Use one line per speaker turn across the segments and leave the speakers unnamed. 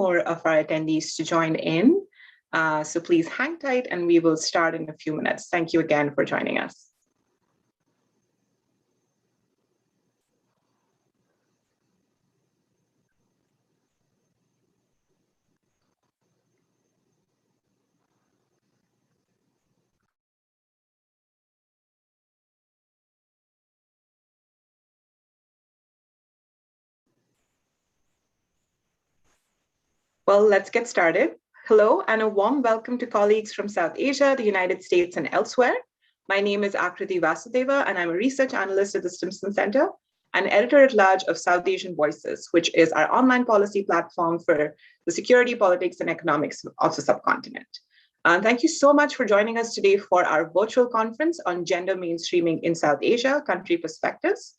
more of our attendees to join in. So please hang tight and we will start in a few minutes. Thank you again for joining us. Well, let's get started. Hello, and a warm welcome to colleagues from South Asia, the United States, and elsewhere. My name is Akriti Vasudeva, and I'm a research analyst at the Stimson Center and editor-at-large of South Asian Voices, which is our online policy platform for the security, politics, and economics of the subcontinent. Thank you so much for joining us today for our virtual conference on gender mainstreaming in South Asia, country perspectives.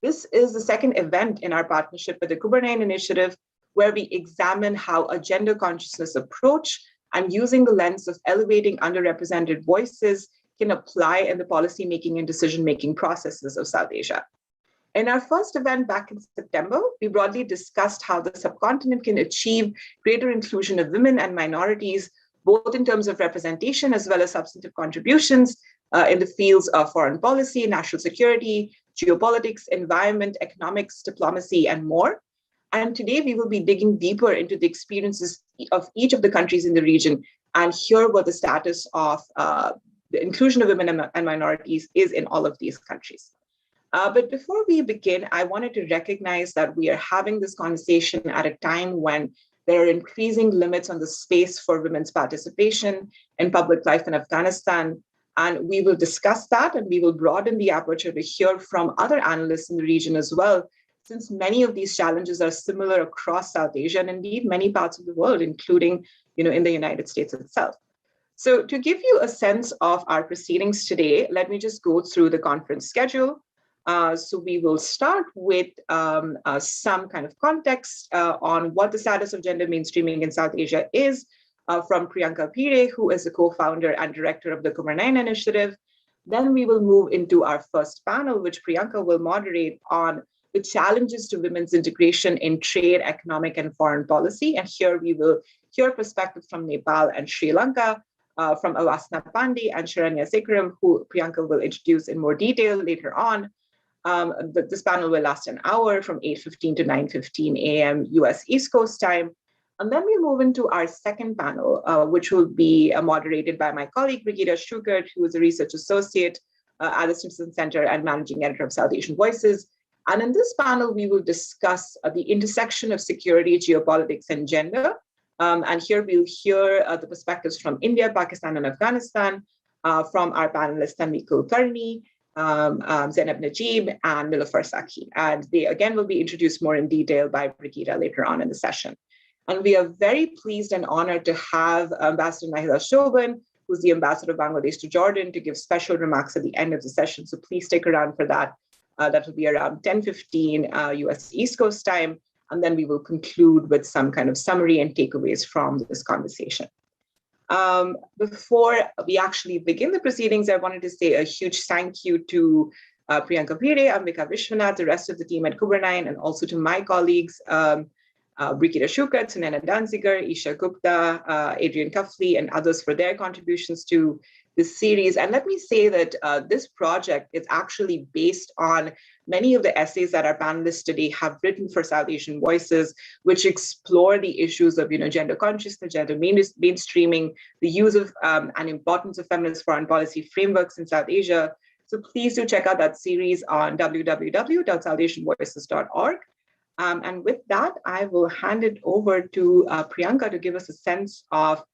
This is the second event in our partnership with the Kubernetes Initiative, where we examine how a gender consciousness approach and using the lens of elevating underrepresented voices can apply in the policymaking and decision-making processes of South Asia. In our first event back in September, we broadly discussed how the subcontinent can achieve greater inclusion of women and minorities, both in terms of representation as well as substantive contributions in the fields of foreign policy, national security, geopolitics, environment, economics, diplomacy, and more. And today we will be digging deeper into the experiences of each of the countries in the region and hear what the status of the inclusion of women and minorities is in all of these countries. But before we begin, I wanted to recognize that we are having this conversation at a time when there are increasing limits on the space for women's participation in public life in Afghanistan. And we will discuss that, and we will broaden the aperture to hear from other analysts in the region as well, since many of these challenges are similar across South Asia and indeed many parts of the world, including in the United States itself. So to give you a sense of our proceedings today, let me just go through the conference schedule. So we will start with some kind of context on what the status of gender mainstreaming in South Asia is from Priyanka Pire, who is the co-founder and director of the Kubernetes Initiative. Then we will move into our first panel, which Priyanka will moderate, on the challenges to women's integration in trade, economic, and foreign policy. And here we will hear perspectives from Nepal and Sri Lanka, from Avasna Pandey and Sharanya Sekharam, who Priyanka will introduce in more detail later on. This panel will last an hour from 8:15 to 9:15 a.m. US East Coast time. And then we move into our second panel, which will be moderated by my colleague, Brigitte Schuchert, who is a research associate at the Stimson Center and managing editor of South Asian Voices. And in this panel, we will discuss the intersection of security, geopolitics, and gender. And here we'll hear the perspectives from India, Pakistan, and Afghanistan from our panelists, Tanvi Kulkarni, Zainab Najib, and Niloufar Sakhi. And they again will be introduced more in detail by Brigitte later on in the session. And we are very pleased and honored to have Ambassador Nahida Shoban, who's the ambassador of Bangladesh to Jordan, to give special remarks at the end of the session. So please stick around for that. That will be around 10:15 US East Coast time. And then we will conclude with some kind of summary and takeaways from this conversation. Before we actually begin the proceedings, I wanted to say a huge thank you to Priyanka Pire, Ambika Vishwanath, the rest of the team at Kubernetes, and also to my colleagues, Brigitte Schuchert, Sunena Danziger, Isha Gupta, Adrian Cuffley, and others for their contributions to this series. And let me say that this project is actually based on many of the essays that our panelists today have written for South Asian Voices, which explore the issues of gender consciousness, gender mainstreaming, the use of and importance of feminist foreign policy frameworks in South Asia. So please do check out that series on www.southasianvoices.org. And with that, I will hand it over to Priyanka to give us a sense of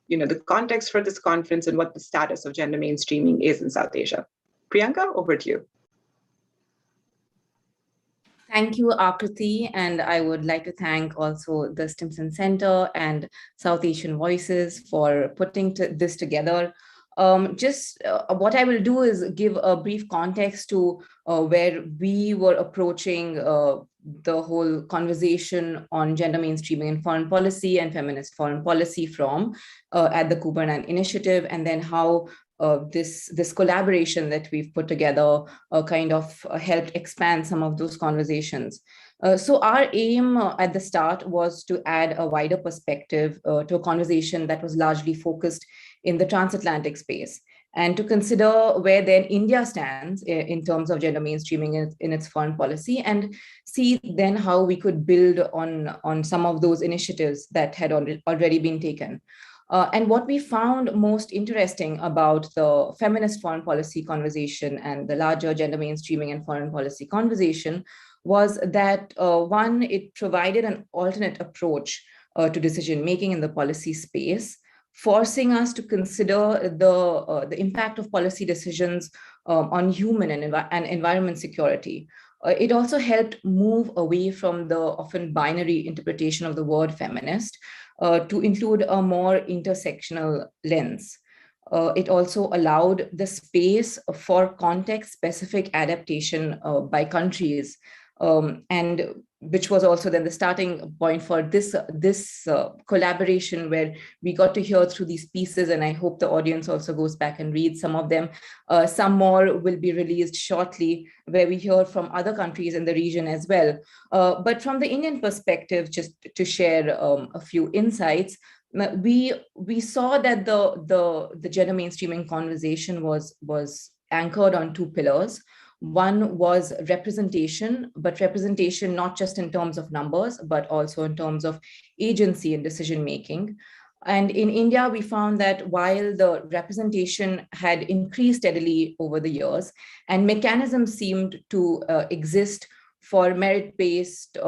the context for this conference and what the status of gender mainstreaming is in South Asia. Priyanka, over to you.
Thank you, Akriti, and I would like to thank also the Stimson Center and South Asian Voices for putting this together. What I will do is give a brief context to where we were approaching the whole conversation on gender mainstreaming in foreign policy and feminist foreign policy from at the Kubernetes Initiative, and then how this collaboration that we've put together kind of helped expand some of those conversations. So our aim at the start was to add a wider perspective to a conversation that was largely focused in the transatlantic space, and to consider where then India stands in terms of gender mainstreaming in its foreign policy, and see then how we could build on some of those initiatives that had already been taken. And what we found most interesting about the feminist foreign policy conversation and the larger gender mainstreaming and foreign policy conversation was that one, it provided an alternate approach to decision making in the policy space, forcing us to consider the impact of policy decisions on human and environment security. It also helped move away from the often binary interpretation of the word feminist to include a more intersectional lens. It also allowed the space for context-specific adaptation by countries, and which was also then the starting point for this collaboration, where we got to hear through these pieces, and I hope the audience also goes back and reads some of them. Some more will be released shortly, where we hear from other countries in the region as well. But from the Indian perspective, just to share a few insights, we saw that the gender mainstreaming conversation was anchored on two pillars. One was representation, but representation not just in terms of numbers, but also in terms of agency and decision making. And in India, we found that while the representation had increased steadily over the years, and mechanisms seemed to exist for merit-based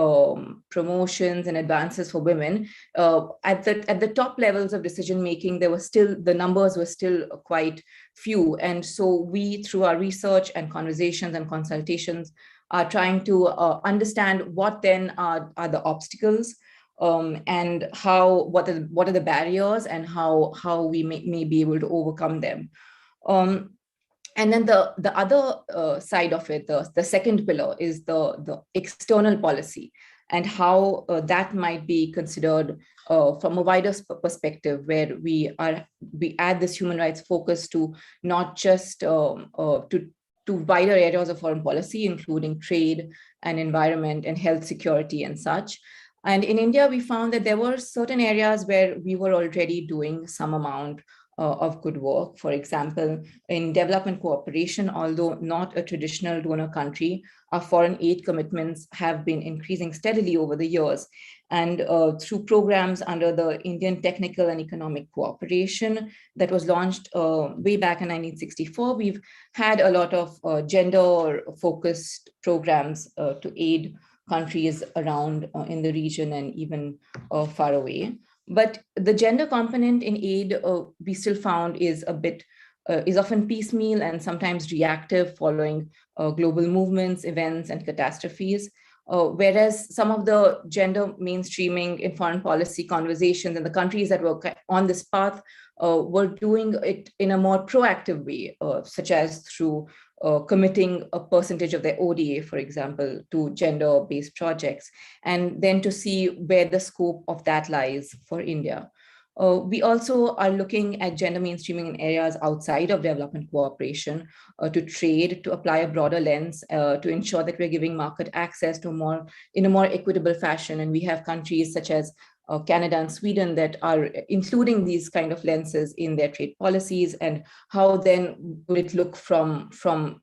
promotions and advances for women, at the top levels of decision making, the numbers were still quite few. And so we, through our research and conversations and consultations, are trying to understand what then are the obstacles, and what are the barriers, and how we may be able to overcome them. And then the other side of it, the second pillar, is the external policy, and how that might be considered from a wider perspective, where we add this human rights focus to not just to wider areas of foreign policy, including trade and environment and health security and such. And in India, we found that there were certain areas where we were already doing some amount of good work. For example, in development cooperation, although not a traditional donor country, our foreign aid commitments have been increasing steadily over the years. And through programs under the Indian Technical and Economic Cooperation that was launched way back in 1964, we've had a lot of gender-focused programs to aid countries around in the region and even far away. But the gender component in aid, we still found is often piecemeal and sometimes reactive, following global movements, events, and catastrophes. Whereas some of the gender mainstreaming in foreign policy conversations in the countries that were on this path were doing it in a more proactive way, such as through committing a percentage of their ODA, for example, to gender-based projects, and then to see where the scope of that lies for India. We also are looking at gender mainstreaming in areas outside of development cooperation, to trade, to apply a broader lens, to ensure that we're giving market access to in a more equitable fashion. And we have countries such as Canada and Sweden that are including these kind of lenses in their trade policies, and how then will it look from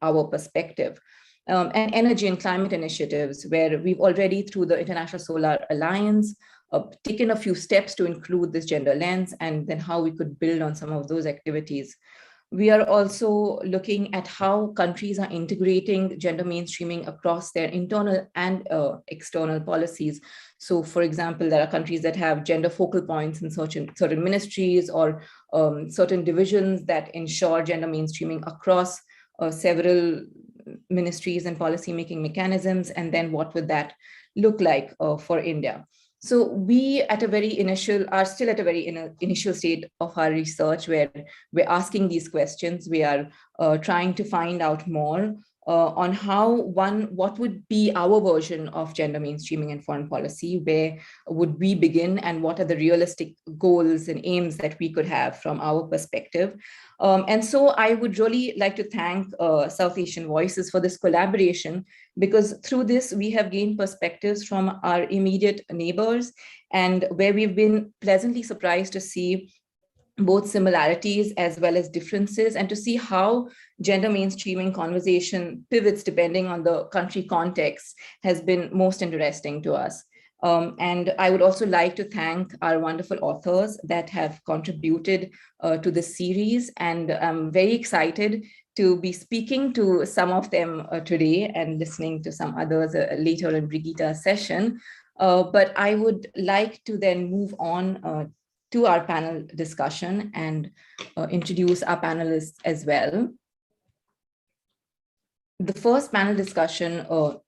our perspective. And energy and climate initiatives, where we've already, through the International Solar Alliance, taken a few steps to include this gender lens, and then how we could build on some of those activities. We are also looking at how countries are integrating gender mainstreaming across their internal and external policies. So, for example, there are countries that have gender focal points in certain ministries, or certain divisions that ensure gender mainstreaming across several ministries and policy-making mechanisms. And then what would that look like for India? So we are still at a very initial state of our research, where we're asking these questions. We are trying to find out more. on what would be our version of gender mainstreaming in foreign policy, where would we begin, and what are the realistic goals and aims that we could have from our perspective. And so I would really like to thank South Asian Voices for this collaboration, because through this we have gained perspectives from our immediate neighbors, and where we've been pleasantly surprised to see both similarities as well as differences, and to see how gender mainstreaming conversation pivots depending on the country context has been most interesting to us. And I would also like to thank our wonderful authors that have contributed to this series. And I'm very excited to be speaking to some of them today and listening to some others later in Brigitte's session. But I would like to then move on to our panel discussion and introduce our panelists as well. The first panel discussion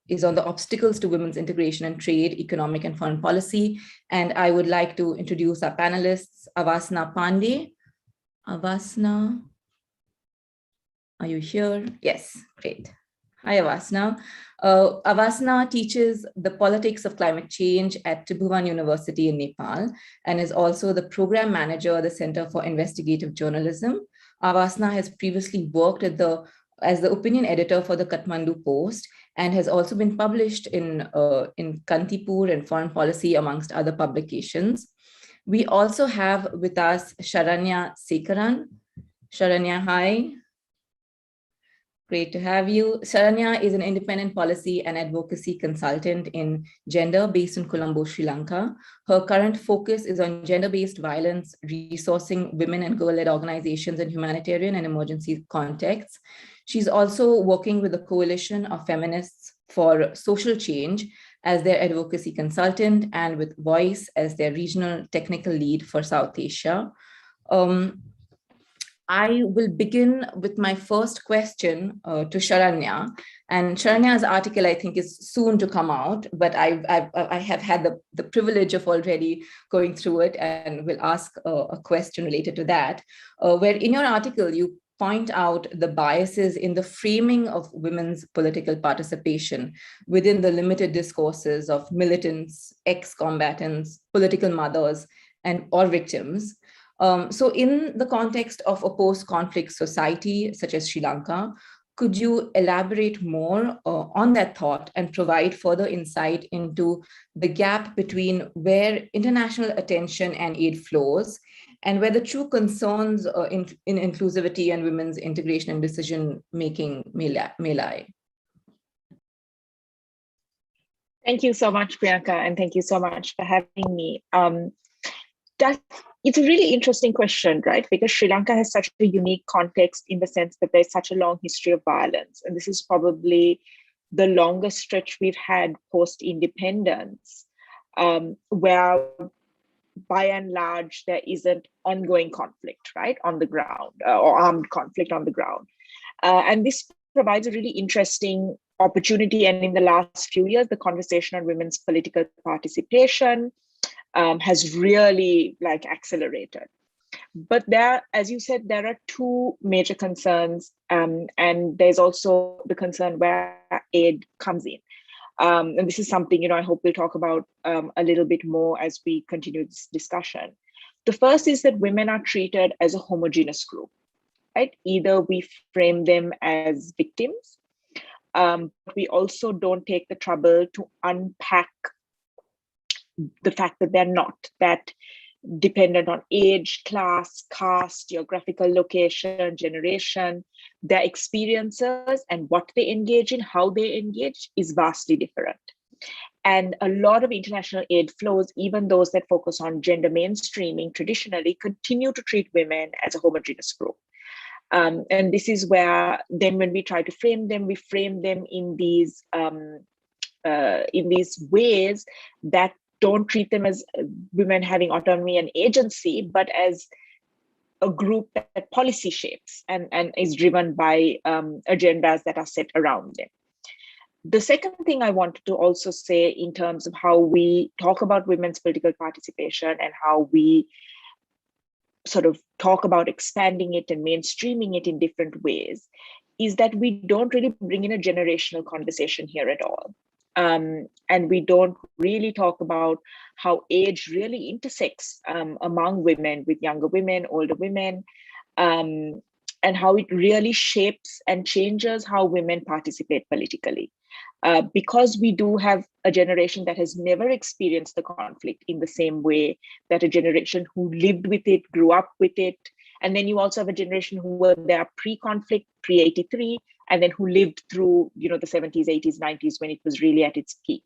is on the obstacles to women's integration in trade, economic, and foreign policy. And I would like to introduce our panelists, Avasna Pandey. Avasna, are you here? Yes, great. Hi, Avasna. Avasna teaches the politics of climate change at Tribhuvan University in Nepal, and is also the program manager of the Center for Investigative Journalism. Avasna has previously worked as the opinion editor for the Kathmandu Post, and has also been published in Kantipur and Foreign Policy, amongst other publications. We also have with us Sharanya Sekaran. Sharanya, hi. Great to have you. Sharanya is an independent policy and advocacy consultant in gender based in Colombo, Sri Lanka. Her current focus is on gender-based violence, resourcing women and girl-led organizations in humanitarian and emergency contexts. She's also working with the Coalition of Feminists for Social Change as their advocacy consultant, and with Voice as their regional technical lead for South Asia. I will begin with my first question to Sharanya. And Sharanya's article, I think, is soon to come out, but I have had the privilege of already going through it, and will ask a question related to that, where in your article, you point out the biases in the framing of women's political participation within the limited discourses of militants, ex-combatants, political mothers, or victims. So in the context of a post-conflict society such as Sri Lanka, could you elaborate more on that thought and provide further insight into the gap between where international attention and aid flows, and where the true concerns in inclusivity and women's integration and decision-making may lie?
Thank you so much, Priyanka, and thank you so much for having me. It's a really interesting question, right? Because Sri Lanka has such a unique context in the sense that there's such a long history of violence. And this is probably the longest stretch we've had post-independence, where by and large, there isn't ongoing conflict, right, on the ground, or armed conflict on the ground. And this provides a really interesting opportunity. And in the last few years, the conversation on women's political participation has really accelerated. But there, as you said, there are two major concerns, and there's also the concern where aid comes in. And this is something, I hope we'll talk about a little bit more as we continue this discussion. The first is that women are treated as a homogeneous group, right? Either we frame them as victims, but we also don't take the trouble to unpack the fact that they're not that dependent on age, class, caste, geographical location, generation. Their experiences and what they engage in, how they engage, is vastly different. And a lot of international aid flows, even those that focus on gender mainstreaming traditionally, continue to treat women as a homogeneous group. And this is where then when we try to frame them, we frame them in these ways that don't treat them as women having autonomy and agency, but as a group that policy shapes and is driven by agendas that are set around them. The second thing I wanted to also say in terms of how we talk about women's political participation and how we sort of talk about expanding it and mainstreaming it in different ways is that we don't really bring in a generational conversation here at all. And we don't really talk about how age really intersects among women, with younger women, older women, and how it really shapes and changes how women participate politically. Because we do have a generation that has never experienced the conflict in the same way that a generation who lived with it, grew up with it. And then you also have a generation who were there pre-conflict, pre-83, and then who lived through, the 70s, 80s, 90s, when it was really at its peak.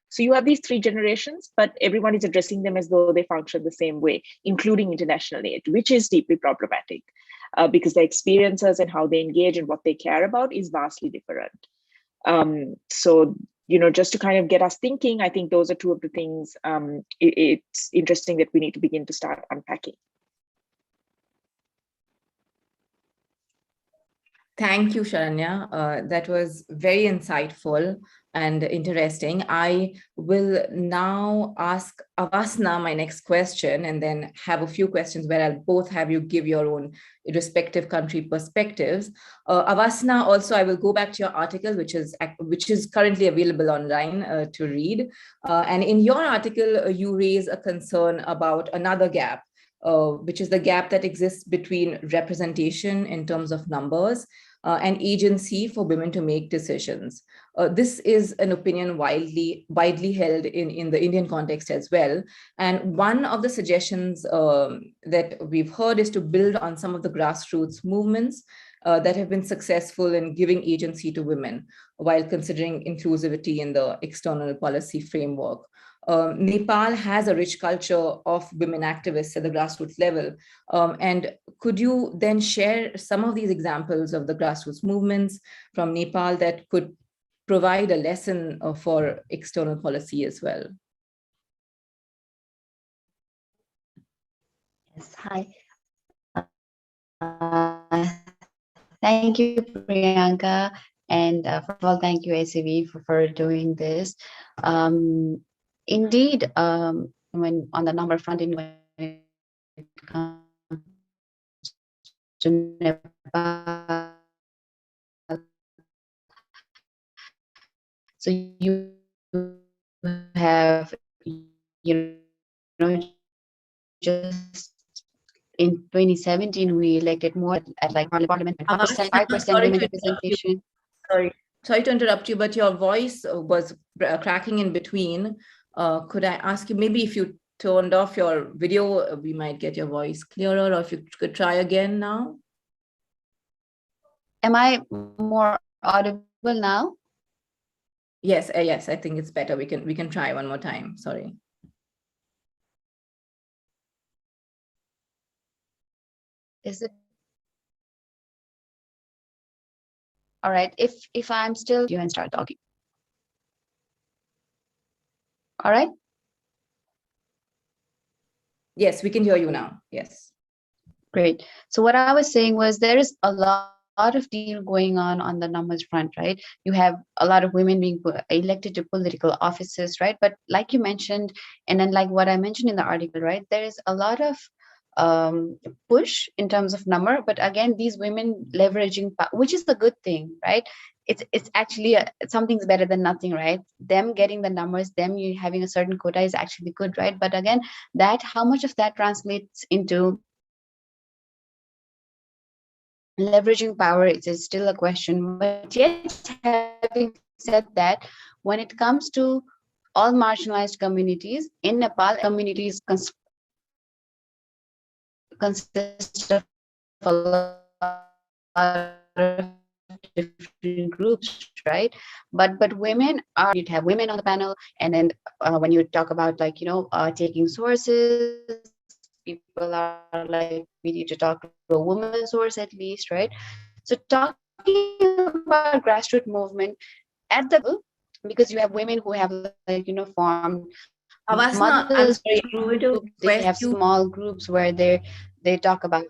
So you have these three generations, but everyone is addressing them as though they function the same way, including international aid, which is deeply problematic because their experiences and how they engage and what they care about is vastly different. So, just to kind of get us thinking, I think those are two of the things it's interesting that we need to begin to start unpacking.
Thank you, Sharanya. That was very insightful and interesting. I will now ask Avasna my next question, and then have a few questions where I'll both have you give your own respective country perspectives. Avasna, also, I will go back to your article, which is currently available online to read. And in your article, you raise a concern about another gap, which is the gap that exists between representation in terms of numbers and agency for women to make decisions. This is an opinion widely held in the Indian context as well. And one of the suggestions that we've heard is to build on some of the grassroots movements that have been successful in giving agency to women while considering inclusivity in the external policy framework. Nepal has a rich culture of women activists at the grassroots level. And could you then share some of these examples of the grassroots movements from Nepal that could provide a lesson for external policy as well?
Yes, hi. Thank you, Priyanka. And first of all, thank you, ACV, for doing this. Indeed, when on the number front, when it comes to Nepal, so you have, just in 2017, we elected more at like parliament, 5% women representation.
Sorry to interrupt you, but your voice was cracking in between. Could I ask you, maybe if you turned off your video, we might get your voice clearer, or if you could try again now?
Am I more audible now?
Yes, yes, I think it's better. We can try one more time. Sorry.
Is it all right? If I'm still you and start talking. All right.
Yes, we can hear you now. Yes.
Great. So what I was saying was there is a lot of deal going on the numbers front, right? You have a lot of women being elected to political offices, right? But like you mentioned, and then like what I mentioned in the article, right? There is a lot of push in terms of number, but again, these women leveraging, which is the good thing, right? It's actually something's better than nothing, right? Them getting the numbers, them you having a certain quota is actually good, right? But again, that how much of that translates into leveraging power is still a question. But yet, having said that, when it comes to all marginalized communities in Nepal, communities consist of a lot of different groups, right? But women are, you'd have women on the panel, and then when you talk about like taking sources, people are like, we need to talk to a woman source at least, right? So talking about grassroots movement at the, because you have women who have like formed
Avasna, I'm sorry,
they have small groups where they talk about.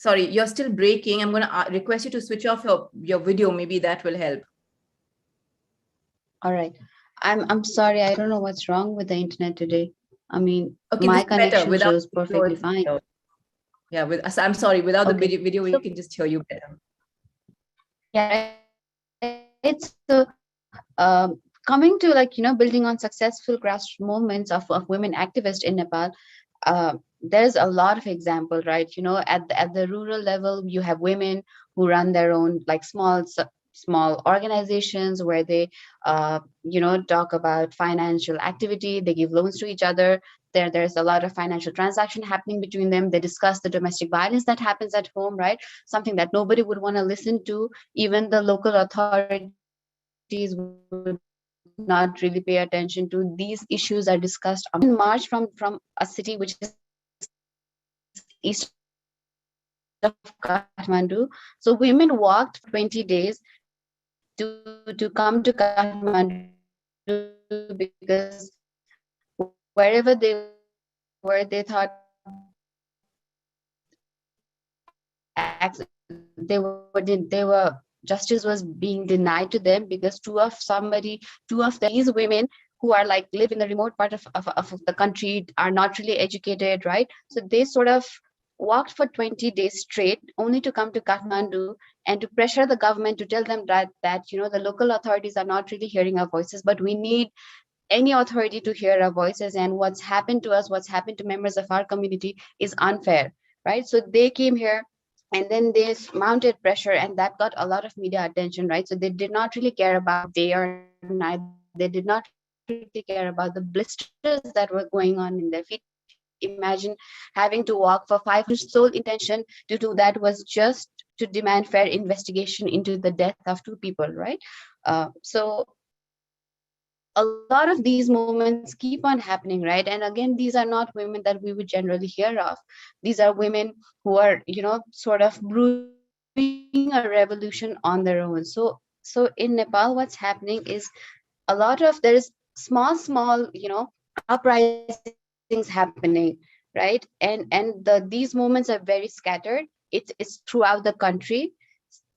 Sorry, you're still breaking. I'm going to request you to switch off your video. Maybe that will help.
All right. I'm sorry. I don't know what's wrong with the internet today. I mean,
okay,
my connection shows perfectly fine.
Yeah, I'm sorry. Without the video, we can just hear you better.
Yeah, right. So coming to, like, building on successful grassroots movements of women activists in Nepal, there's a lot of example, right? At the rural level, you have women who run their own, like, small organizations where they talk about financial activity. They give loans to each other. There's a lot of financial transaction happening between them. They discuss the domestic violence that happens at home, right? Something that nobody would want to listen to. Even the local authorities would not really pay attention to. These issues are discussed among them. Even March from a city which is east of Kathmandu. So women walked for 20 days to come to Kathmandu because wherever they were, they thought justice was being denied to them because two of these women who are, like, live in the remote part of the country, are not really educated, right? So they sort of walked for 20 days straight only to come to Kathmandu and to pressure the government to tell them that the local authorities are not really hearing our voices, but we need any authority to hear our voices, and what's happened to us, what's happened to members of our community is unfair, right? So they came here, and then they mounted pressure, and that got a lot of media attention, right? So they did not really care about day or night. They did not really care about the blisters that were going on in their feet. Imagine having to walk for 5 hours. Their sole intention to do that was just to demand fair investigation into the death of 2 people, right? So a lot of these movements keep on happening, right? And again, these are not women that we would generally hear of. These are women who are, sort of brewing a revolution on their own. So in Nepal, what's happening is there is small uprisings happening, right? And these movements are very scattered. It's throughout the country.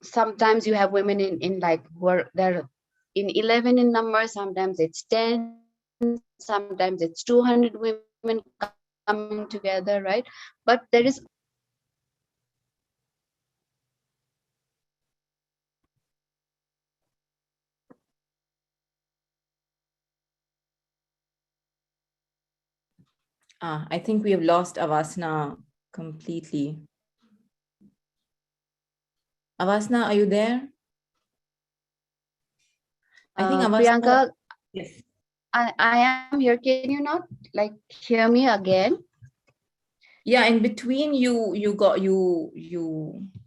Sometimes you have women in like who are there in 11 in number, sometimes it's 10, sometimes it's 200 women coming together, right? But there is
I think we have lost Avasna completely. Avasna, are you there? I think Avasna.
Priyanka,
Yes.
I am here. Can you not, like, hear me again?
Yeah, in between you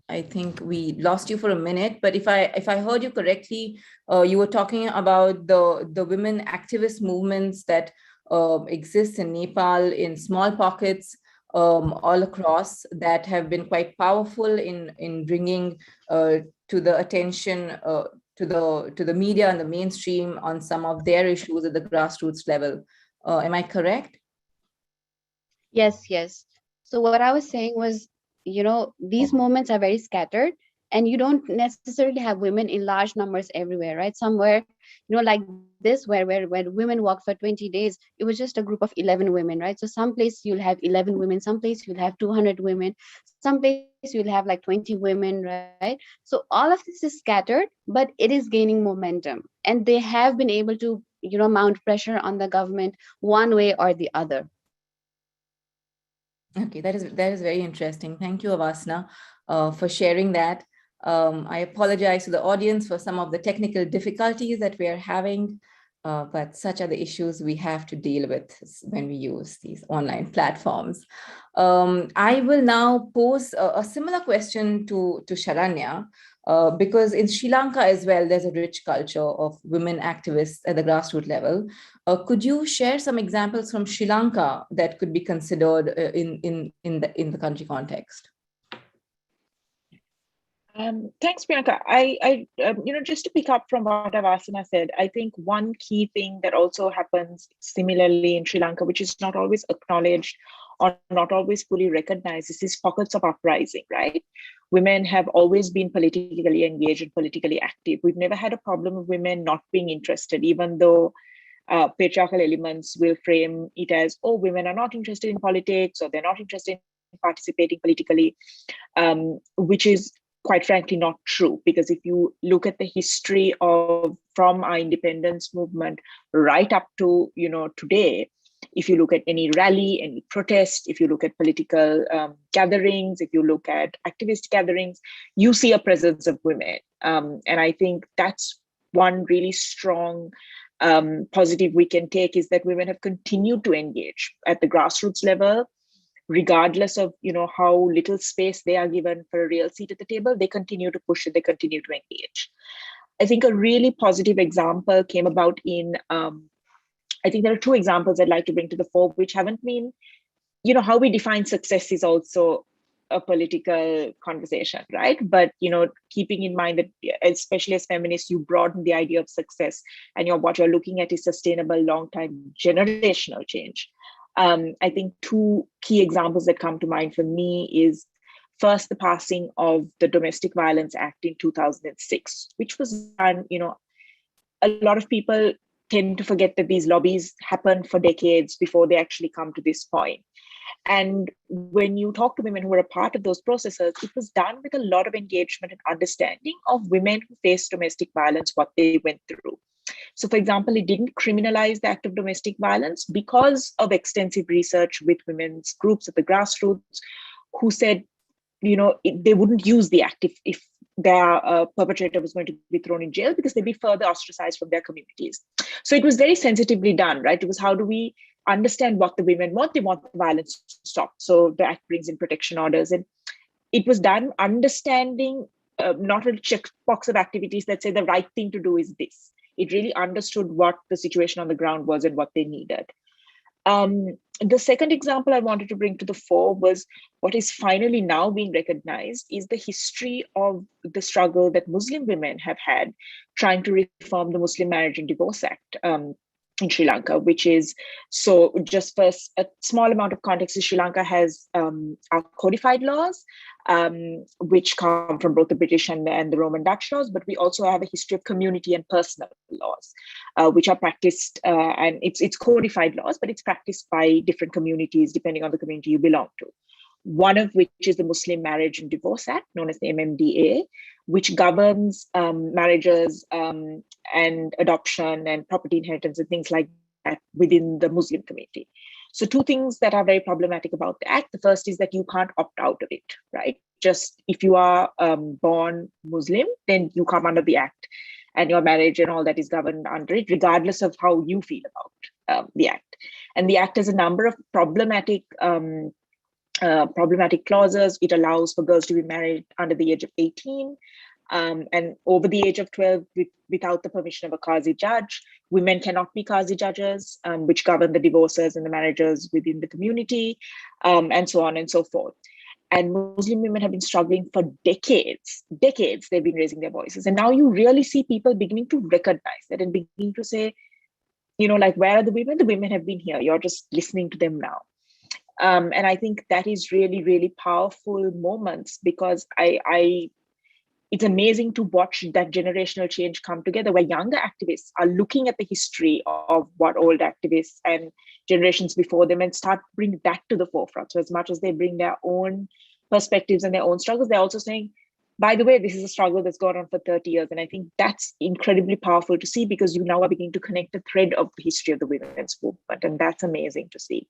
I think we lost you for a minute, but if I heard you correctly, you were talking about the women activist movements that exist in Nepal in small pockets all across, that have been quite powerful in bringing to the attention to the media and the mainstream on some of their issues at the grassroots level. Am I correct?
Yes. So what I was saying was, these moments are very scattered, and you don't necessarily have women in large numbers everywhere, right? Somewhere, like this, where women walk for 20 days, it was just a group of 11 women, right? So some place you'll have 11 women, some place you'll have 200 women, some place you'll have like 20 women, right? So all of this is scattered, but it is gaining momentum, and they have been able to, mount pressure on the government one way or the other.
Okay, that is very interesting. Thank you, Avasna, for sharing that. I apologize to the audience for some of the technical difficulties that we are having, but such are the issues we have to deal with when we use these online platforms. I will now pose a similar question to Sharanya, because in Sri Lanka as well, there's a rich culture of women activists at the grassroots level. Could you share some examples from Sri Lanka that could be considered in the country context?
Thanks, Priyanka. I just to pick up from what Avasana said, I think one key thing that also happens similarly in Sri Lanka, which is not always acknowledged or not always fully recognized, is these pockets of uprising, right? Women have always been politically engaged and politically active. We've never had a problem of women not being interested, even though patriarchal elements will frame it as, oh, women are not interested in politics, or they're not interested in participating politically, which is quite frankly not true, because if you look at the history of from our independence movement right up to today, if you look at any rally, any protest, if you look at political gatherings, if you look at activist gatherings, you see a presence of women. And I think that's one really strong positive we can take, is that women have continued to engage at the grassroots level, regardless of how little space they are given for a real seat at the table. They continue to push it, they continue to engage. I think a really positive example came about in I think there are two examples I'd like to bring to the fore, which haven't been, how we define success is also a political conversation, right? But, keeping in mind that, especially as feminists, you broaden the idea of success, and what you're looking at is sustainable, long-time, generational change. I think two key examples that come to mind for me is, first, the passing of the Domestic Violence Act in 2006, which was done, a lot of people tend to forget that these lobbies happened for decades before they actually come to this point. And when you talk to women who were a part of those processes, it was done with a lot of engagement and understanding of women who faced domestic violence, what they went through. So, for example, it didn't criminalize the act of domestic violence because of extensive research with women's groups at the grassroots who said, they wouldn't use the act if their perpetrator was going to be thrown in jail, because they'd be further ostracized from their communities. So it was very sensitively done, right? It was, how do we understand what the women want? They want the violence to stop. So the act brings in protection orders. And it was done understanding not a checkbox of activities that say the right thing to do is this. It really understood what the situation on the ground was and what they needed. The second example I wanted to bring to the fore was what is finally now being recognized is the history of the struggle that Muslim women have had trying to reform the Muslim Marriage and Divorce Act in Sri Lanka, which is, so just for a small amount of context, Sri Lanka has our codified laws, which come from both the British and the Roman Dutch laws, but we also have a history of community and personal laws, which are practiced, and it's codified laws, but it's practiced by different communities depending on the community you belong to. One of which is the Muslim Marriage and Divorce Act, known as the MMDA, which governs marriages and adoption and property inheritance and things like that within the Muslim community. So two things that are very problematic about the act. The first is that you can't opt out of it, right? Just if you are born Muslim, then you come under the act, and your marriage and all that is governed under it, regardless of how you feel about the act. And the act has a number of problematic clauses. It allows for girls to be married under the age of 18 and over the age of 12 without the permission of a Qazi judge. Women cannot be Qazi judges, which govern the divorces and the marriages within the community, and so on and so forth. And Muslim women have been struggling for decades. They've been raising their voices. And now you really see people beginning to recognize that and beginning to say, where are the women? The women have been here. You're just listening to them now. And I think that is really, really powerful moments, because it's amazing to watch that generational change come together, where younger activists are looking at the history of what old activists and generations before them and start bringing that to the forefront. So as much as they bring their own perspectives and their own struggles, they're also saying, by the way, this is a struggle that's gone on for 30 years. And I think that's incredibly powerful to see, because you now are beginning to connect the thread of the history of the women's movement. And that's amazing to see.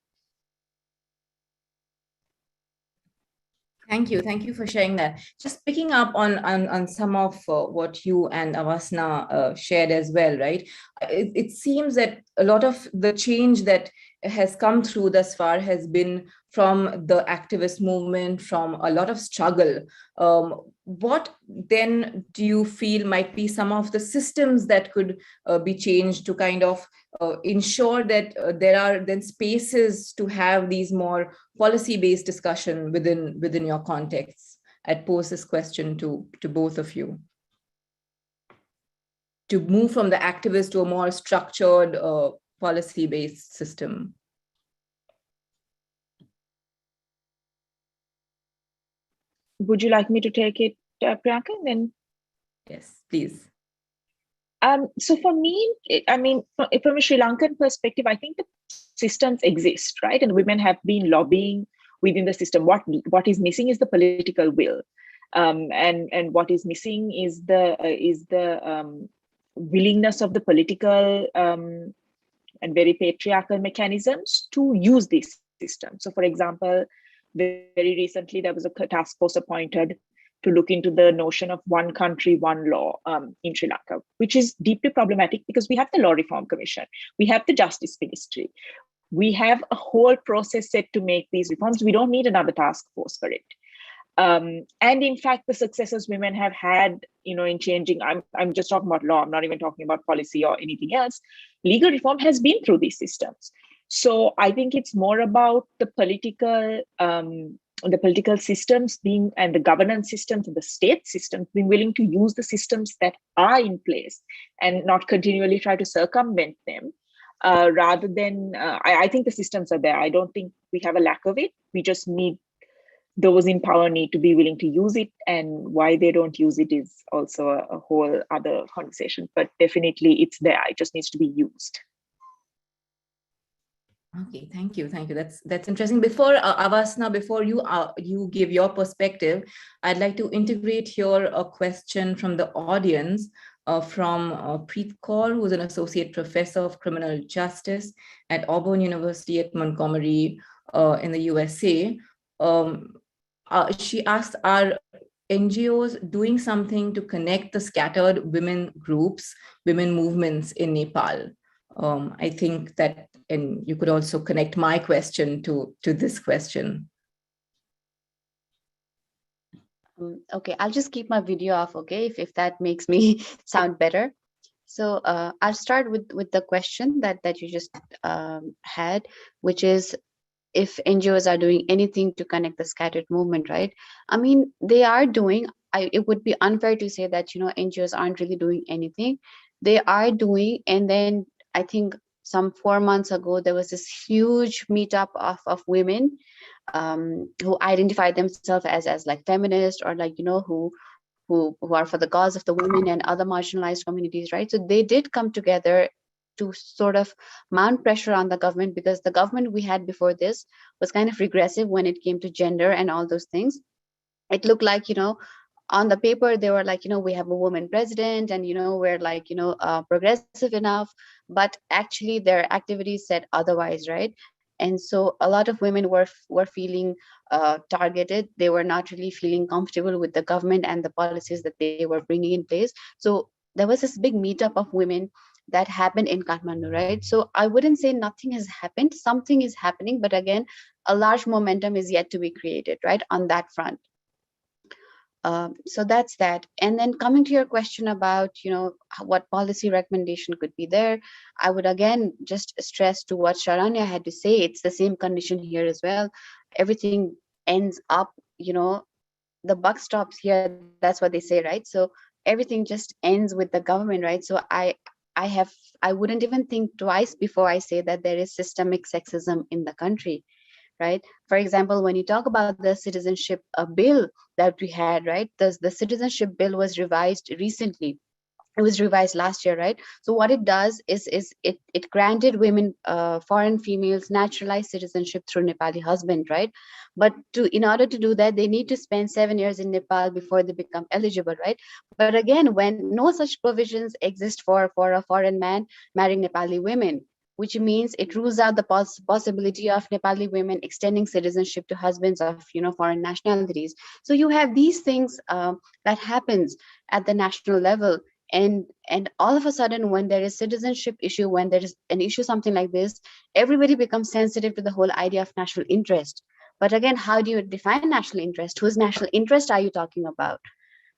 Thank you for sharing that. Just picking up on some of what you and Avasna shared as well, right? It seems that a lot of the change that has come through thus far has been from the activist movement, from a lot of struggle. What then do you feel might be some of the systems that could be changed to kind of ensure that there are then spaces to have these more policy-based discussion within your context? I'd pose this question to both of you. To move from the activist to a more structured policy-based system.
Would you like me to take it, Priyanka? Then,
yes, please.
So for me, from a Sri Lankan perspective, I think the systems exist, right? And women have been lobbying within the system. What is missing is the political will. And what is missing is the willingness of the political and very patriarchal mechanisms to use these systems. So, for example, very recently there was a task force appointed to look into the notion of one country, one law in Sri Lanka, which is deeply problematic because we have the Law Reform Commission, we have the Justice Ministry, we have a whole process set to make these reforms. We don't need another task force for it. And in fact, the successes women have had, in changing, I'm just talking about law, I'm not even talking about policy or anything else. Legal reform has been through these systems. So I think it's more about the political systems being, and the governance systems and the state systems being willing to use the systems that are in place and not continually try to circumvent them. Rather than, I think the systems are there. I don't think we have a lack of it. We just need, those in power need to be willing to use it, and why they don't use it is also a whole other conversation. But definitely it's there. It just needs to be used.
Okay, thank you. That's interesting. Before Avasna, before you give your perspective, I'd like to integrate here a question from the audience from Preet Kaur, who's an associate professor of criminal justice at Auburn University at Montgomery in the USA. She asked, are NGOs doing something to connect the scattered women groups, women movements in Nepal? I think that, and you could also connect my question to this question.
Okay, I'll just keep my video off, okay, if that makes me sound better. So I'll start with the question that you just had, which is if NGOs are doing anything to connect the scattered movement, right? I mean, they are doing, it would be unfair to say that, NGOs aren't really doing anything. They are doing, and then I think some 4 months ago, there was this huge meetup of women who identify themselves as like feminists, or like, who are for the cause of the women and other marginalized communities, right? So they did come together to sort of mount pressure on the government, because the government we had before this was kind of regressive when it came to gender and all those things. It looked like, on the paper they were like, we have a woman president, and we're like, progressive enough, but actually their activities said otherwise, right? And so a lot of women were feeling targeted. They were not really feeling comfortable with the government and the policies that they were bringing in place. So there was this big meetup of women that happened in Kathmandu, right? So I wouldn't say nothing has happened. Something is happening, but again, a large momentum is yet to be created, right, on that front. So that's that. And then coming to your question about, what policy recommendation could be there, I would again just stress to what Sharanya had to say. It's the same condition here as well. Everything ends up, the buck stops here. That's what they say, right? So everything just ends with the government, right? So I wouldn't even think twice before I say that there is systemic sexism in the country, right? For example, when you talk about the citizenship bill that we had, right? The citizenship bill was revised recently. It was revised last year, right? So what it does is it granted women, foreign females, naturalized citizenship through Nepali husband, right? But in order to do that, they need to spend 7 years in Nepal before they become eligible, right? But again, when no such provisions exist for a foreign man marrying Nepali women, which means it rules out the possibility of Nepali women extending citizenship to husbands of foreign nationalities. So you have these things that happens at the national level. And all of a sudden, when there is citizenship issue, when there is an issue something like this, everybody becomes sensitive to the whole idea of national interest. But again, how do you define national interest? Whose national interest are you talking about,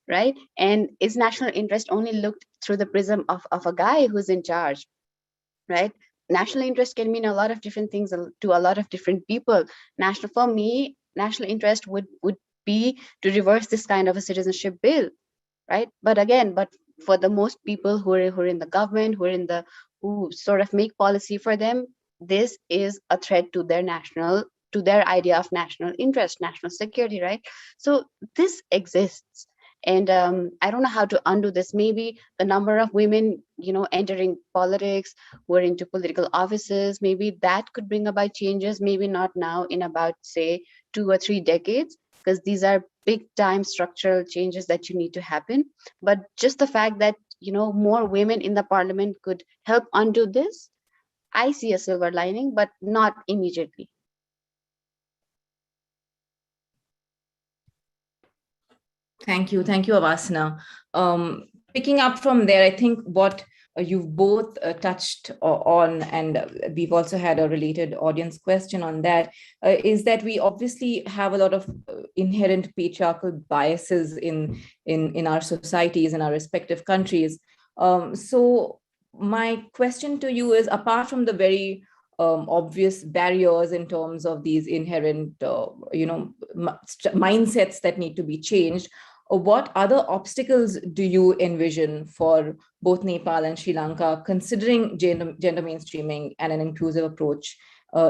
right? And is national interest only looked through the prism of a guy who's in charge, right? National interest can mean a lot of different things to a lot of different people. For me, national interest would be to reverse this kind of a citizenship bill, right? But again, for the most people who are in the government, who sort of make policy for them, this is a threat to their idea of national interest, national security, right? So this exists. And I don't know how to undo this. Maybe the number of women, entering politics, who are into political offices, maybe that could bring about changes. Maybe not now, in about, say, 2 or 3 decades, because these are big time structural changes that you need to happen. But just the fact that, more women in the parliament could help undo this, I see a silver lining, but not immediately.
Thank you, Avasana. Picking up from there, I think what you've both touched on, and we've also had a related audience question on that, is that we obviously have a lot of inherent patriarchal biases in our societies, in our respective countries. So my question to you is, apart from the very obvious barriers in terms of these inherent, mindsets that need to be changed, what other obstacles do you envision for both Nepal and Sri Lanka, considering gender mainstreaming and an inclusive approach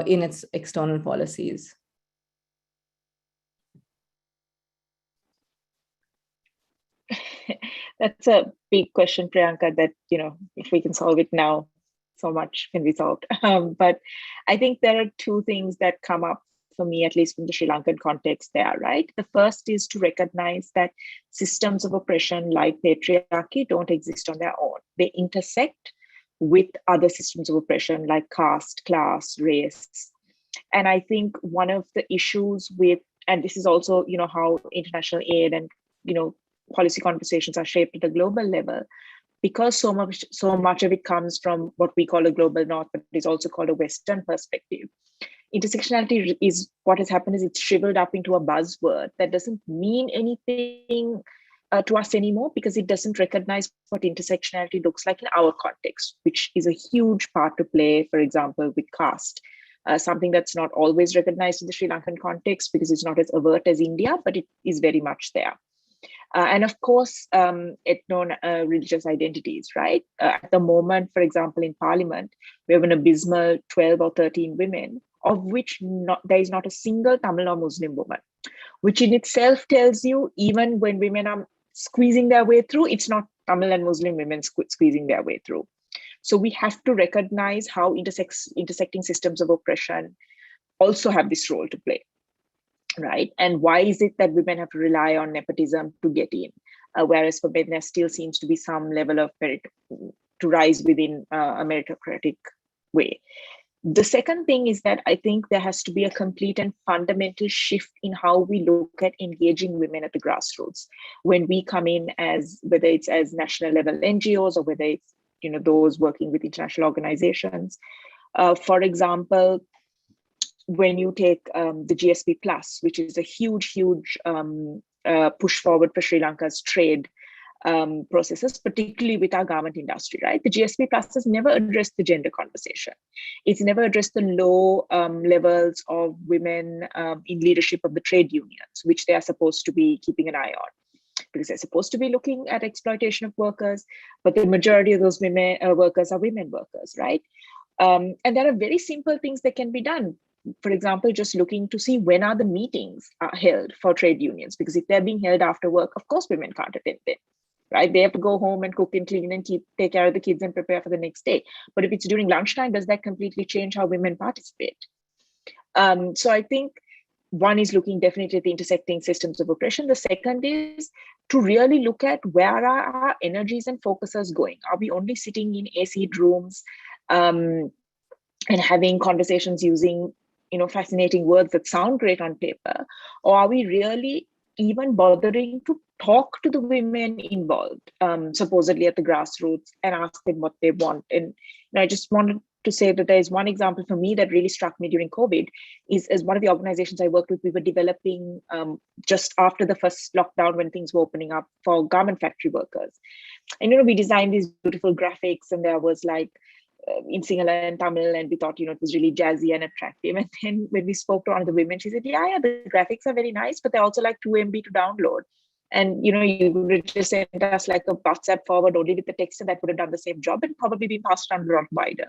in its external policies?
That's a big question, Priyanka, that, if we can solve it now, so much can be solved. But I think there are two things that come up for me, at least from the Sri Lankan context there, right? The first is to recognize that systems of oppression like patriarchy don't exist on their own. They intersect with other systems of oppression like caste, class, race. And I think one of the issues with, and this is also, how international aid and, policy conversations are shaped at a global level, because so much of it comes from what we call a global north, but is also called a Western perspective. Intersectionality is, what has happened is it's shriveled up into a buzzword that doesn't mean anything to us anymore, because it doesn't recognize what intersectionality looks like in our context, which is a huge part to play, for example, with caste. Something that's not always recognized in the Sri Lankan context because it's not as overt as India, but it is very much there. And of course, ethno-religious identities, right? At the moment, for example, in Parliament, we have an abysmal 12 or 13 women, of which there is not a single Tamil or Muslim woman, which in itself tells you, even when women are squeezing their way through, it's not Tamil and Muslim women squeezing their way through. So we have to recognize how intersecting systems of oppression also have this role to play. Right? And why is it that women have to rely on nepotism to get in, whereas for men there still seems to be some level of merit to rise within a meritocratic way? The second thing is that I think there has to be a complete and fundamental shift in how we look at engaging women at the grassroots. When we come in as, whether it's as national level NGOs or whether it's those working with international organizations, for example, when you take the GSP Plus, which is a huge push forward for Sri Lanka's trade processes, particularly with our garment industry, right? The GSP Plus has never addressed the gender conversation. It's never addressed the low levels of women in leadership of the trade unions, which they are supposed to be keeping an eye on, because they're supposed to be looking at exploitation of workers, but the majority of those women workers are women workers, right? And there are very simple things that can be done. For example, just looking to see when are the meetings are held for trade unions, because if they're being held after work, of course, women can't attend them, right? They have to go home and cook and clean and take care of the kids and prepare for the next day. But if it's during lunchtime, does that completely change how women participate? So I think one is looking definitely at the intersecting systems of oppression. The second is to really look at where are our energies and focuses going. Are we only sitting in AC rooms and having conversations using fascinating words that sound great on paper, or are we really even bothering to talk to the women involved, supposedly at the grassroots, and ask them what they want? And I just wanted to say that there is one example for me that really struck me during COVID. Is as one of the organizations I worked with, we were developing just after the first lockdown, when things were opening up, for garment factory workers. And we designed these beautiful graphics, and there was like in Sinhala and Tamil, and we thought, it was really jazzy and attractive. And then when we spoke to one of the women, she said, yeah, the graphics are very nice, but they're also like 2 MB to download. And, you would just send us like a WhatsApp forward only with the text, and that would have done the same job and probably been passed on a lot wider.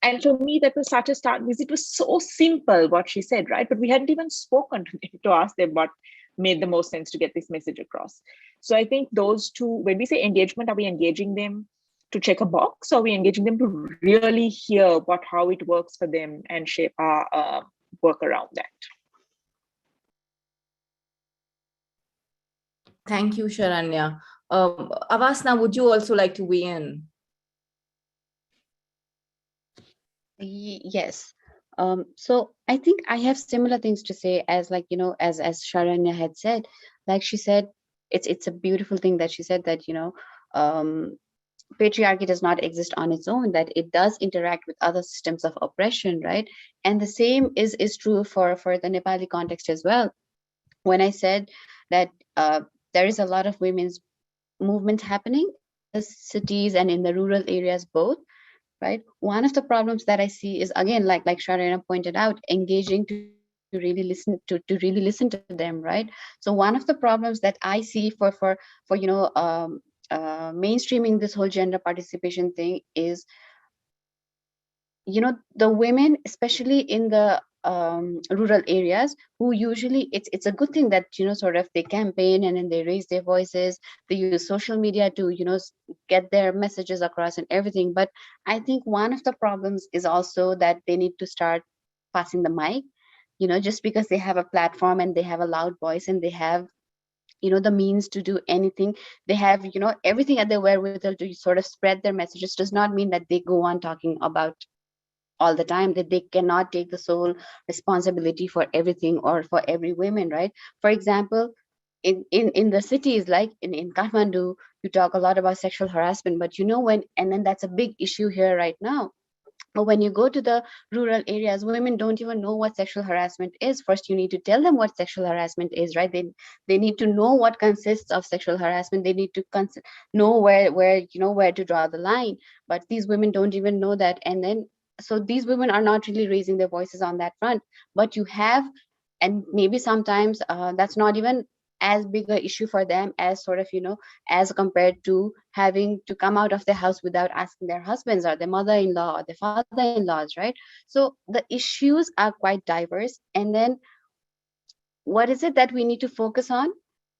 And for me, that was such a start, because it was so simple what she said, right? But we hadn't even spoken to ask them what made the most sense to get this message across. So I think those two, when we say engagement, are we engaging them to check a box, or are we engaging them to really hear how it works for them and shape our work around that?
Thank you, Sharanya. Avasna, would you also like to weigh in?
Yes. So I think I have similar things to say as, like, as Sharanya had said. Like she said, it's a beautiful thing that she said, that patriarchy does not exist on its own, that it does interact with other systems of oppression, right? And the same is true for the Nepali context as well. When I said that there is a lot of women's movement happening in the cities and in the rural areas both, right? One of the problems that I see is, again, like Sharina pointed out, engaging to really listen to them, right? So one of the problems that I see for mainstreaming this whole gender participation thing is, the women, especially in the rural areas, who usually, it's a good thing that, sort of, they campaign and then they raise their voices, they use social media to, get their messages across and everything. But I think one of the problems is also that they need to start passing the mic. Just because they have a platform and they have a loud voice and they have, the means to do anything, they have, everything at their wherewithal to sort of spread their messages, does not mean that they go on talking about all the time, that they cannot take the sole responsibility for everything or for every woman, right? For example, in the cities, like in Kathmandu, you talk a lot about sexual harassment, but and then that's a big issue here right now. But when you go to the rural areas, women don't even know what sexual harassment is. First, you need to tell them what sexual harassment is, right? They need to know what consists of sexual harassment. They need to know where to draw the line. But these women don't even know that, and then so these women are not really raising their voices on that front. But you have, and maybe sometimes that's not even as big a issue for them as, sort of, as compared to having to come out of the house without asking their husbands or their mother-in-law or their father-in-laws, right? So the issues are quite diverse. And then what is it that we need to focus on?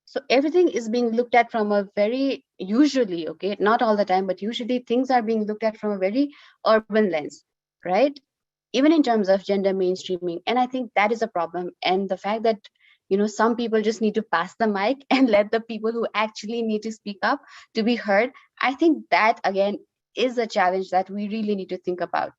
So everything is being looked at from a very, usually, okay, not all the time, but usually things are being looked at from a very urban lens, right? Even in terms of gender mainstreaming. And I think that is a problem. And the fact that, some people just need to pass the mic and let the people who actually need to speak up to be heard, I think that, again, is a challenge that we really need to think about.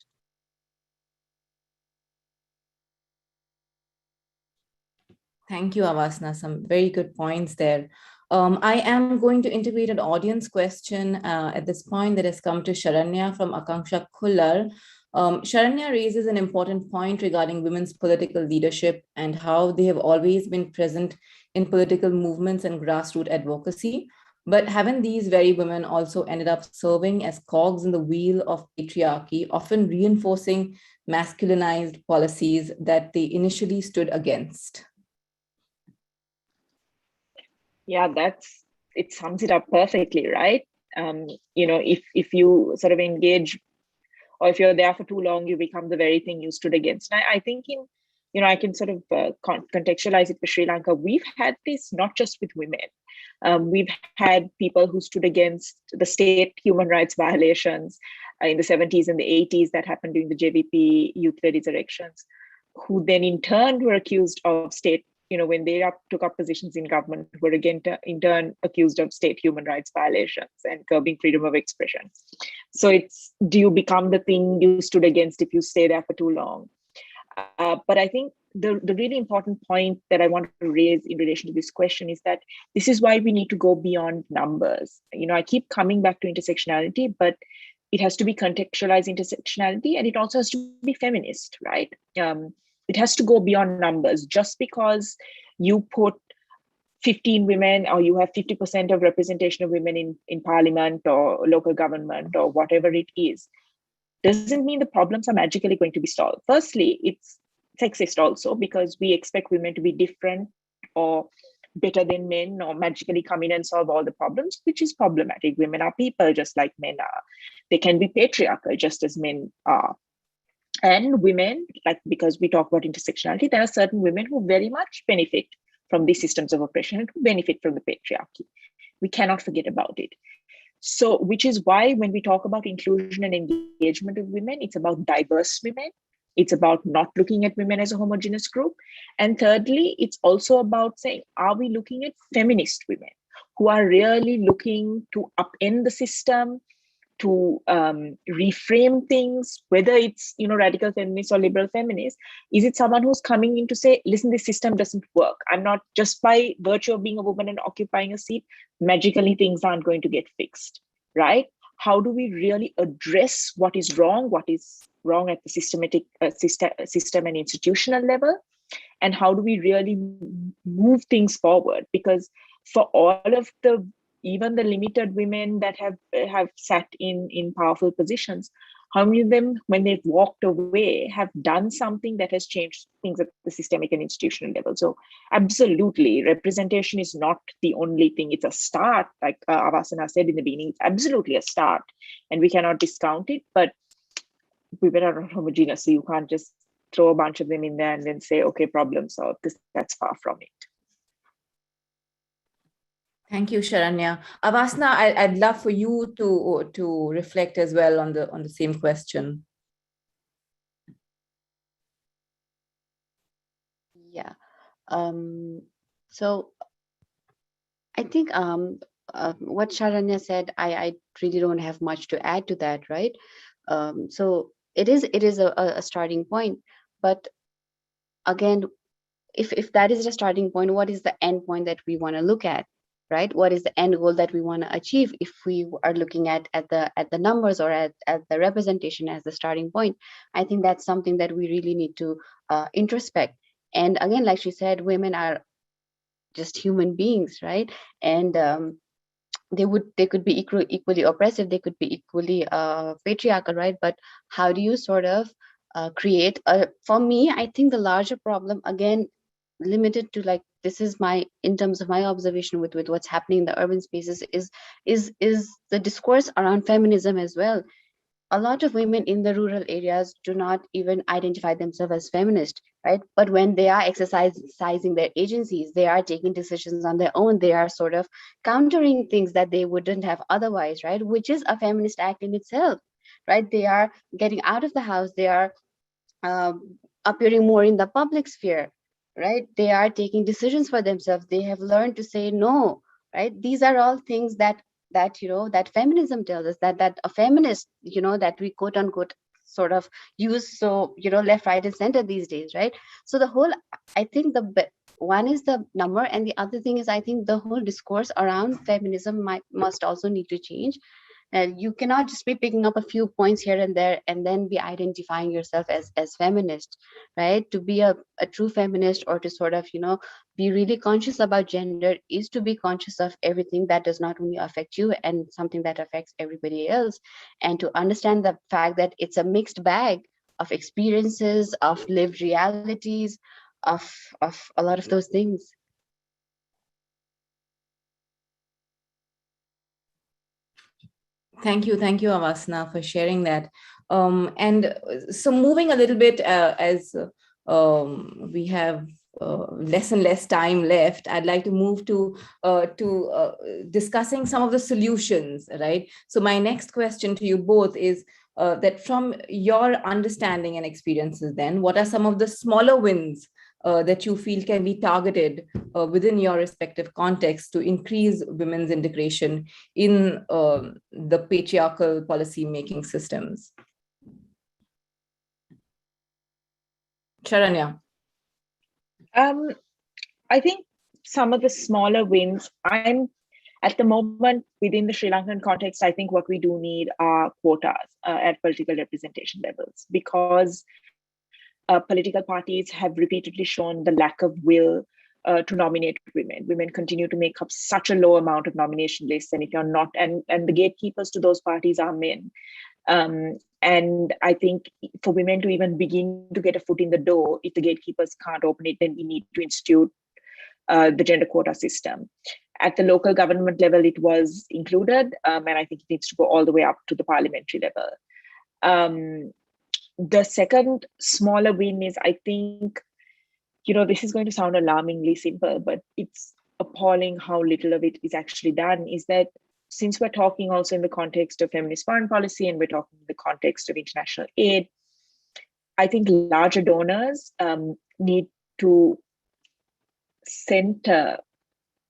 Thank you, Avasna. Some very good points there. I am going to integrate an audience question at this point that has come to Sharanya from Akanksha Khullar. Sharanya raises an important point regarding women's political leadership and how they have always been present in political movements and grassroots advocacy. But haven't these very women also ended up serving as cogs in the wheel of patriarchy, often reinforcing masculinized policies that they initially stood against?
Yeah, it sums it up perfectly, right? If you sort of engage, or if you're there for too long, you become the very thing you stood against. And I think I can sort of contextualize it for Sri Lanka. We've had this not just with women. We've had people who stood against the state human rights violations in the 70s and the 80s that happened during the JVP youth-led insurrections, who then in turn were accused of state, when they took up positions in government, were again in turn accused of state human rights violations and curbing freedom of expression. So do you become the thing you stood against if you stay there for too long? But I think the really important point that I want to raise in relation to this question is that this is why we need to go beyond numbers. I keep coming back to intersectionality, but it has to be contextualized intersectionality, and it also has to be feminist, right? It has to go beyond numbers. Just because you put 15 women or you have 50% of representation of women in parliament or local government or whatever it is, doesn't mean the problems are magically going to be solved. Firstly, it's sexist also, because we expect women to be different or better than men or magically come in and solve all the problems, which is problematic. Women are people just like men are. They can be patriarchal just as men are. And women, because we talk about intersectionality, there are certain women who very much benefit from these systems of oppression and who benefit from the patriarchy. We cannot forget about it. So, which is why when we talk about inclusion and engagement of women, it's about diverse women. It's about not looking at women as a homogeneous group. And thirdly, it's also about saying, are we looking at feminist women who are really looking to upend the system, to reframe things, whether it's radical feminists or liberal feminists? Is it someone who's coming in to say, listen, this system doesn't work. I'm not, just by virtue of being a woman and occupying a seat, magically things aren't going to get fixed, right? How do we really address what is wrong at the systematic system and institutional level? And how do we really move things forward? Because for all of even the limited women that have sat in powerful positions, how many of them, when they've walked away, have done something that has changed things at the systemic and institutional level? So absolutely, representation is not the only thing. It's a start, like Avasana said in the beginning, it's absolutely a start, and we cannot discount it, but women are not homogeneous, so you can't just throw a bunch of them in there and then say, okay, problem solved, because that's far from it.
Thank you, Sharanya. Avasna, I'd love for you to reflect as well on the same question.
Yeah. So I think what Sharanya said, I really don't have much to add to that, right? So it is a starting point, but again, if that is the starting point, what is the end point that we want to look at, right? What is the end goal that we want to achieve if we are looking at the numbers or at the representation as the starting point? I think that's something that we really need to introspect. And again, like she said, women are just human beings, right? And they could be equally oppressive, they could be equally patriarchal, right? But how do you sort of create for me, I think the larger problem, again, limited to, like, this is my, in terms of my observation with what's happening in the urban spaces, is the discourse around feminism as well. A lot of women in the rural areas do not even identify themselves as feminist, right? But when they are exercising their agencies, they are taking decisions on their own, they are sort of countering things that they wouldn't have otherwise, right? Which is a feminist act in itself, right? They are getting out of the house, they are appearing more in the public sphere, right? They are taking decisions for themselves, they have learned to say no, right? These are all things that that feminism tells us, that a feminist, that we quote unquote sort of use, so left, right, and center these days, right? So the whole, I think one is the number, and the other thing is, I think the whole discourse around feminism must also need to change. And you cannot just be picking up a few points here and there and then be identifying yourself as feminist, right? To be a true feminist, or to sort of be really conscious about gender, is to be conscious of everything that does not only affect you and something that affects everybody else, and to understand the fact that it's a mixed bag of experiences, of lived realities, of a lot of those things.
Thank you, Avasna, for sharing that. And so moving a little bit, as we have less and less time left, I'd like to move to discussing some of the solutions, right? So my next question to you both is that from your understanding and experiences then, what are some of the smaller wins that you feel can be targeted within your respective context to increase women's integration in the patriarchal policy-making systems? Sharanya.
I think some of the smaller wins, at the moment within the Sri Lankan context, I think what we do need are quotas at political representation levels, because political parties have repeatedly shown the lack of will to nominate women. Women continue to make up such a low amount of nomination lists, and if you're not, and the gatekeepers to those parties are men. And I think for women to even begin to get a foot in the door, if the gatekeepers can't open it, then we need to institute the gender quota system. At the local government level, it was included, and I think it needs to go all the way up to the parliamentary level. The second smaller win is, I think, this is going to sound alarmingly simple, but it's appalling how little of it is actually done, is that since we're talking also in the context of feminist foreign policy and we're talking in the context of international aid, I think larger donors need to center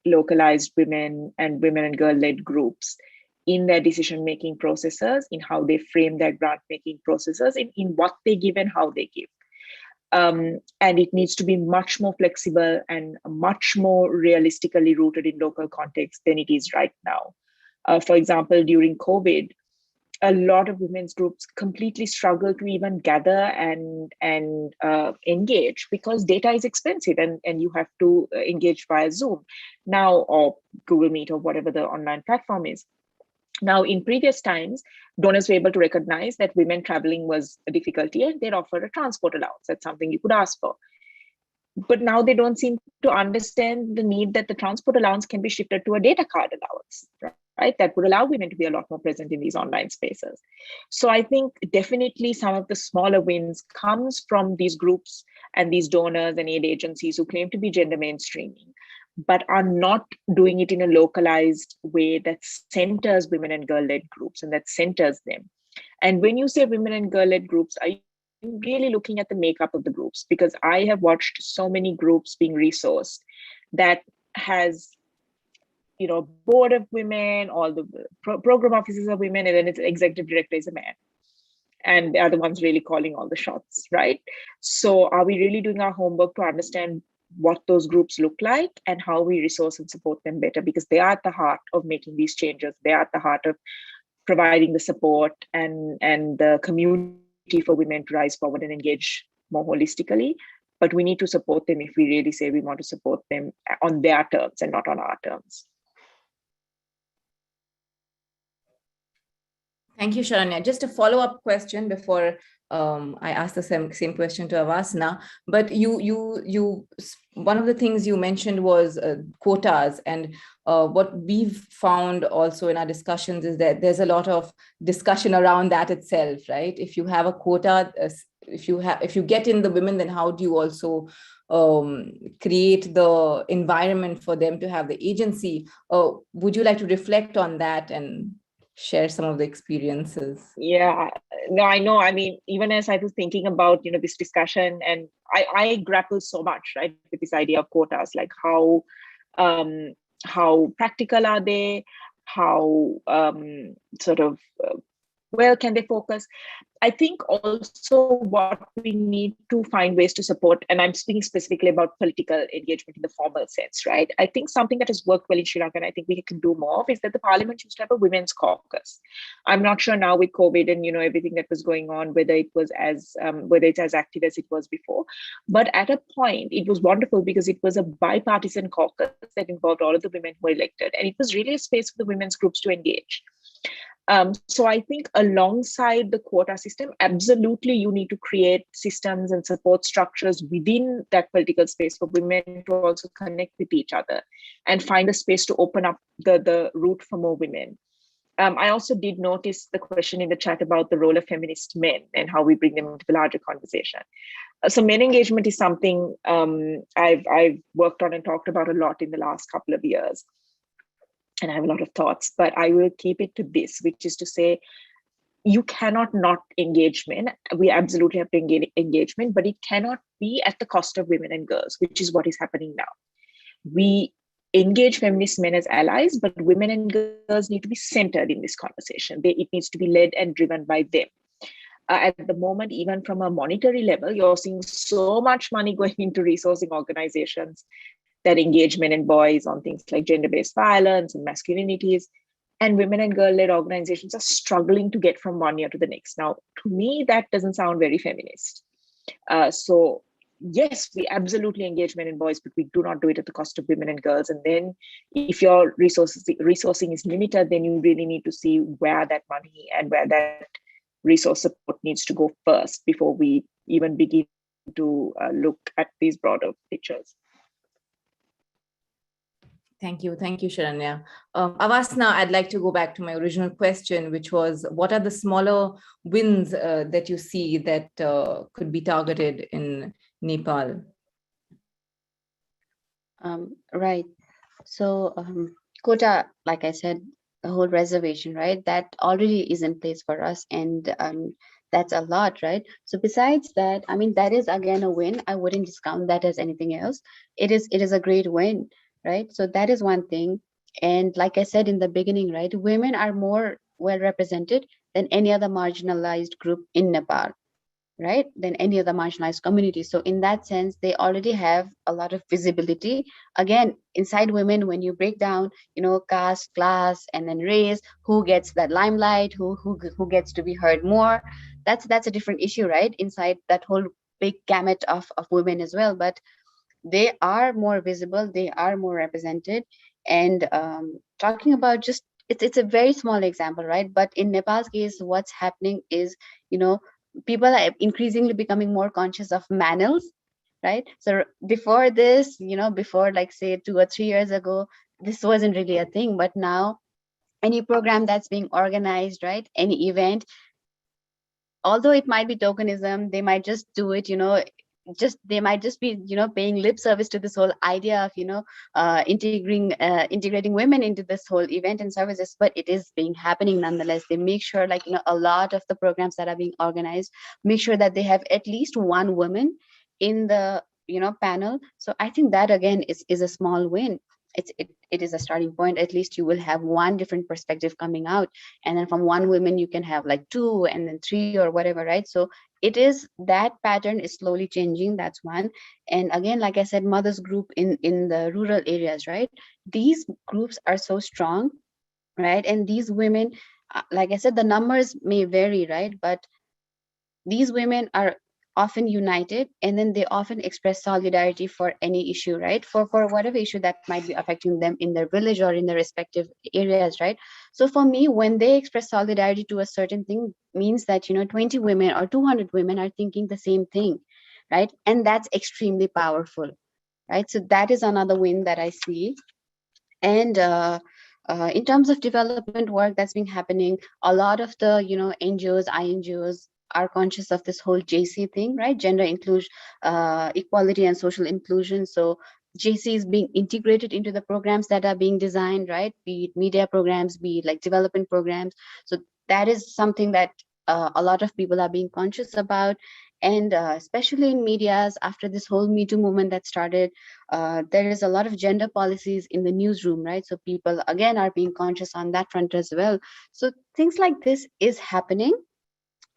localized women and girl-led groups in their decision-making processes, in how they frame their grant-making processes, in what they give and how they give. And it needs to be much more flexible and much more realistically rooted in local context than it is right now. For example, during COVID, a lot of women's groups completely struggle to even gather and engage because data is expensive and you have to engage via Zoom now, or Google Meet, or whatever the online platform is. Now, in previous times, donors were able to recognize that women traveling was a difficulty and they'd offer a transport allowance. That's something you could ask for. But now they don't seem to understand the need that the transport allowance can be shifted to a data card allowance, right? That would allow women to be a lot more present in these online spaces. So I think definitely some of the smaller wins comes from these groups and these donors and aid agencies who claim to be gender mainstreaming, but are not doing it in a localized way that centers women and girl-led groups and that centers them. And when you say women and girl-led groups, are you really looking at the makeup of the groups? Because I have watched so many groups being resourced that has, board of women, all the program officers are women, and then its executive director is a man. And they are the ones really calling all the shots, right? So are we really doing our homework to understand what those groups look like and how we resource and support them better? Because they are at the heart of making these changes. They are at the heart of providing the support and the community for women to rise forward and engage more holistically. But we need to support them if we really say we want to support them on their terms and not on our terms.
Thank you, Sharanya. Just a follow-up question before I ask the same question to Avasna. But you one of the things you mentioned was quotas, and what we've found also in our discussions is that there's a lot of discussion around that itself, right? If you have a quota, if you get in the women, then how do you also create the environment for them to have the agency? Would you like to reflect on that and share some of the experiences?
Yeah, no, I know. I mean, even as I was thinking about, this discussion, and I grapple so much, right, with this idea of quotas, like how practical are they? How well can they focus? I think also what we need to find ways to support, and I'm speaking specifically about political engagement in the formal sense, right? I think something that has worked well in Sri Lanka, and I think we can do more of, is that the parliament used to have a women's caucus. I'm not sure now with COVID and everything that was going on, whether it's as active as it was before. But at a point, it was wonderful because it was a bipartisan caucus that involved all of the women who were elected, and it was really a space for the women's groups to engage. So I think alongside the quota system, absolutely you need to create systems and support structures within that political space for women to also connect with each other and find a space to open up the route for more women. I also did notice the question in the chat about the role of feminist men and how we bring them into the larger conversation. So men engagement is something I've worked on and talked about a lot in the last couple of years. And I have a lot of thoughts, but I will keep it to this, which is to say, you cannot not engage men. We absolutely have to engage engagement, but it cannot be at the cost of women and girls, which is what is happening now. We engage feminist men as allies, but women and girls need to be centered in this conversation. It needs to be led and driven by them. At the moment, even from a monetary level, you're seeing so much money going into resourcing organizations that engage men and boys on things like gender-based violence and masculinities, and women and girl-led organizations are struggling to get from one year to the next. Now, to me, that doesn't sound very feminist. So yes, we absolutely engage men and boys, but we do not do it at the cost of women and girls. And then if your resourcing is limited, then you really need to see where that money and where that resource support needs to go first before we even begin to look at these broader pictures.
Thank you, Sharanya. Avasna, I'd like to go back to my original question, which was, what are the smaller wins that you see that could be targeted in Nepal?
Right. So quota, like I said, the whole reservation, right? That already is in place for us, and that's a lot, right? So besides that, I mean, that is again a win. I wouldn't discount that as anything else. It is a great win, right? So that is one thing. And like I said in the beginning, right, women are more well represented than any other marginalized group in Nepal, right, than any other marginalized community. So in that sense, they already have a lot of visibility. Again, inside women, when you break down, caste, class, and then race, who gets that limelight, who gets to be heard more, that's a different issue, right, inside that whole big gamut of women as well. But they are more visible, they are more represented. And talking about just, it's a very small example, right? But in Nepal's case, what's happening is, you know people are increasingly becoming more conscious of manels, right? So before this, before, like, say 2 or 3 years ago, this wasn't really a thing. But now, any program that's being organized, right, any event, although it might be tokenism, they might just do it, they might just be, paying lip service to this whole idea of, integrating women into this whole event and services. But it is being happening nonetheless. They make sure, like, a lot of the programs that are being organized make sure that they have at least one woman in the, panel. So I think that again is a small win. It is a starting point. At least you will have one different perspective coming out, and then from one woman you can have like two and then three or whatever, right? So it is, that pattern is slowly changing. That's one. And again, like I said, mothers group in the rural areas, right, these groups are so strong, right? And these women, like I said, the numbers may vary, right, but these women are often united, and then they often express solidarity for any issue, right, for whatever issue that might be affecting them in their village or in their respective areas, right? So for me, when they express solidarity to a certain thing, means that, 20 women or 200 women are thinking the same thing, right? And that's extremely powerful, right? So that is another win that I see. And in terms of development work that's been happening, a lot of the, NGOs, INGOs are conscious of this whole JC thing, right? Gender inclusion, equality and social inclusion. So JC is being integrated into the programs that are being designed, right? Be it media programs, be it like development programs. So that is something that a lot of people are being conscious about. And especially in medias, after this whole Me Too movement that started, there is a lot of gender policies in the newsroom, right? So people again are being conscious on that front as well. So things like this is happening.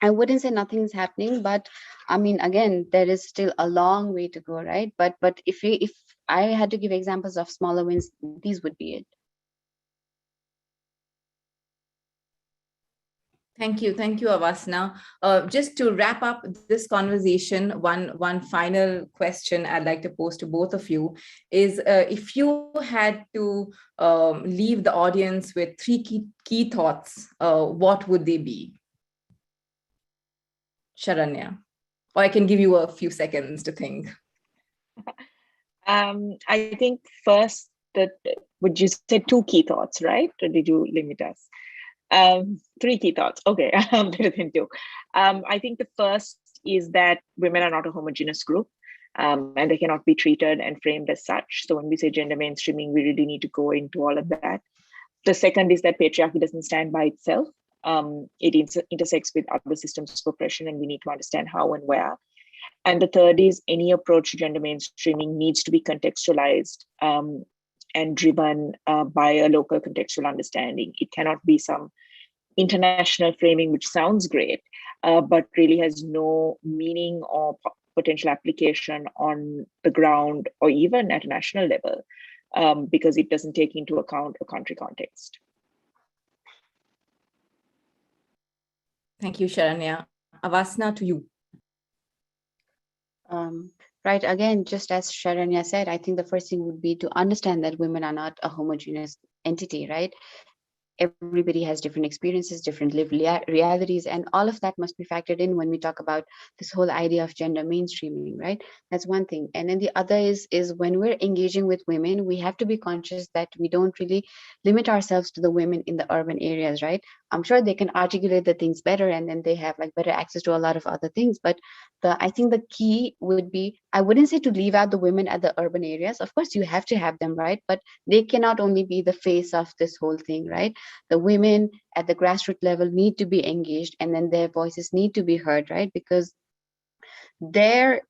I wouldn't say nothing is happening, but I mean, again, there is still a long way to go, right? But if I had to give examples of smaller wins, these would be it.
Thank you, Avasna. Just to wrap up this conversation, one final question I'd like to pose to both of you is, if you had to leave the audience with three key thoughts, what would they be? Sharanya, or I can give you a few seconds to think.
I think first, that would you say two key thoughts, right? Or did you limit us? Three key thoughts. Okay, better than two. I think the first is that women are not a homogeneous group, and they cannot be treated and framed as such. So when we say gender mainstreaming, we really need to go into all of that. The second is that patriarchy doesn't stand by itself. It intersects with other systems of oppression, and we need to understand how and where. And the third is any approach to gender mainstreaming needs to be contextualized and driven by a local contextual understanding. It cannot be some international framing, which sounds great, but really has no meaning or potential application on the ground or even at a national level, because it doesn't take into account a country context.
Thank you, Sharanya. Avasna, to you.
Right. Again, just as Sharanya said, I think the first thing would be to understand that women are not a homogeneous entity, right? Everybody has different experiences, different lived realities, and all of that must be factored in when we talk about this whole idea of gender mainstreaming, right? That's one thing. And then the other is when we're engaging with women, we have to be conscious that we don't really limit ourselves to the women in the urban areas, right? I'm sure they can articulate the things better, and then they have like better access to a lot of other things. But I think the key would be, I wouldn't say to leave out the women at the urban areas. Of course, you have to have them, right? But they cannot only be the face of this whole thing, right? The women at the grassroots level need to be engaged, and then their voices need to be heard, right? Because their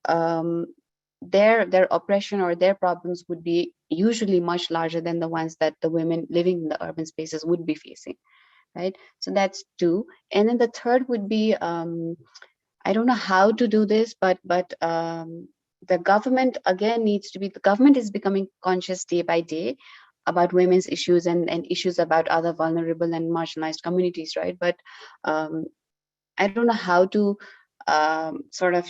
oppression or their problems would be usually much larger than the ones that the women living in the urban spaces would be facing, right? So that's two. And then the third would be, I don't know how to do this, but the government again needs to be, the government is becoming conscious day by day about women's issues and issues about other vulnerable and marginalized communities, right? But I don't know how to sort of,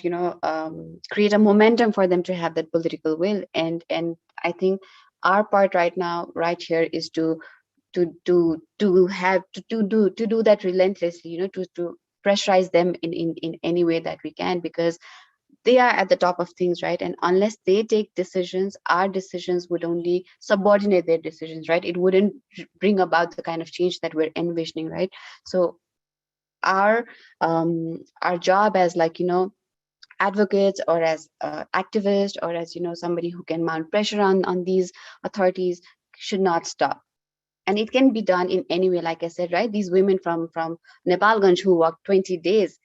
create a momentum for them to have that political will. And I think our part right now, right here, is to do that relentlessly, to pressurize them in any way that we can, because they are at the top of things, right? And unless they take decisions, our decisions would only subordinate their decisions, right? It wouldn't bring about the kind of change that we're envisioning, right? So our job as, like, advocates, or as activists, or as, somebody who can mount pressure on these authorities, should not stop. And it can be done in any way, like I said, right? These women from Nepalganj who walked 20 days,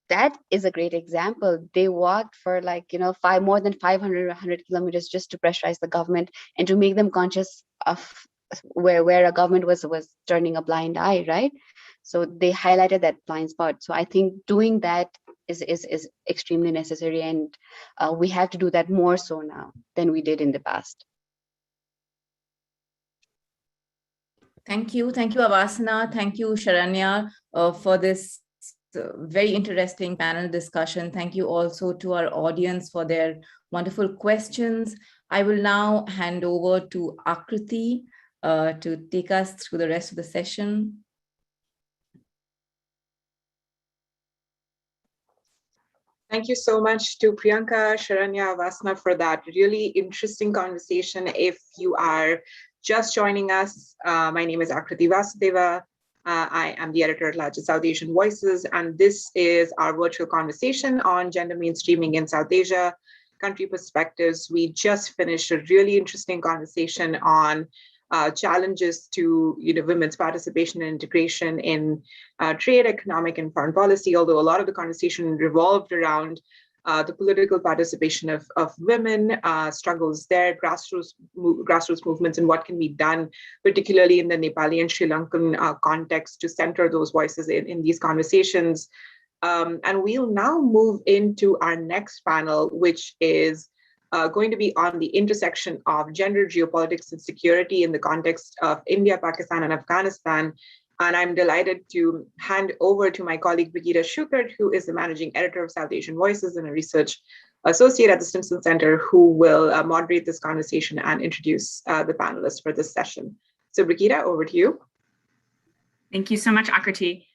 that is a great example. They walked for, like, more than 500 or 100 kilometers just to pressurize the government and to make them conscious of where a government was turning a blind eye, right? So they highlighted that blind spot. So I think doing that is extremely necessary, and we have to do that more so now than we did in the past.
Thank you, Avasana. Thank you, Sharanya, for this very interesting panel discussion. Thank you also to our audience for their wonderful questions. I will now hand over to Akriti to take us through the rest of the session.
Thank you so much to Priyanka, Sharanya, Vasna for that really interesting conversation. If you are just joining us, my name is Akriti Vasudeva. I am the editor-at-large at South Asian Voices, and this is our virtual conversation on gender mainstreaming in South Asia, country perspectives. We just finished a really interesting conversation on challenges to women's participation and integration in trade, economic, and foreign policy, although a lot of the conversation revolved around the political participation of women, struggles there, grassroots movements, and what can be done, particularly in the Nepali and Sri Lankan context, to center those voices in these conversations. And we'll now move into our next panel, which is going to be on the intersection of gender, geopolitics, and security in the context of India, Pakistan, and Afghanistan. And I'm delighted to hand over to my colleague, Brigitte Schuchert, who is the managing editor of South Asian Voices and a research associate at the Stimson Center, who will moderate this conversation and introduce the panelists for this session. So Brigitte, over to you.
Thank you so much, Akriti.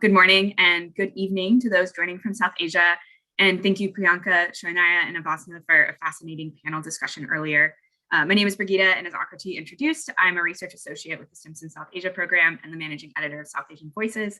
Good morning and good evening to those joining from South Asia. And thank you, Priyanka, Sharanya, and Avasana for a fascinating panel discussion earlier. My name is Brigitte, and as Akriti introduced, I'm a research associate with the Stimson South Asia program and the managing editor of South Asian Voices,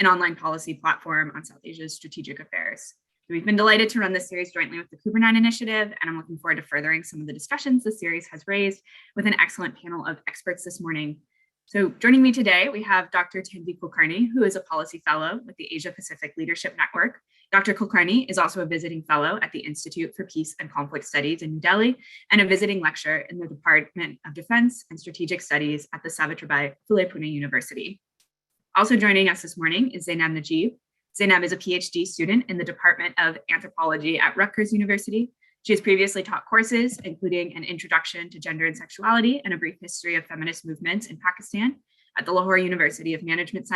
an online policy platform on South Asia's strategic affairs. We've been delighted to run this series jointly with the Cooper9 Initiative, and I'm looking forward to furthering some of the discussions the series has raised with an excellent panel of experts this morning. So joining me today, we have Dr. Tanvi Kulkarni, who is a policy fellow with the Asia Pacific Leadership Network. Dr. Kulkarni is also a visiting fellow at the Institute for Peace and Conflict Studies in New Delhi and a visiting lecturer in the Department of Defense and Strategic Studies at the Savitribai Phule Pune University. Also joining us this morning is Zainab Najib. Zainab is a PhD student in the Department of Anthropology at Rutgers University. She has previously taught courses, including an introduction to gender and sexuality and a brief history of feminist movements in Pakistan at the Lahore University of Management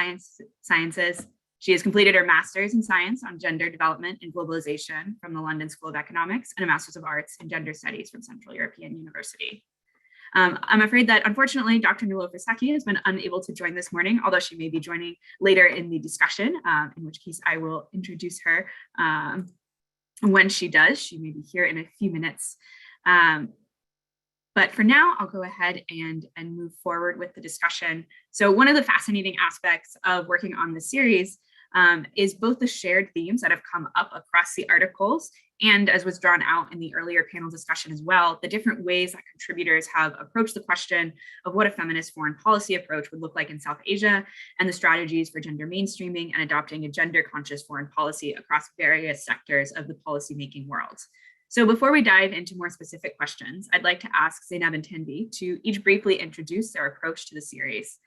Sciences. She has completed her master's in science on gender development and globalization from the London School of Economics and a master's of arts in gender studies from Central European University. I'm afraid that unfortunately, Dr. Nilofer Saki has been unable to join this morning, although she may be joining later in the discussion, in which case I will introduce her. When she does, she may be here in a few minutes. But for now, I'll go ahead and move forward with the discussion. So one of the fascinating aspects of working on this series is both the shared themes that have come up across the articles and, as was drawn out in the earlier panel discussion as well, the different ways that contributors have approached the question of what a feminist foreign policy approach would look like in South Asia and the strategies for gender mainstreaming and adopting a gender conscious foreign policy across various sectors of the policymaking world. So before we dive into more specific questions, I'd like to ask Zainab and Tanvi to each briefly introduce their approach to the series.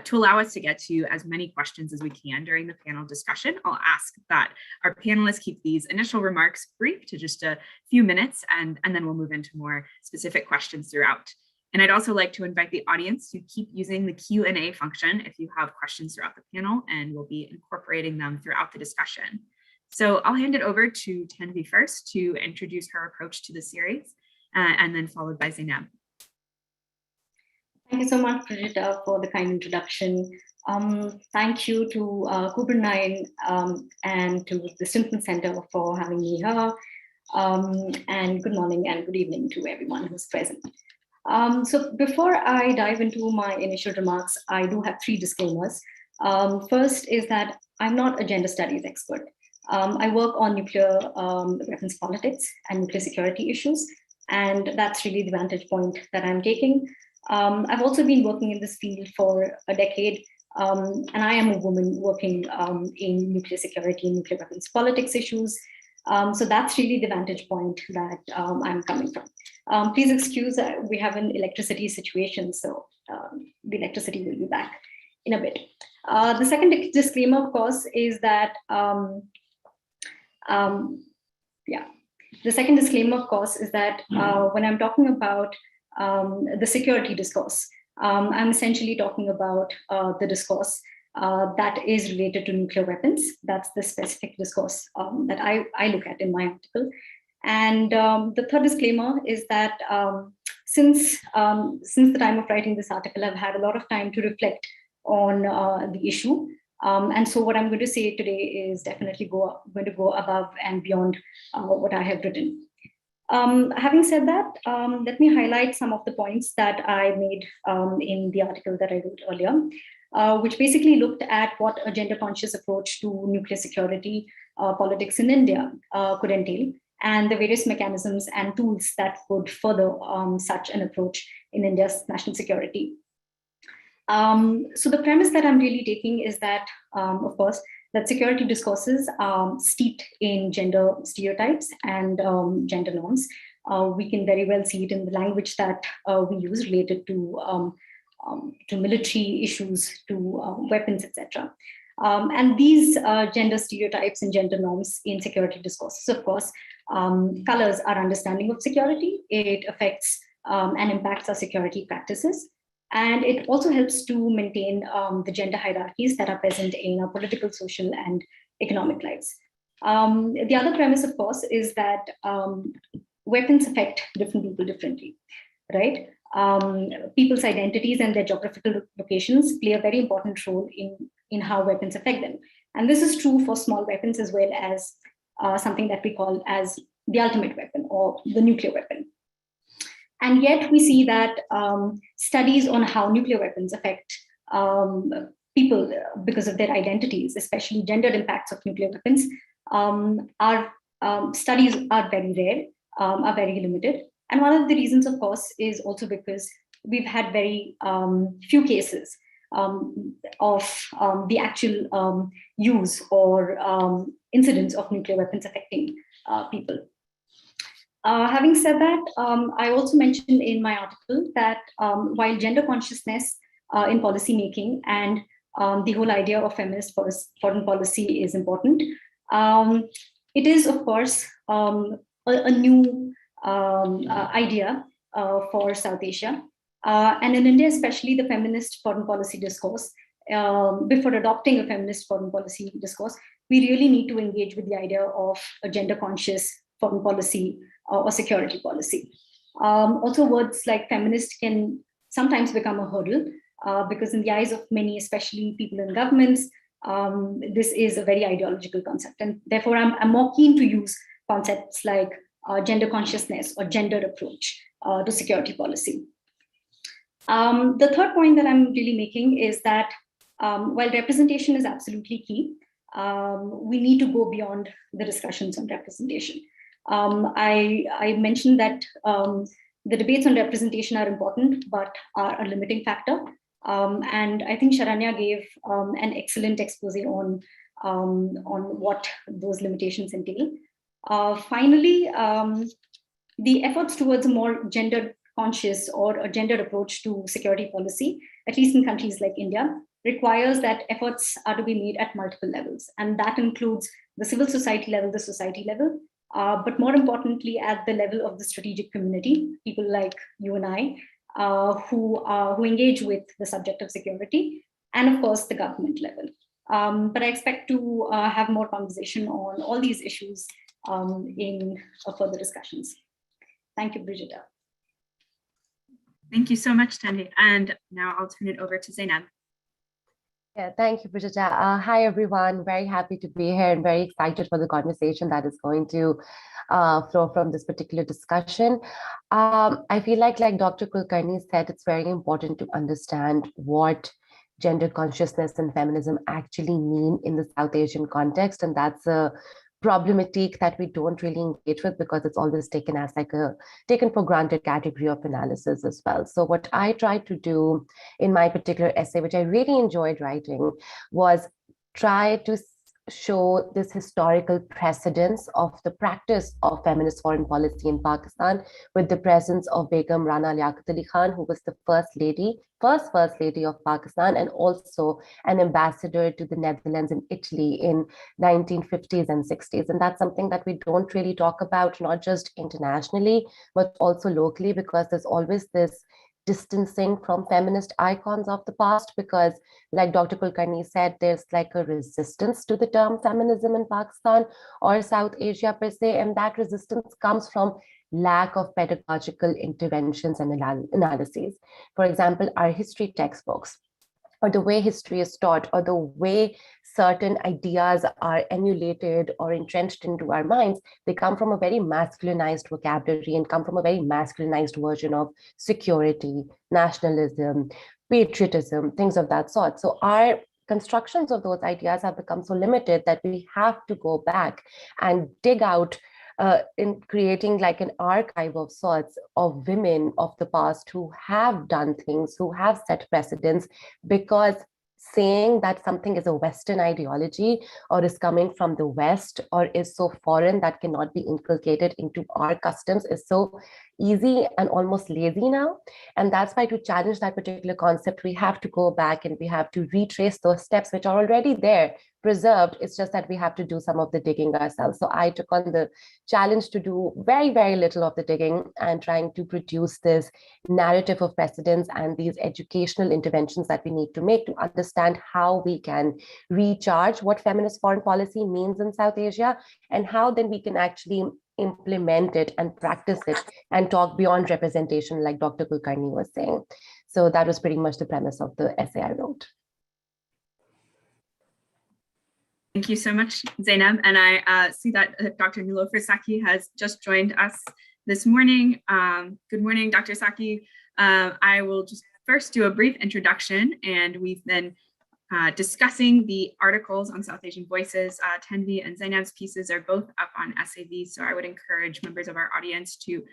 To allow us to get to as many questions as we can during the panel discussion, I'll ask that our panelists keep these initial remarks brief to just a few minutes, and then we'll move into more specific questions throughout. And I'd also like to invite the audience to keep using the Q&A function if you have questions throughout the panel, and we'll be incorporating them throughout the discussion. So I'll hand it over to Tanvi first to introduce her approach to the series, and then followed by Zainab.
Thank you so much, Brigitta, for the kind introduction. Thank you to Cooper9 and to the Stimson Center for having me here. And good morning and good evening to everyone who's present. So before I dive into my initial remarks, I do have 3 disclaimers. First is that I'm not a gender studies expert. I work on nuclear weapons politics and nuclear security issues, and that's really the vantage point that I'm taking. I've also been working in this field for a decade, and I am a woman working in nuclear security and nuclear weapons politics issues. So that's really the vantage point that I'm coming from. Please excuse, we have an electricity situation, so the electricity will be back in a bit. The second disclaimer, of course, is that, the second disclaimer, of course, is that when I'm talking about the security discourse, I'm essentially talking about the discourse that is related to nuclear weapons. That's the specific discourse that I look at in my article. And the third disclaimer is that since the time of writing this article, I've had a lot of time to reflect on the issue. And so what I'm going to say today is definitely going to go above and beyond what I have written. Having said that, let me highlight some of the points that I made in the article that I wrote earlier, which basically looked at what a gender-conscious approach to nuclear security politics in India could entail, and the various mechanisms and tools that could further such an approach in India's national security. So the premise that I'm really taking is that, of course, that security discourses are steeped in gender stereotypes and gender norms. We can very well see it in the language that we use related to military issues, to weapons, etc. And these gender stereotypes and gender norms in security discourses, of course, colors our understanding of security. It affects and impacts our security practices. And it also helps to maintain the gender hierarchies that are present in our political, social, and economic lives. The other premise, of course, is that weapons affect different people differently, right? People's identities and their geographical locations play a very important role in how weapons affect them. And this is true for small weapons as well as something that we call as the ultimate weapon or the nuclear weapon. And yet we see that studies on how nuclear weapons affect people because of their identities, especially gendered impacts of nuclear weapons, studies are very rare, are very limited. And one of the reasons, of course, is also because we've had very few cases of the actual use or incidents of nuclear weapons affecting people. Having said that, I also mentioned in my article that while gender consciousness in policymaking and the whole idea of feminist foreign policy is important, it is, of course, a new idea for South Asia. And in India, especially, the feminist foreign policy discourse, before adopting a feminist foreign policy discourse, we really need to engage with the idea of a gender conscious foreign policy or security policy. Also, words like feminist can sometimes become a hurdle because in the eyes of many, especially people in governments, this is a very ideological concept. And therefore, I'm more keen to use concepts like gender consciousness or gendered approach to security policy. The third point that I'm really making is that while representation is absolutely key, we need to go beyond the discussions on representation. I mentioned that the debates on representation are important, but are a limiting factor. And I think Sharanya gave an excellent expose on what those limitations entail. Finally, the efforts towards a more gender conscious or a gendered approach to security policy, at least in countries like India, requires that efforts are to be made at multiple levels. And that includes the civil society level, the society level, but more importantly, at the level of the strategic community, people like you and I, who engage with the subject of security, and of course, the government level. But I expect to have more conversation on all these issues in further discussions. Thank you, Brigitta.
Thank you so much, Tanvi. And now I'll turn it over to Zainab.
Yeah, thank you, Brigitta. Hi, everyone. Very happy to be here and very excited for the conversation that is going to flow from this particular discussion. I feel like Dr. Kulkarni said, it's very important to understand what gender consciousness and feminism actually mean in the South Asian context. And that's a problematic that we don't really engage with because it's always taken as like a taken for granted category of analysis as well. So what I tried to do in my particular essay, which I really enjoyed writing, was try to show this historical precedence of the practice of feminist foreign policy in Pakistan with the presence of Begum Rana Liaquat Ali Khan, who was the first lady of Pakistan and also an ambassador to the Netherlands and Italy in 1950s and 60s. And that's something that we don't really talk about, not just internationally, but also locally, because there's always this distancing from feminist icons of the past, because like Dr. Kulkarni said, there's like a resistance to the term feminism in Pakistan or South Asia per se, and that resistance comes from lack of pedagogical interventions and analyses. For example, our history textbooks, or the way history is taught, or the way certain ideas are emulated or entrenched into our minds, they come from a very masculinized vocabulary and come from a very masculinized version of security, nationalism, patriotism, things of that sort. So our constructions of those ideas have become so limited that we have to go back and dig out in creating like an archive of sorts of women of the past who have done things, who have set precedents, because saying that something is a Western ideology or is coming from the West or is so foreign that cannot be inculcated into our customs is so easy and almost lazy now. And that's why to challenge that particular concept, we have to go back and we have to retrace those steps which are already there, preserved. It's just that we have to do some of the digging ourselves. So I took on the challenge to do very, very little of the digging and trying to produce this narrative of precedents and these educational interventions that we need to make to understand how we can recharge what feminist foreign policy means in South Asia and how then we can actually implement it and practice it and talk beyond representation, like Dr. Kulkarni was saying. So that was pretty much the premise of the essay I wrote.
Thank you so much, Zainab. And I see that Dr. Nilofer Saki has just joined us this morning. Good morning, Dr. Saki. I will just first do a brief introduction, and we've been discussing the articles on South Asian Voices. Tanvi and Zainab's pieces are both up on SAV, so I would encourage members of our audience to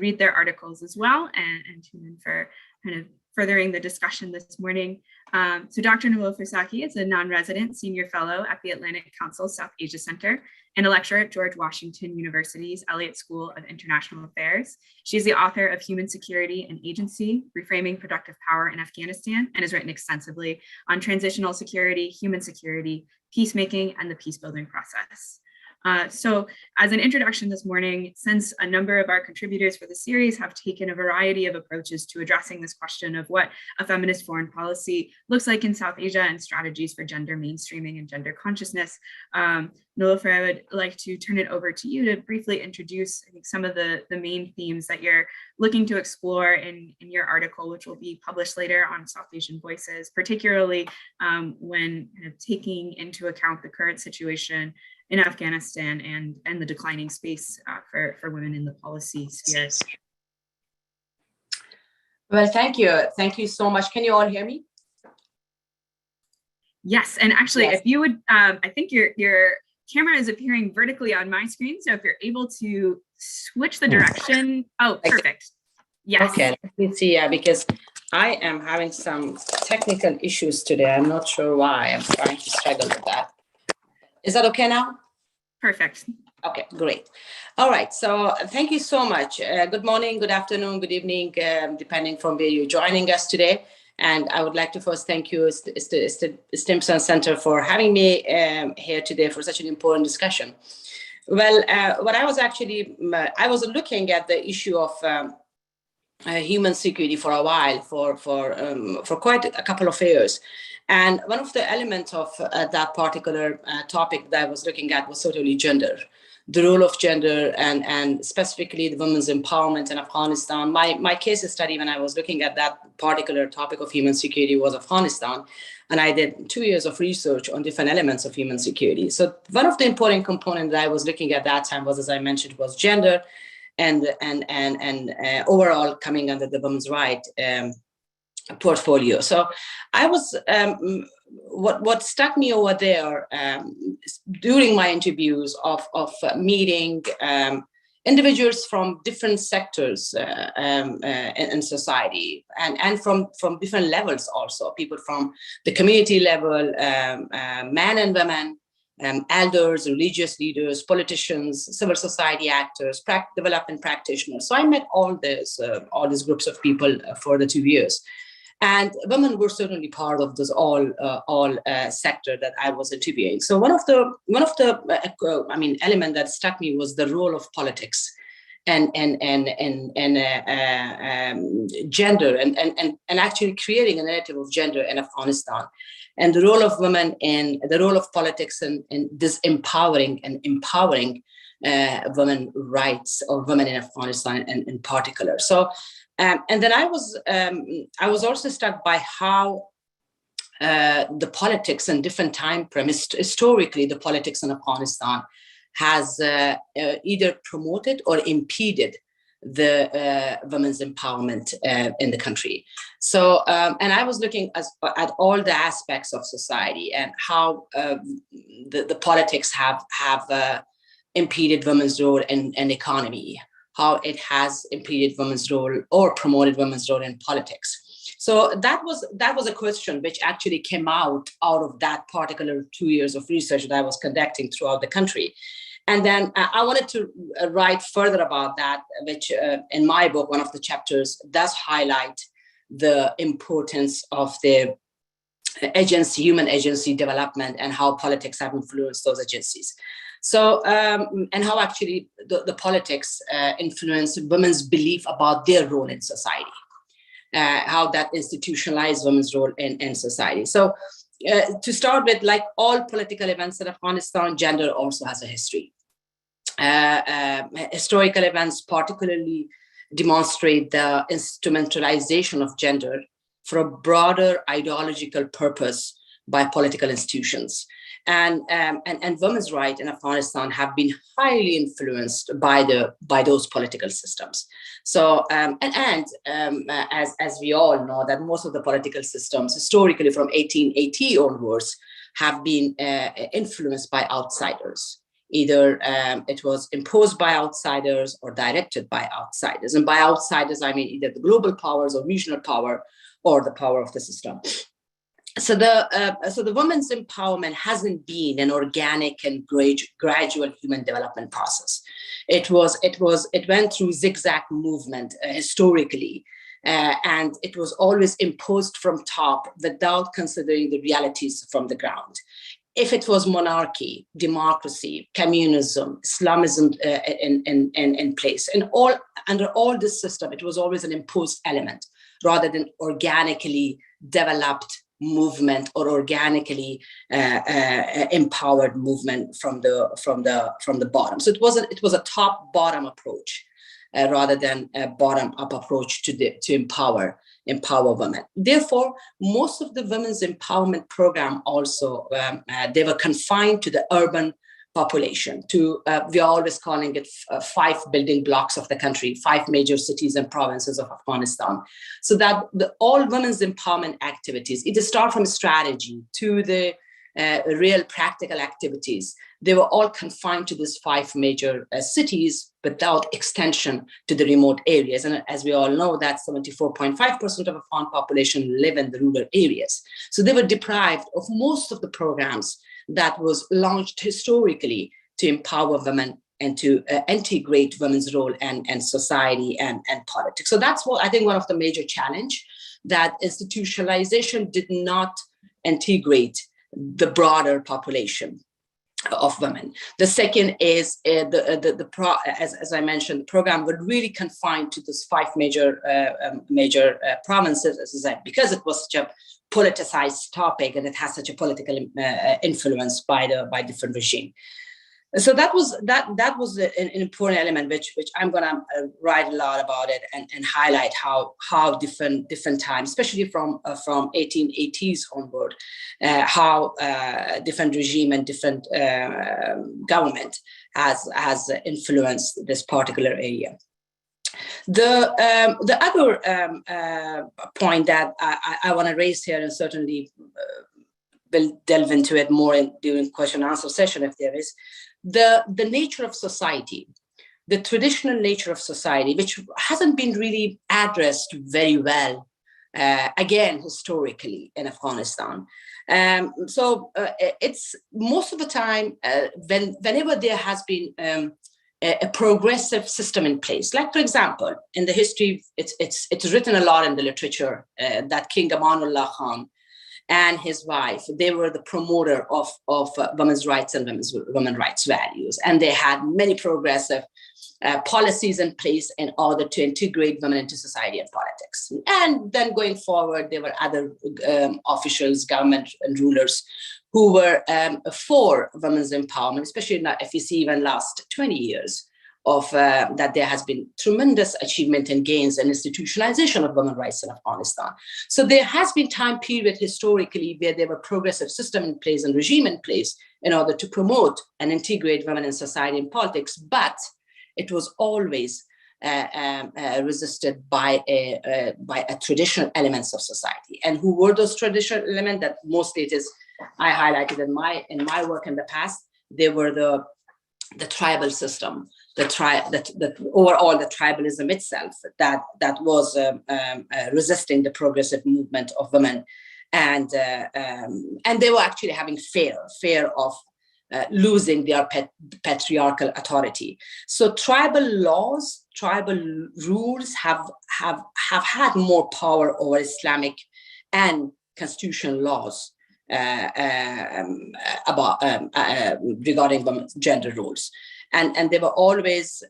read their articles as well and tune in for kind of furthering the discussion this morning. So Dr. Nilofer Saki is a non-resident senior fellow at the Atlantic Council South Asia Center and a lecturer at George Washington University's Elliott School of International Affairs. She is the author of Human Security and Agency, Reframing Productive Power in Afghanistan, and has written extensively on transitional security, human security, peacemaking, and the peace-building process. So as an introduction this morning, since a number of our contributors for the series have taken a variety of approaches to addressing this question of what a feminist foreign policy looks like in South Asia and strategies for gender mainstreaming and gender consciousness, Nilofer, I would like to turn it over to you to briefly introduce, I think, some of the main themes that you're looking to explore in your article, which will be published later on South Asian Voices, particularly when kind of taking into account the current situation in Afghanistan and the declining space for women in the policy sphere.
Well, thank you. Thank you so much. Can you all hear me?
Yes, and actually, yes. If you would, I think your camera is appearing vertically on my screen. So if you're able to switch the direction. Oh, perfect. Yes.
Okay, let me see, because I am having some technical issues today. I'm not sure why. I'm trying to struggle with that. Is that okay now?
Perfect.
Okay, great. All right, so thank you so much. Good morning, good afternoon, good evening, depending from where you're joining us today. And I would like to first thank you, Stimson Center, for having me here today for such an important discussion. Well, what I was actually, I was looking at the issue of human security for a while, for quite a couple of years. And one of the elements of that particular topic that I was looking at was certainly gender, the role of gender, and specifically the women's empowerment in Afghanistan. My case study when I was looking at that particular topic of human security was Afghanistan. And I did 2 years of research on different elements of human security. So one of the important components that I was looking at that time was, as I mentioned, was gender, and overall coming under the women's right portfolio. So I was, what struck me over there during my interviews of meeting individuals from different sectors in society, and from different levels also, people from the community level, men and women, elders, religious leaders, politicians, civil society actors, development practitioners. So I met all these groups of people for the 2 years. And women were certainly part of this all sector that I was interviewing. So one of the element that struck me was the role of politics and gender, and actually creating a narrative of gender in Afghanistan, and the role of women and the role of politics in this empowering women rights, or women in Afghanistan in particular. So. And then I was also struck by how the politics and different time premise, historically, the politics in Afghanistan has either promoted or impeded the women's empowerment in the country. So, and I was looking at all the aspects of society and how the politics have impeded women's role in economy, how it has impeded women's role or promoted women's role in politics. So that was a question which actually came out of that particular 2 years of research that I was conducting throughout the country. And then I wanted to write further about that, which in my book, one of the chapters does highlight the importance of the agency, human agency development, and how politics have influenced those agencies. So, and how actually the politics influence women's belief about their role in society, how that institutionalized women's role in society. So to start with, like all political events in Afghanistan, gender also has a history. Historical events particularly demonstrate the instrumentalization of gender for a broader ideological purpose by political institutions. And women's rights in Afghanistan have been highly influenced by those political systems. So as we all know, that most of the political systems historically from 1880 onwards have been influenced by outsiders. Either it was imposed by outsiders or directed by outsiders. And by outsiders, I mean either the global powers or regional power or the power of the system. So the women's empowerment hasn't been an organic and gradual human development process. It went through zigzag movement historically, and it was always imposed from top without considering the realities from the ground. If it was monarchy, democracy, communism, Islamism in place, and under all this system, it was always an imposed element rather than organically developed movement or organically empowered movement from the bottom. So it was a top-bottom approach rather than a bottom-up approach to empower women. Therefore, most of the women's empowerment program also they were confined to the urban population. We are always calling it 5 building blocks of the country, 5 major cities and provinces of Afghanistan. So that all women's empowerment activities, either start from strategy to the real practical activities, they were all confined to these 5 major cities without extension to the remote areas. And as we all know, that 74.5% of Afghan population live in the rural areas. So they were deprived of most of the programs that was launched historically to empower women and to integrate women's role and society and politics. So that's what I think one of the major challenge, that institutionalization did not integrate the broader population of women. The second is as I mentioned, the program would really confine to those 5 major provinces, as I said, because it was such a politicized topic and it has such a political influence by different regime. So that was an important element, which I'm going to write a lot about it and highlight how different times, especially from 1880s onward, how different regime and different government has influenced this particular area. The other point that I want to raise here, and certainly we'll delve into it more during question and answer session if there is, the nature of society, the traditional nature of society, which hasn't been really addressed very well, again, historically in Afghanistan. So it's most of the time whenever there has been a progressive system in place, like for example, in the history, it's written a lot in the literature that King Amanullah Khan and his wife, they were the promoter of women's rights and women's rights values. And they had many progressive policies in place in order to integrate women into society and politics. And then going forward, there were other officials, government and rulers who were for women's empowerment, especially if you see even last 20 years of that there has been tremendous achievement and gains and institutionalization of women's rights in Afghanistan. So there has been time period historically where there were progressive system in place and regime in place in order to promote and integrate women in society and politics, but it was always resisted by a traditional elements of society. And who were those traditional elements? That mostly it is, I highlighted in my work in the past, they were the tribal system, the overall the tribalism itself that was resisting the progressive movement of women, and they were actually having fear of losing their patriarchal authority. So tribal laws, tribal rules have had more power over Islamic and constitutional laws about regarding women's gender roles, and they were always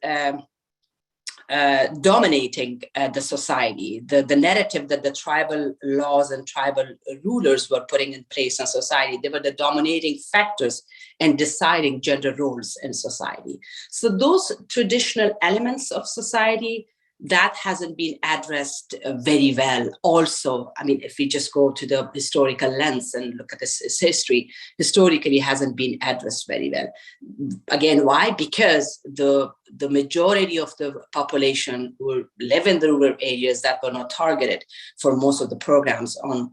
dominating the society. The narrative that the tribal laws and tribal rulers were putting in place in society, they were the dominating factors in deciding gender roles in society. So those traditional elements of society, that hasn't been addressed very well. Also, I mean, if we just go to the historical lens and look at this history, historically hasn't been addressed very well. Again, why? Because the majority of the population who live in the rural areas that were not targeted for most of the programs on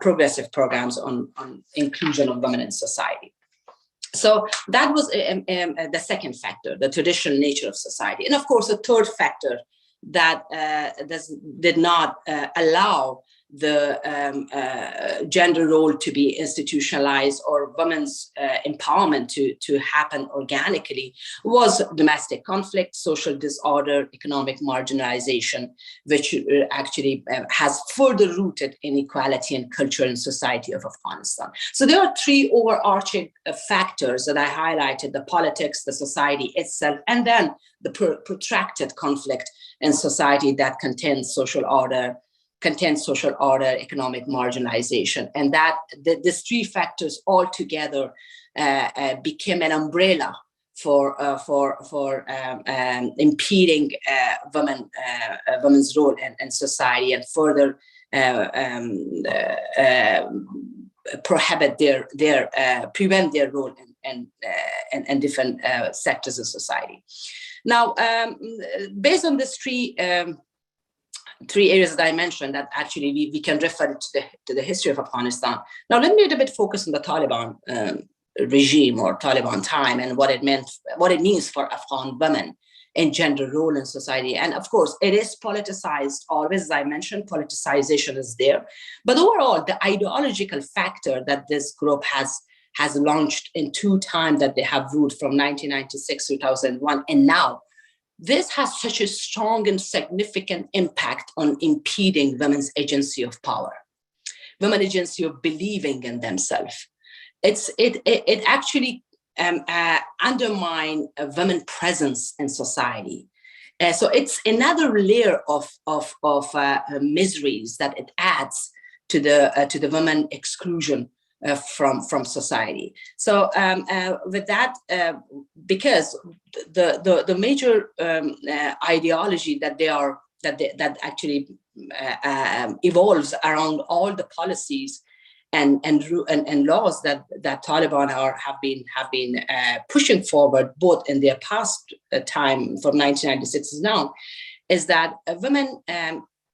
progressive programs on inclusion of women in society. So that was the second factor, the traditional nature of society. And of course, the third factor that did not allow the gender role to be institutionalized or women's empowerment to happen organically was domestic conflict, social disorder, economic marginalization, which actually has further rooted inequality and culture and society of Afghanistan. So there are 3 overarching factors that I highlighted: the politics, the society itself, and then the protracted conflict in society that contains social order, economic marginalization, and that these 3 factors all together became an umbrella for impeding women's role in society and further prevent their role in different sectors of society. Now, based on these 3 areas that I mentioned, that actually we can refer to the history of Afghanistan. Now, let me a bit focus on the Taliban regime or Taliban time and what it means for Afghan women in gender role in society. And of course, it is politicized always, as I mentioned, politicization is there. But overall, the ideological factor that this group has has launched in 2 times that they have ruled from 1996 to 2001 and now. This has such a strong and significant impact on impeding women's agency of power, women's agency of believing in themselves. It actually undermine women's presence in society. So it's another layer of miseries that it adds to the women exclusion from society. So with that, because the major ideology that actually evolves around all the policies and laws that Taliban have been pushing forward, both in their past time from 1996 to now, is that women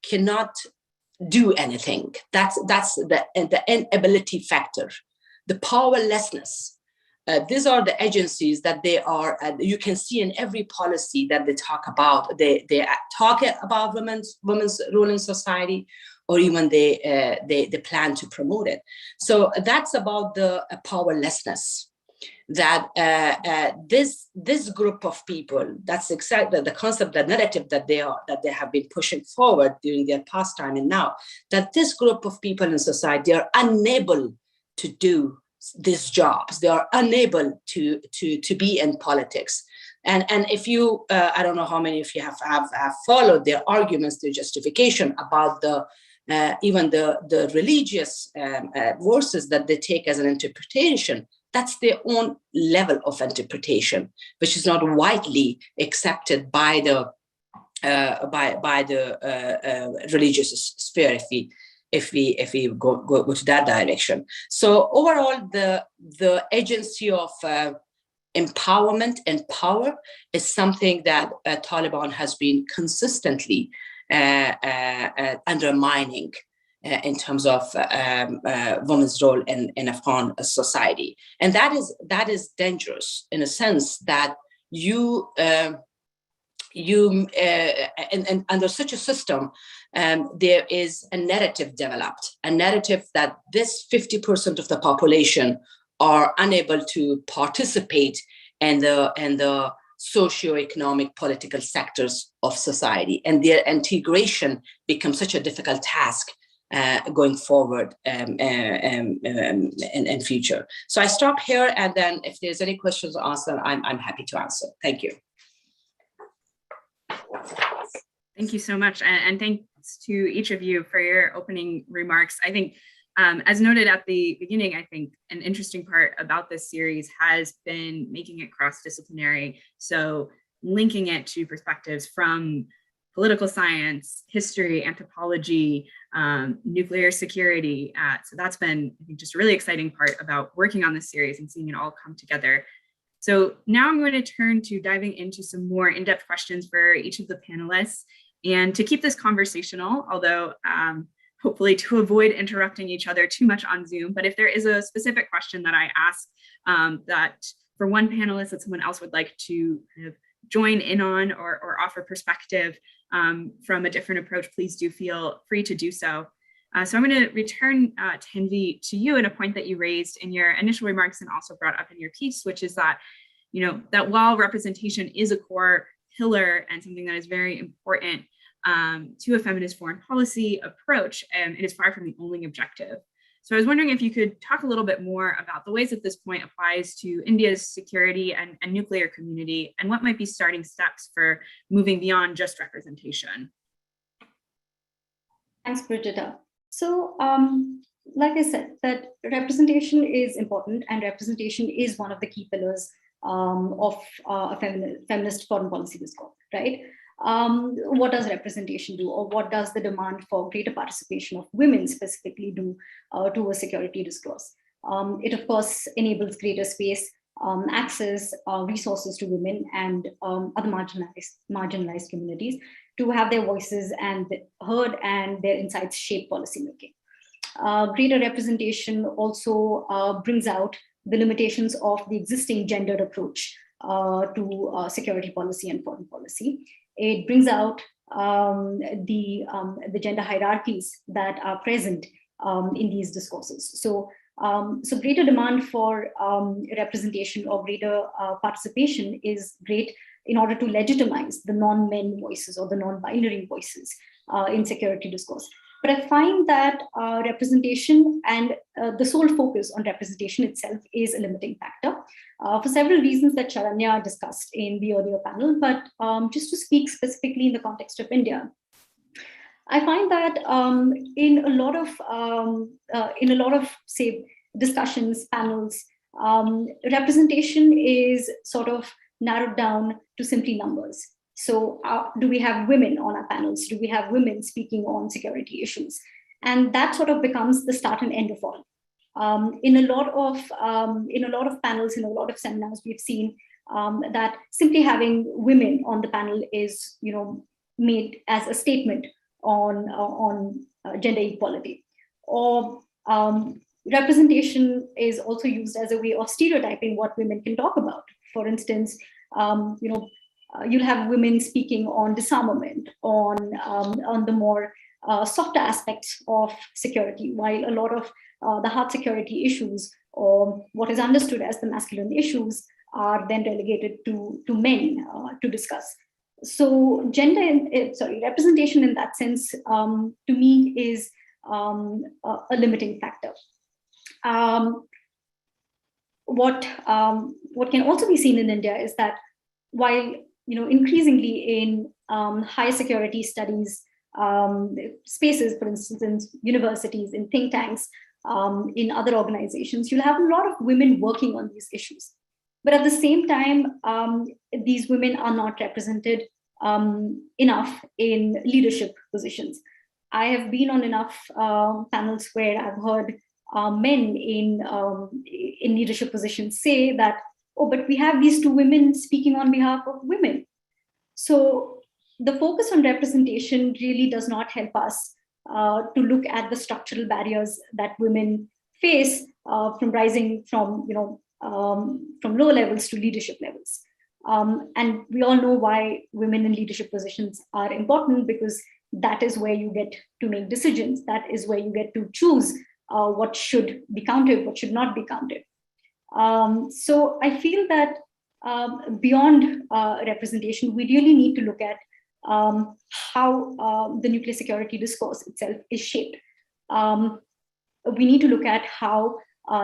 cannot do anything. That's the inability factor, the powerlessness. These are the agencies that they are. You can see in every policy that they talk about. They talk about women's role in society, or even they plan to promote it. So that's about the powerlessness. That this group of people, that's exactly the concept, the narrative that they have been pushing forward during their past time and now, that this group of people in society are unable to do these jobs. They are unable to be in politics. And if you, I don't know how many of you have followed their arguments, their justification about even the religious verses that they take as an interpretation. That's their own level of interpretation, which is not widely accepted by the religious sphere. If we go to that direction. So overall, the agency of empowerment and power is something that Taliban has been consistently undermining in terms of women's role in Afghan society, and that is dangerous in a sense that you and under such a system, there is a narrative developed, a narrative that this 50% of the population are unable to participate in the socio-economic political sectors of society, and their integration becomes such a difficult task going forward in future. So I stop here, and then if there's any questions or answers, I'm happy to answer. Thank you.
Thank you so much, and thanks to each of you for your opening remarks. I think, as noted at the beginning, I think an interesting part about this series has been making it cross-disciplinary. So linking it to perspectives from political science, history, anthropology, nuclear security. So that's been, I think, just a really exciting part about working on this series and seeing it all come together. So now I'm going to turn to diving into some more in-depth questions for each of the panelists. And to keep this conversational, although hopefully to avoid interrupting each other too much on Zoom, but if there is a specific question that I ask that for one panelist that someone else would like to kind of join in on or offer perspective from a different approach, please do feel free to do so. So I'm going to return, Tanvi, to you in a point that you raised in your initial remarks and also brought up in your piece, which is that, that while representation is a core pillar and something that is very important to a feminist foreign policy approach, it is far from the only objective. So I was wondering if you could talk a little bit more about the ways that this point applies to India's security and nuclear community, and what might be starting steps for moving beyond just representation.
Thanks, Brigitta. So, like I said, that representation is important, and representation is one of the key pillars of a feminist foreign policy discourse, right? What does representation do, or what does the demand for greater participation of women specifically do to a security discourse? It, of course, enables greater space, access, resources to women and other marginalized communities to have their voices and heard and their insights shape policymaking. Greater representation also brings out the limitations of the existing gendered approach to security policy and foreign policy. It brings out the gender hierarchies that are present in these discourses. So So greater demand for representation or greater participation is great in order to legitimize the non-men voices or the non-binary voices in security discourse. But I find that representation and the sole focus on representation itself is a limiting factor for several reasons that Sharanya discussed in the earlier panel. But just to speak specifically in the context of India, I find that in a lot of say discussions, panels, representation is sort of narrowed down to simply numbers. So do we have women on our panels? Do we have women speaking on security issues? And that sort of becomes the start and end of all. In a lot of panels, in a lot of seminars, we've seen that simply having women on the panel is, made as a statement on gender equality. Or representation is also used as a way of stereotyping what women can talk about. For instance, you'll have women speaking on disarmament, on the more softer aspects of security, while a lot of the hard security issues, or what is understood as the masculine issues, are then relegated to men to discuss. So representation in that sense, to me, is a limiting factor. What can also be seen in India is that while increasingly in high security studies spaces, for instance, in universities, in think tanks, in other organizations, you'll have a lot of women working on these issues. But at the same time, these women are not represented enough in leadership positions. I have been on enough panels where I've heard men in leadership positions say that, oh, but we have these two women speaking on behalf of women. So the focus on representation really does not help us to look at the structural barriers that women face from rising from low levels to leadership levels. And we all know why women in leadership positions are important, because that is where you get to make decisions. That is where you get to choose what should be counted, what should not be counted. So I feel that beyond representation, we really need to look at how the nuclear security discourse itself is shaped. We need to look at how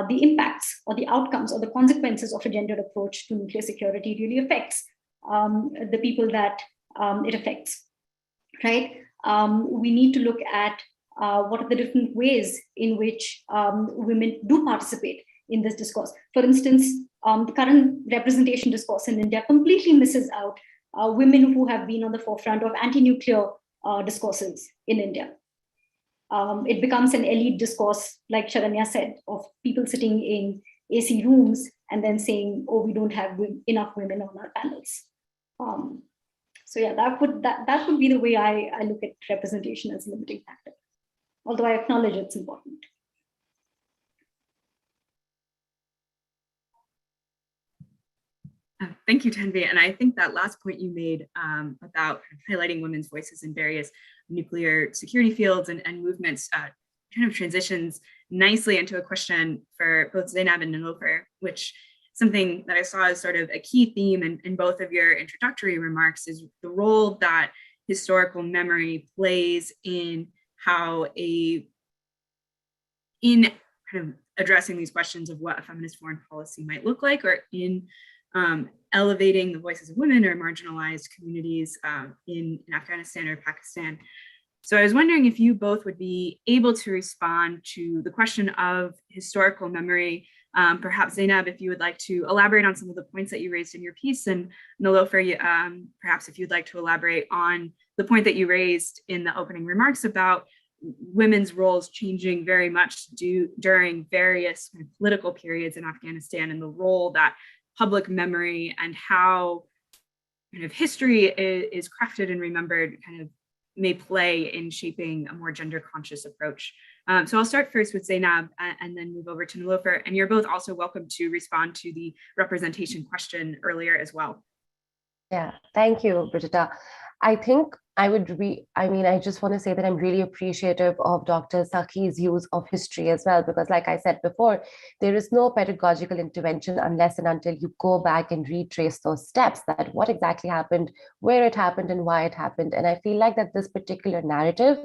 the impacts or the outcomes or the consequences of a gendered approach to nuclear security really affects the people that it affects, right? We need to look at what are the different ways in which women do participate in this discourse. For instance, the current representation discourse in India completely misses out women who have been on the forefront of anti-nuclear discourses in India. It becomes an elite discourse, like Sharanya said, of people sitting in AC rooms and then saying, oh, we don't have enough women on our panels. So yeah, that would be the way I look at representation as a limiting factor, although I acknowledge it's important.
Thank you, Tanvi. And I think that last point you made about highlighting women's voices in various nuclear security fields and movements kind of transitions nicely into a question for both Zainab and Nilofer, which something that I saw as sort of a key theme in both of your introductory remarks is the role that historical memory plays in how in kind of addressing these questions of what a feminist foreign policy might look like, or in elevating the voices of women or marginalized communities in Afghanistan or Pakistan. So I was wondering if you both would be able to respond to the question of historical memory. Perhaps Zainab, if you would like to elaborate on some of the points that you raised in your piece, and Nilofer, perhaps if you'd like to elaborate on the point that you raised in the opening remarks about women's roles changing very much during various kind of political periods in Afghanistan, and the role that public memory and how kind of history is crafted and remembered kind of may play in shaping a more gender conscious approach. So I'll start first with Zainab and then move over to Nilofer, and you're both also welcome to respond to the representation question earlier as well.
Yeah, thank you, Brigitta. I think I just want to say that I'm really appreciative of Dr. Sakhi's use of history as well, because like I said before, there is no pedagogical intervention unless and until you go back and retrace those steps, that what exactly happened, where it happened, and why it happened. And I feel like that this particular narrative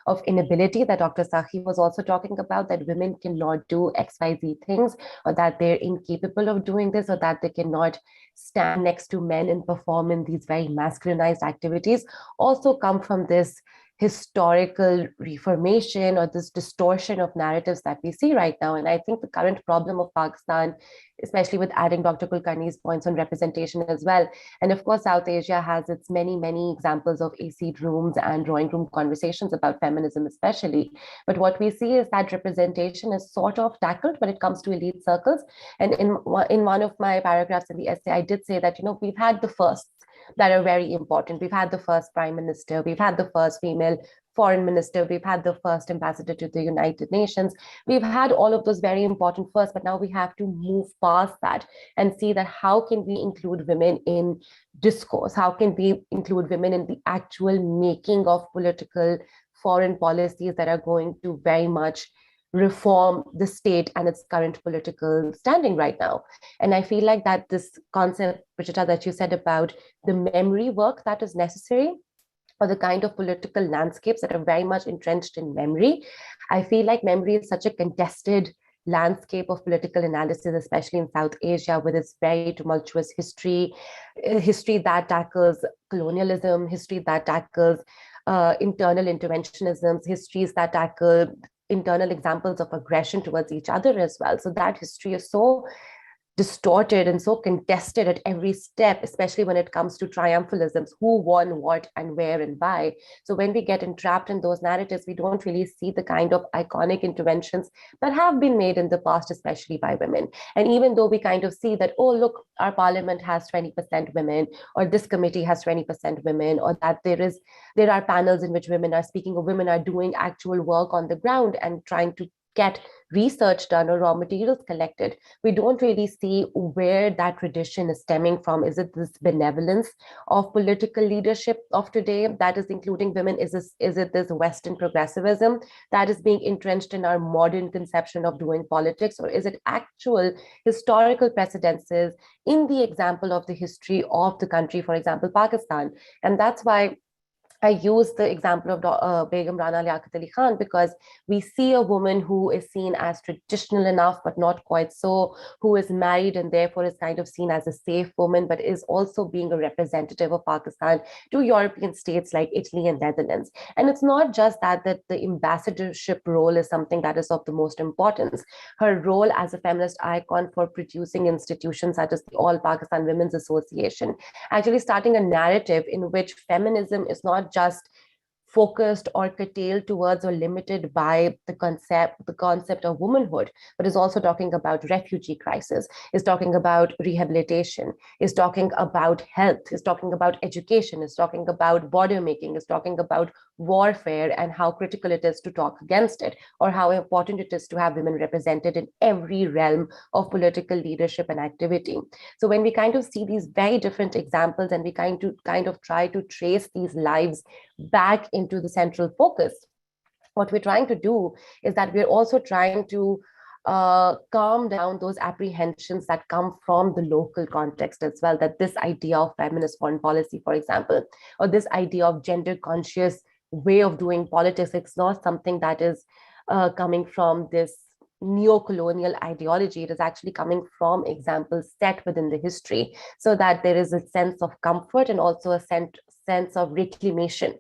of inability that Dr. Sakhi was also talking about, that women cannot do XYZ things, or that they're incapable of doing this, or that they cannot stand next to men and perform in these very masculinized activities, also come from this historical reformation or this distortion of narratives that we see right now. And I think the current problem of Pakistan, especially with adding Dr. Kulkarni's points on representation as well. And of course, South Asia has its many, many examples of AC rooms and drawing room conversations about feminism, especially. But what we see is that representation is sort of tackled when it comes to elite circles. And in one of my paragraphs in the essay, I did say that, we've had the firsts that are very important. We've had the first prime minister, we've had the first female foreign minister, we've had the first ambassador to the United Nations. We've had all of those very important first, but now we have to move past that and see that how can we include women in discourse? How can we include women in the actual making of political foreign policies that are going to very much reform the state and its current political standing right now? And I feel like that this concept, Brigitta, that you said about the memory work that is necessary, or the kind of political landscapes that are very much entrenched in memory, I feel like memory is such a contested landscape of political analysis, especially in South Asia, with its very tumultuous history that tackles colonialism, history that tackles internal interventionisms, histories that tackle internal examples of aggression towards each other as well. So that history is so distorted and so contested at every step, especially when it comes to triumphalisms, who won what and where and why. So when we get entrapped in those narratives, we don't really see the kind of iconic interventions that have been made in the past, especially by women. And even though we kind of see that, oh, look, our parliament has 20% women, or this committee has 20% women, or that there are panels in which women are speaking, or women are doing actual work on the ground and trying to get research done or raw materials collected, we don't really see where that tradition is stemming from. Is it this benevolence of political leadership of today that is including women? Is it this Western progressivism that is being entrenched in our modern conception of doing politics? Or is it actual historical precedences in the example of the history of the country, for example, Pakistan? And that's why I use the example of Begum Rana Liaquat Ali Khan, because we see a woman who is seen as traditional enough, but not quite so, who is married and therefore is kind of seen as a safe woman, but is also being a representative of Pakistan to European states like Italy and Netherlands. And it's not just that the ambassadorship role is something that is of the most importance. Her role as a feminist icon for producing institutions such as the All Pakistan Women's Association, actually starting a narrative in which feminism is not just focused or curtailed towards or limited by the concept of womanhood, but is also talking about refugee crisis, is talking about rehabilitation, is talking about health, is talking about education, is talking about border making, is talking about warfare and how critical it is to talk against it, or how important it is to have women represented in every realm of political leadership and activity. So when we kind of see these very different examples and we kind of try to trace these lives back into the central focus, what we're trying to do is that we're also trying to calm down those apprehensions that come from the local context as well, that this idea of feminist foreign policy, for example, or this idea of gender conscious way of doing politics, it's not something that is coming from this neo-colonial ideology. It is actually coming from examples set within the history, so that there is a sense of comfort and also a sense of reclamation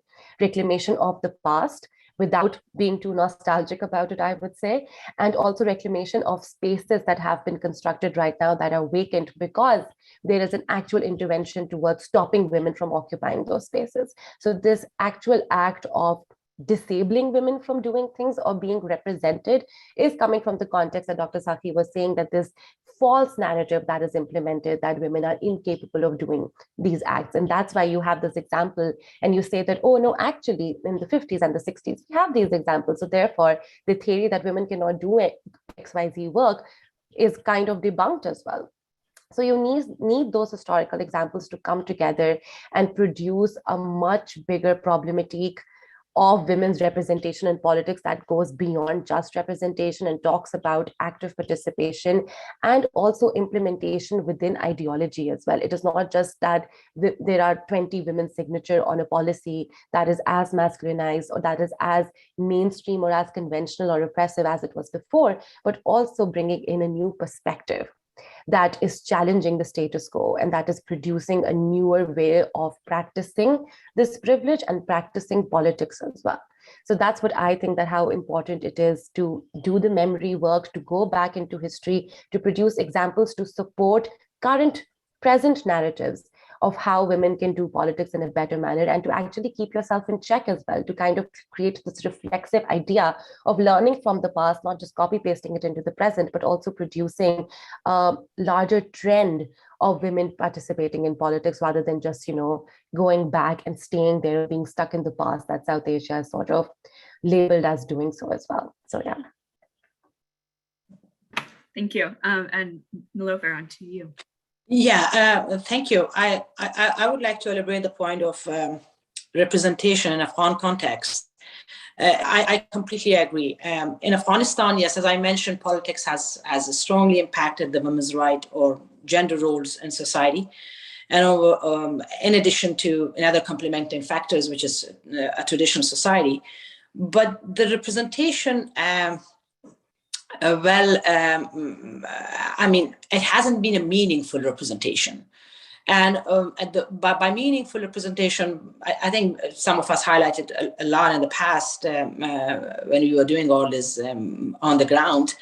of the past, without being too nostalgic about it, I would say, and also reclamation of spaces that have been constructed right now that are vacant because there is an actual intervention towards stopping women from occupying those spaces. So this actual act of disabling women from doing things or being represented is coming from the context that Dr. Sakhi was saying, that this false narrative that is implemented that women are incapable of doing these acts. And that's why you have this example and you say that, oh no, actually in the 50s and the 60s, we have these examples. So therefore, the theory that women cannot do XYZ work is kind of debunked as well. So you need those historical examples to come together and produce a much bigger problematic of women's representation in politics that goes beyond just representation and talks about active participation and also implementation within ideology as well. It is not just that there are 20 women's signature on a policy that is as masculinized or that is as mainstream or as conventional or repressive as it was before, but also bringing in a new perspective that is challenging the status quo and that is producing a newer way of practicing this privilege and practicing politics as well. So that's what I think, that how important it is to do the memory work, to go back into history, to produce examples to support present narratives of how women can do politics in a better manner, and to actually keep yourself in check as well, to kind of create this reflexive idea of learning from the past, not just copy pasting it into the present, but also producing a larger trend of women participating in politics rather than just, going back and staying there, being stuck in the past that South Asia is sort of labeled as doing so as well. So yeah.
Thank you. And Nilofer, on to you.
Yeah, thank you. I would like to elaborate the point of representation in Afghan context. I completely agree. In Afghanistan, yes, as I mentioned, politics has strongly impacted the women's right or gender roles in society. And in addition to another complementing factors, which is a traditional society. But the representation, it hasn't been a meaningful representation. And by meaningful representation, I think some of us highlighted a lot in the past when we were doing all this on the ground.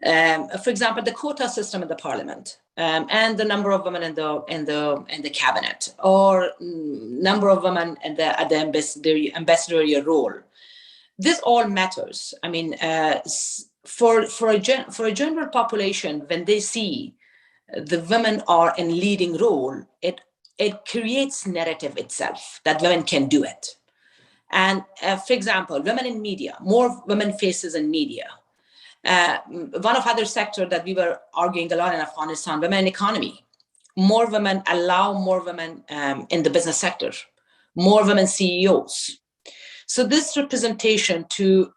For example, the quota system in the parliament, and the number of women in the cabinet, or number of women at the ambassadorial role. This all matters. I mean, for a general population, when they see the women are in leading role, it creates narrative itself that women can do it. And for example, women in media, more women faces in media. One of other sector that we were arguing a lot in Afghanistan, women in economy. More women, allow more women in the business sector, more women CEOs. So this representation to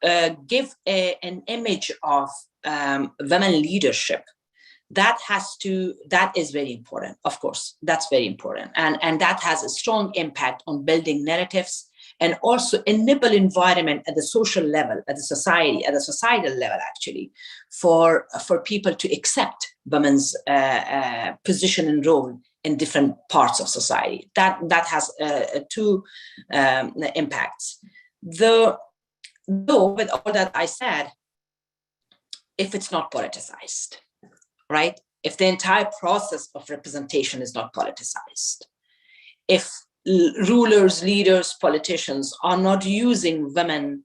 give an image of women leadership, that is very important. Of course, that's very important. And that has a strong impact on building narratives and also enable environment at the social level, at the societal level, actually, for people to accept women's position and role in different parts of society. That has two impacts. Though with all that I said, if it's not politicized, right? If the entire process of representation is not politicized, if rulers, leaders, politicians are not using women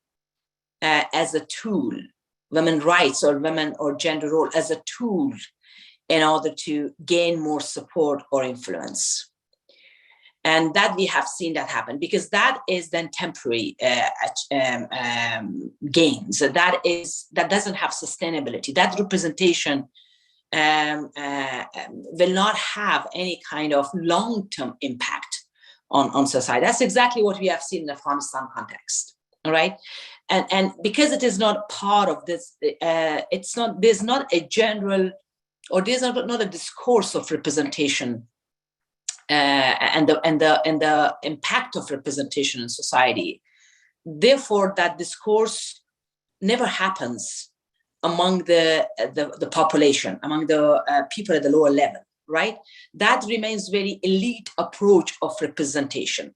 as a tool, women's rights or women or gender role as a tool in order to gain more support or influence. And that we have seen that happen, because that is then temporary gains. That doesn't have sustainability. That representation will not have any kind of long-term impact on society. That's exactly what we have seen in the Afghanistan context, all right? And because it is not part of this, there's not a general, or there's not a discourse of representation and the impact of representation in society. Therefore, that discourse never happens among the population, among the people at the lower level, right? That remains very elite approach of representation.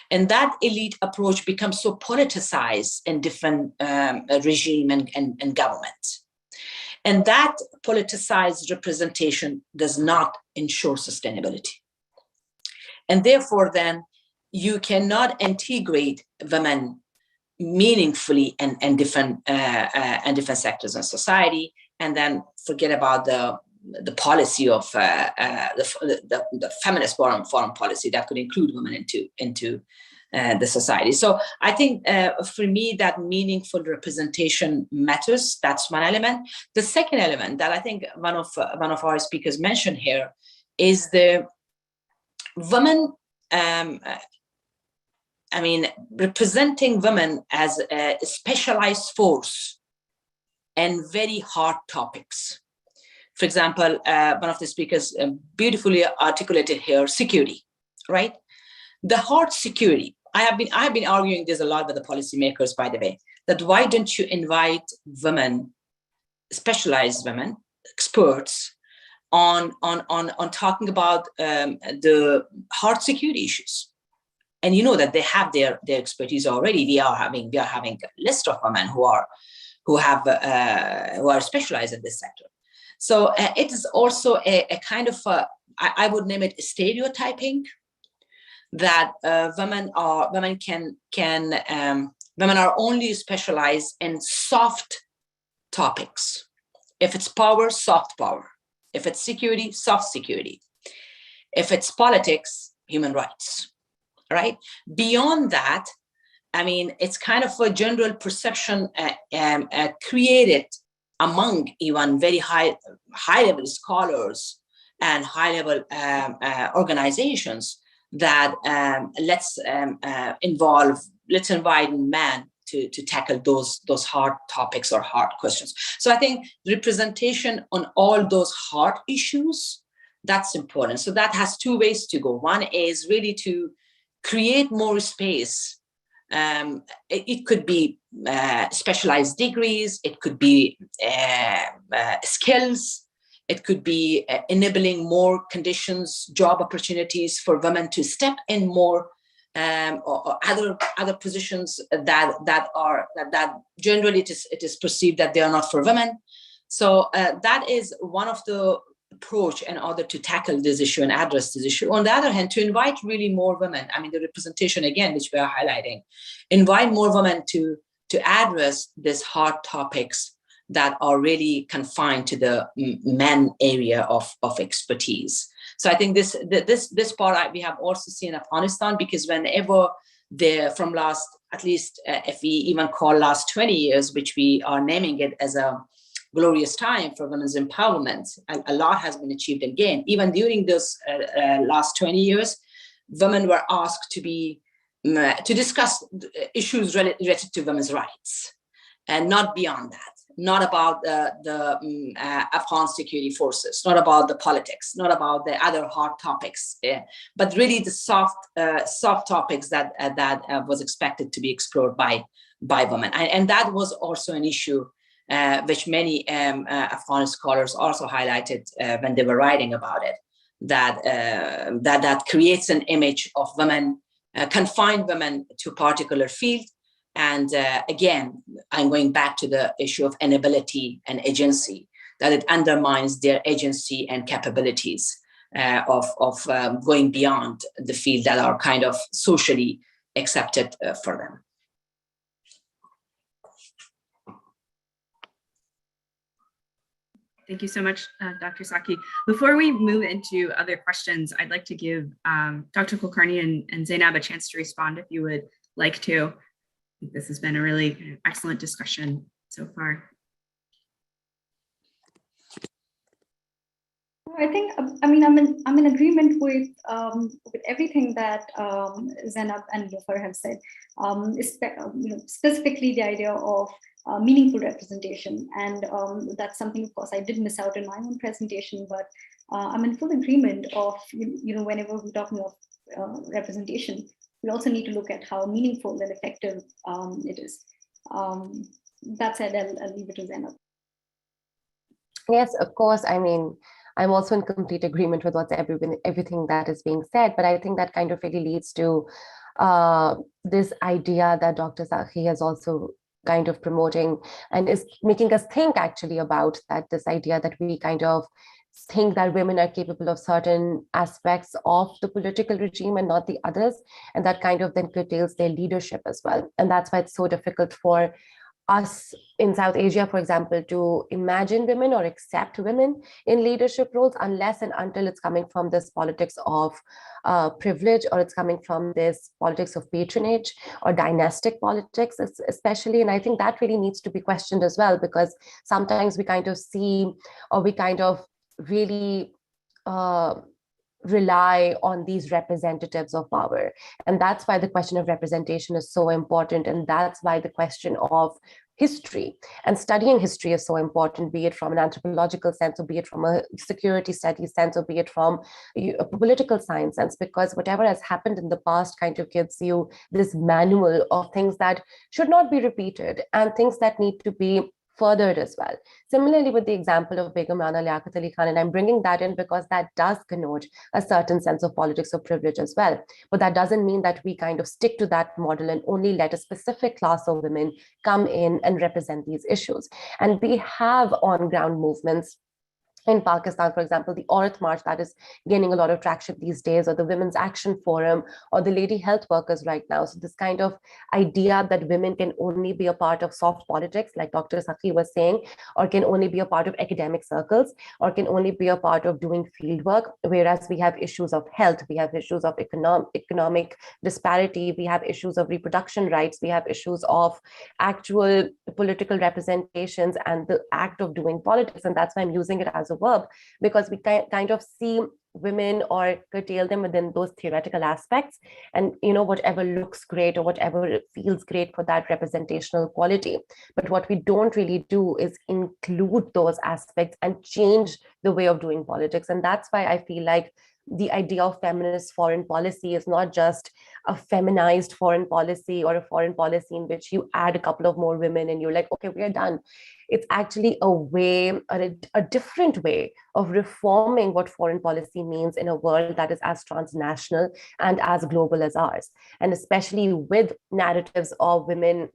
And that elite approach becomes so politicized in different regime and government. And that politicized representation does not ensure sustainability. And therefore, then, you cannot integrate women meaningfully in different sectors of society, and then forget about the policy of the feminist foreign policy that could include women into the society. So I think for me that meaningful representation matters. That's one element. The second element that I think one of our speakers mentioned here is the women, representing women as a specialized force and very hard topics. For example, one of the speakers beautifully articulated here, security, right? The hard security. I have been arguing this a lot with the policymakers, by the way, that why don't you invite women, specialized women, experts on talking about the hard security issues. And you know that they have their expertise already. We are having a list of women who are specialized in this sector. So it is also a kind of I would name it stereotyping that women are only specialized in soft topics. If it's power, soft power. If it's security, soft security. If it's politics, human rights. Right? Beyond that, I mean, it's kind of a general perception created among even very high level scholars and high level organizations that let's invite men to tackle those hard topics or hard questions. So I think representation on all those hard issues, that's important. So that has two ways to go. One is really to create more space. It could be specialized degrees, it could be skills, it could be enabling more conditions, job opportunities for women to step in more, or other positions that generally it is perceived that they are not for women. So that is one of the approach in order to tackle this issue and address this issue. On the other hand, to invite really more women, I mean, the representation again, which we are highlighting, invite more women to address these hard topics that are really confined to the men area of expertise. So I think this part we have also seen in Afghanistan, because whenever from last, at least if we even call last 20 years, which we are naming it as a glorious time for women's empowerment, a lot has been achieved and gained. Even during those last 20 years, women were asked to discuss issues related to women's rights, and not beyond that. Not about the Afghan security forces, not about the politics, not about the other hard topics, but really the soft topics that was expected to be explored by women, and that was also an issue which many Afghan scholars also highlighted when they were writing about it, that creates an image of women, confined women to a particular field. And again, I'm going back to the issue of inability and agency, that it undermines their agency and capabilities of going beyond the field that are kind of socially accepted for them.
Thank you so much, Dr. Saki. Before we move into other questions, I'd like to give Dr. Kulkarni and Zainab a chance to respond if you would like to. I think this has been a really excellent discussion so far.
I think, I mean, I'm in agreement with everything that Zainab and Lufar have said, specifically the idea of meaningful representation. And that's something, of course, I did miss out in my own presentation, but I'm in full agreement of, whenever we're talking of representation, we also need to look at how meaningful and effective it is. That said, I'll leave it to Zainab.
Yes, of course. I mean, I'm also in complete agreement with everything that is being said, but I think that kind of really leads to this idea that Dr. Saki has also kind of promoting and is making us think actually about that, this idea that we kind of think that women are capable of certain aspects of the political regime and not the others, and that kind of then curtails their leadership as well. And that's why it's so difficult for us in South Asia, for example, to imagine women or accept women in leadership roles unless and until it's coming from this politics of privilege, or it's coming from this politics of patronage or dynastic politics especially. And I think that really needs to be questioned as well, because sometimes we kind of see, or we kind of really rely on these representatives of power. And that's why the question of representation is so important. And that's why the question of history and studying history is so important, be it from an anthropological sense, or be it from a security studies sense, or be it from a political science sense, because whatever has happened in the past kind of gives you this manual of things that should not be repeated and things that need to be furthered as well. Similarly, with the example of Begum Rana Liaquat Ali Khan, and I'm bringing that in because that does connote a certain sense of politics of privilege as well. But that doesn't mean that we kind of stick to that model and only let a specific class of women come in and represent these issues. And we have on-ground movements in Pakistan, for example, the Aurat March that is gaining a lot of traction these days, or the Women's Action Forum, or the Lady Health Workers right now. So this kind of idea that women can only be a part of soft politics, like Dr. Saki was saying, or can only be a part of academic circles, or can only be a part of doing field work, whereas we have issues of health, we have issues of economic disparity, we have issues of reproduction rights, we have issues of actual political representations and the act of doing politics. And that's why I'm using it as a verb, because we kind of see women or curtail them within those theoretical aspects, and whatever looks great or whatever feels great for that representational quality. But what we don't really do is include those aspects and change the way of doing politics. And that's why I feel like the idea of feminist foreign policy is not just a feminized foreign policy or a foreign policy in which you add a couple of more women and you're like, okay, we're done. It's actually a way, a different way of reforming what foreign policy means in a world that is as transnational and as global as ours. And especially with narratives of women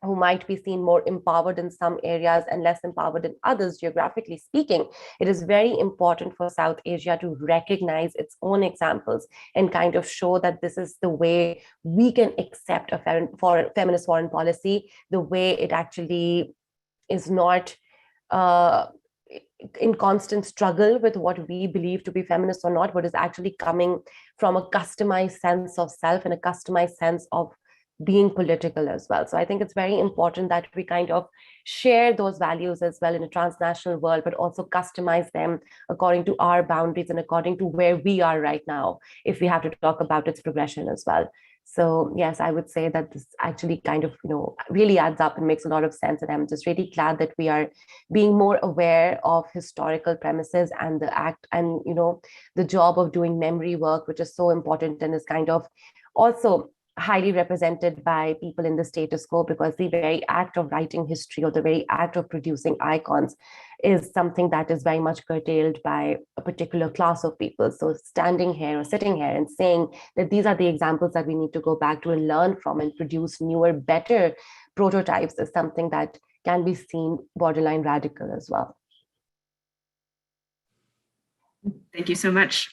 who might be seen more empowered in some areas and less empowered in others, geographically speaking, it is very important for South Asia to recognize its own examples and kind of show that this is the way we can accept a feminist foreign policy, the way it actually is not in constant struggle with what we believe to be feminist or not, but is actually coming from a customized sense of self and a customized sense of being political as well. So I think it's very important that we kind of share those values as well in a transnational world, but also customize them according to our boundaries and according to where we are right now, if we have to talk about its progression as well. So yes, I would say that this actually kind of, really adds up and makes a lot of sense. And I'm just really glad that we are being more aware of historical premises and the act and, the job of doing memory work, which is so important and is kind of also highly represented by people in the status quo, because the very act of writing history or the very act of producing icons is something that is very much curtailed by a particular class of people. So standing here or sitting here and saying that these are the examples that we need to go back to and learn from and produce newer, better prototypes is something that can be seen borderline radical as well.
Thank you so much.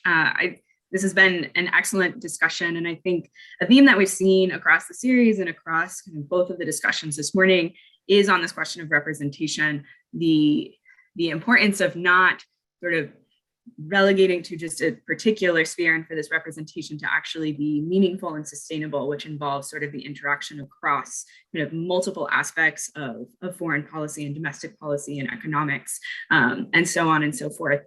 This has been an excellent discussion. And I think a theme that we've seen across the series and across kind of both of the discussions this morning is on this question of representation, the importance of not sort of relegating to just a particular sphere and for this representation to actually be meaningful and sustainable, which involves sort of the interaction across kind of multiple aspects of foreign policy and domestic policy and economics, and so on and so forth.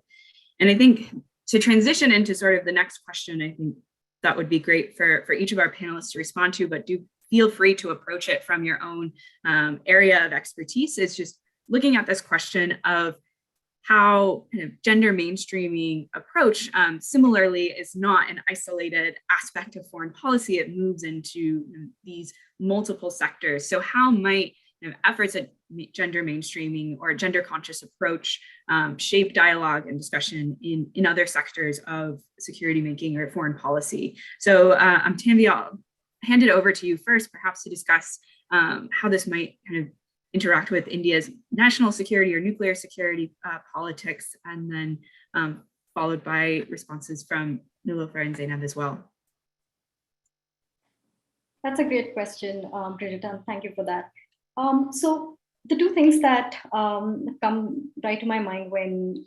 And I think to transition into sort of the next question, I think that would be great for each of our panelists to respond to, but do feel free to approach it from your own area of expertise. Is just looking at this question of how kind of gender mainstreaming approach similarly is not an isolated aspect of foreign policy. It moves into these multiple sectors. So how might efforts at gender mainstreaming or a gender conscious approach shape dialogue and discussion in other sectors of security making or foreign policy? So Tanvi, I'll hand it over to you first, perhaps to discuss how this might kind of interact with India's national security or nuclear security politics, and then followed by responses from Nilofer and Zainab as well.
That's a great question, Bridget, and thank you for that. So the two things that come right to my mind when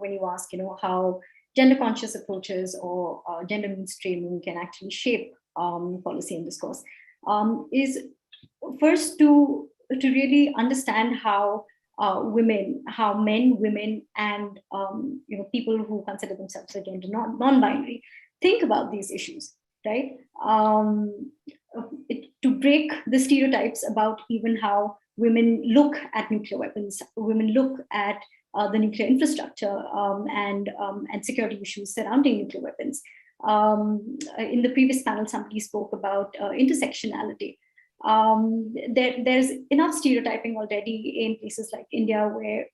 you ask, how gender conscious approaches or gender mainstreaming can actually shape policy and discourse, is first to really understand how women, how men, women, and people who consider themselves gender non-binary think about these issues, right? To break the stereotypes about even how women look at nuclear weapons, women look at the nuclear infrastructure and security issues surrounding nuclear weapons. In the previous panel, somebody spoke about intersectionality. There's enough stereotyping already in places like India, where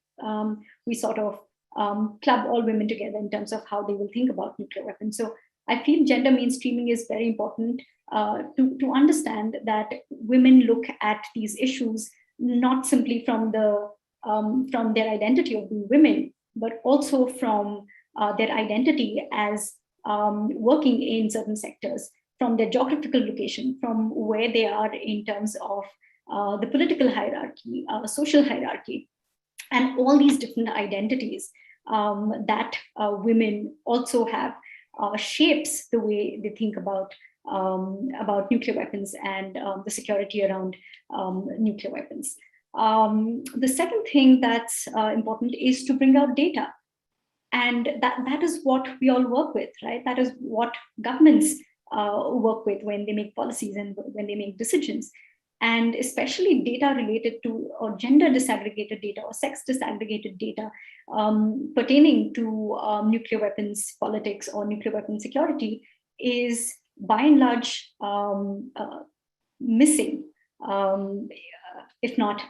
we sort of club all women together in terms of how they will think about nuclear weapons. So I feel gender mainstreaming is very important to understand that women look at these issues not simply from their identity of being women, but also from their identity as working in certain sectors, from their geographical location, from where they are in terms of the political hierarchy, social hierarchy, and all these different identities that women also have shapes the way they think about nuclear weapons and the security around nuclear weapons. The second thing that's important is to bring out data. And that is what we all work with, right? That is what governments work with when they make policies and when they make decisions. And especially data related to or gender disaggregated data or sex disaggregated data pertaining to nuclear weapons politics or nuclear weapons security is by and large missing, if not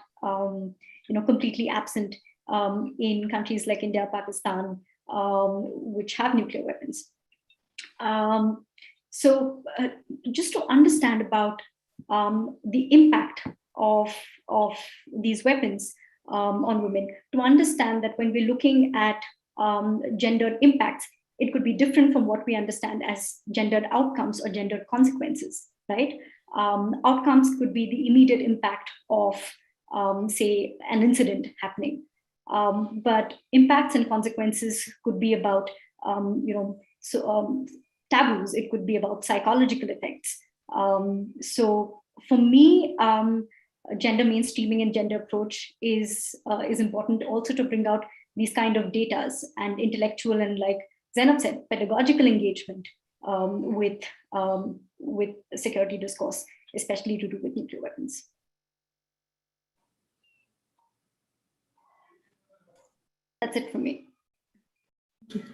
completely absent in countries like India, Pakistan, which have nuclear weapons. So just to understand about the impact of these weapons on women, to understand that when we're looking at gendered impacts, it could be different from what we understand as gendered outcomes or gendered consequences, right? Outcomes could be the immediate impact of, say, an incident happening. But impacts and consequences could be about, taboos. It could be about psychological effects. So for me, gender mainstreaming and gender approach is important also to bring out these kind of datas and intellectual and, like Zainab said, pedagogical engagement with security discourse, especially to do with nuclear weapons. That's it for me.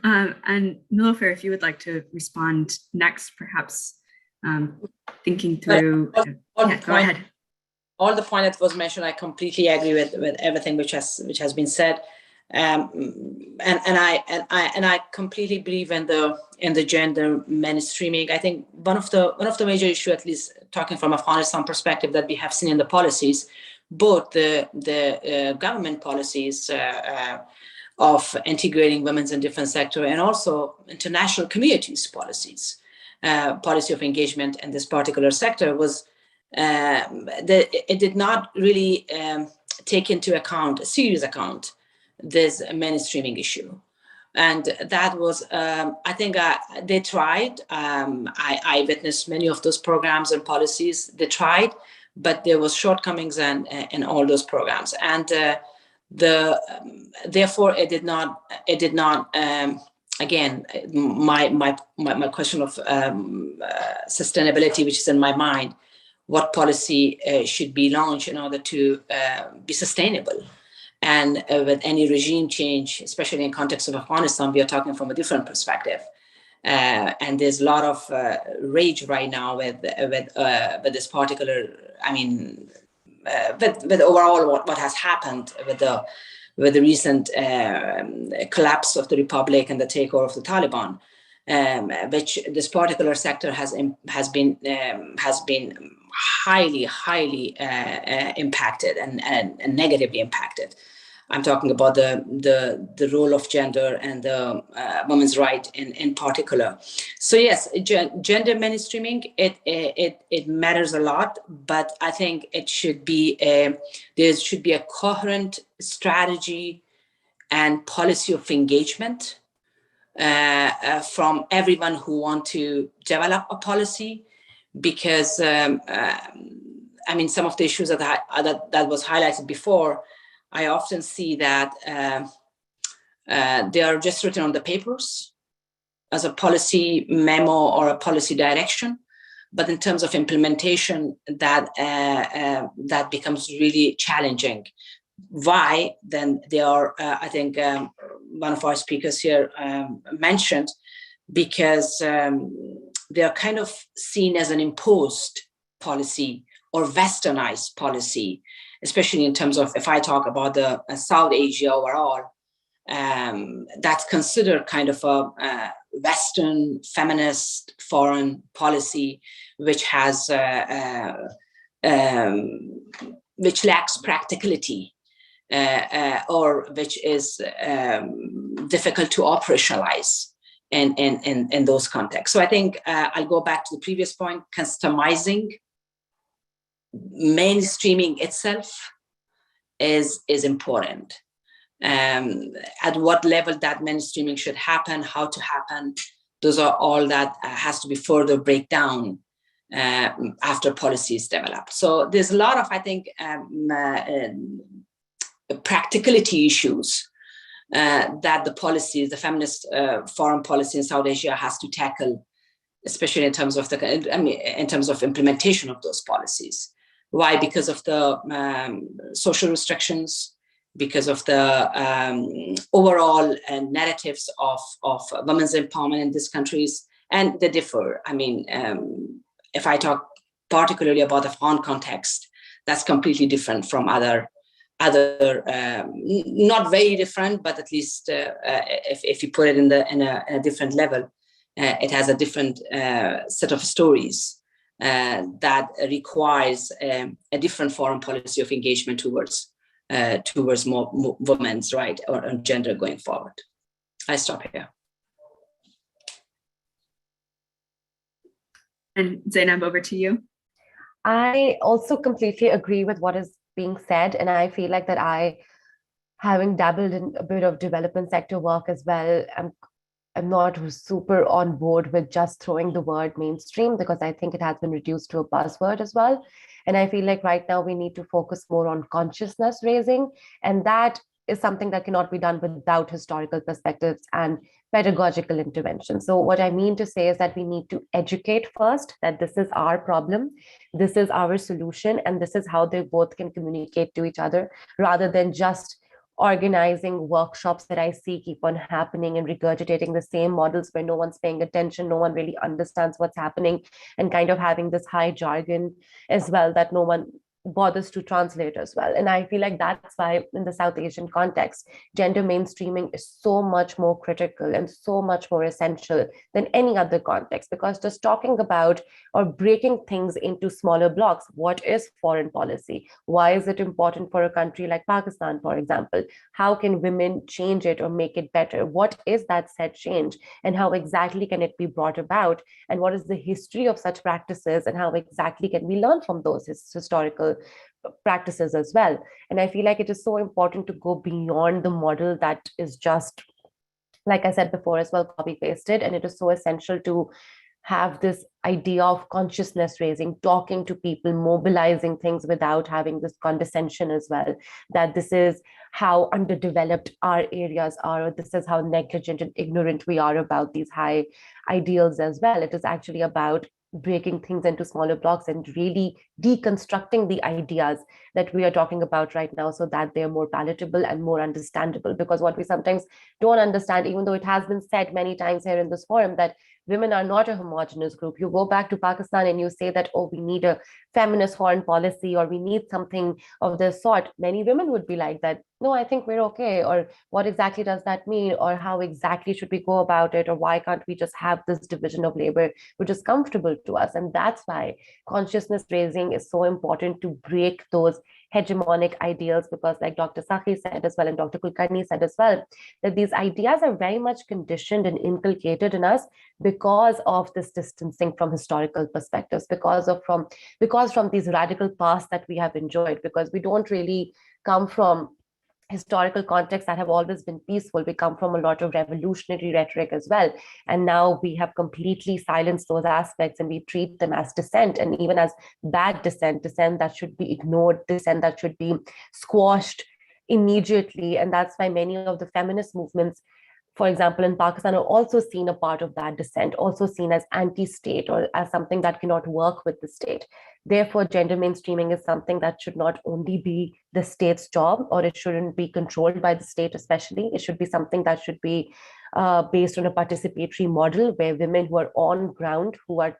And Nilofer, if you would like to respond next, perhaps thinking through. Go ahead.
All the point that was mentioned, I completely agree with everything which has been said, and I completely believe in the gender mainstreaming. I think one of the major issue, at least talking from Afghanistan perspective, that we have seen in the policies, both the government policies of integrating women in different sectors, and also international communities policies, policy of engagement in this particular sector was it did not really take into account, a serious account, this mainstreaming issue. And that was, I think they tried. I witnessed many of those programs and policies. They tried, but there was shortcomings in all those programs. And therefore it did not again, my question of sustainability, which is in my mind, what policy should be launched in order to be sustainable. And with any regime change, especially in context of Afghanistan, we are talking from a different perspective. And there's a lot of rage right now with this particular, with overall what has happened with the recent collapse of the republic and the takeover of the Taliban, which this particular sector has been highly impacted and negatively impacted. I'm talking about the role of gender and the women's right in particular. So yes, gender mainstreaming, it matters a lot, but I think it should be there should be a coherent strategy and policy of engagement from everyone who want to develop a policy, because some of the issues that was highlighted before, I often see that they are just written on the papers as a policy memo or a policy direction, but in terms of implementation, that becomes really challenging. Why? Then they are, I think one of our speakers here mentioned, because they are kind of seen as an imposed policy or westernized policy, especially in terms of, if I talk about the South Asia overall, that's considered kind of a Western feminist foreign policy, which has which lacks practicality, or which is difficult to operationalize in those contexts. So I think I'll go back to the previous point: customizing, mainstreaming itself is important. At what level that mainstreaming should happen, how to happen, those are all that has to be further break down after policies develop. So there's a lot of, I think, practicality issues that the policies, the feminist foreign policy in South Asia has to tackle, especially in terms of in terms of implementation of those policies. Why? Because of the social restrictions, because of the overall narratives of women's empowerment in these countries, and they differ. I mean, if I talk particularly about the Afghan context, that's completely different from other not very different, but at least if you put it in a different level, it has a different set of stories that requires a different foreign policy of engagement towards more women's right or gender going forward. I stop here.
And Zainab, over to you.
I also completely agree with what is being said, and I feel like that I, having dabbled in a bit of development sector work as well, I'm not super on board with just throwing the word mainstream, because I think it has been reduced to a buzzword as well. And I feel like right now we need to focus more on consciousness raising, and that is something that cannot be done without historical perspectives and pedagogical intervention. So what I mean to say is that we need to educate first, that this is our problem, this is our solution, and this is how they both can communicate to each other, rather than just organizing workshops that I see keep on happening and regurgitating the same models where no one's paying attention, no one really understands what's happening, and kind of having this high jargon as well that no one bothers to translate as well. And I feel like that's why in the South Asian context, gender mainstreaming is so much more critical and so much more essential than any other context, because just talking about or breaking things into smaller blocks, what is foreign policy? Why is it important for a country like Pakistan, for example? How can women change it or make it better? What is that said change, and how exactly can it be brought about? And what is the history of such practices, and how exactly can we learn from those historical practices as well? And I feel like it is so important to go beyond the model that is just, like I said before as well, copy pasted. And it is so essential to have this idea of consciousness raising, talking to people, mobilizing things without having this condescension as well, that this is how underdeveloped our areas are, or this is how negligent and ignorant we are about these high ideals as well. It is actually about breaking things into smaller blocks and really deconstructing the ideas that we are talking about right now, so that they're more palatable and more understandable. Because what we sometimes don't understand, even though it has been said many times here in this forum, that women are not a homogenous group. You go back to Pakistan and you say that, oh, we need a feminist foreign policy, or we need something of this sort. Many women would be like that, no, I think we're okay. Or what exactly does that mean? Or how exactly should we go about it? Or why can't we just have this division of labor, which is comfortable to us? And that's why consciousness raising is so important, to break those hegemonic ideals, because like Dr. Sakhi said as well, and Dr. Kulkarni said as well, that these ideas are very much conditioned and inculcated in us because of this distancing from historical perspectives, because from these radical pasts that we have enjoyed, because we don't really come from historical contexts that have always been peaceful. We come from a lot of revolutionary rhetoric as well. And now we have completely silenced those aspects, and we treat them as dissent, and even as bad dissent that should be ignored, dissent that should be squashed immediately. And that's why many of the feminist movements, for example, in Pakistan, are also seen a part of that dissent, also seen as anti-state or as something that cannot work with the state. Therefore, gender mainstreaming is something that should not only be the state's job, or it shouldn't be controlled by the state especially. It should be something that should be based on a participatory model where women who are on ground, who are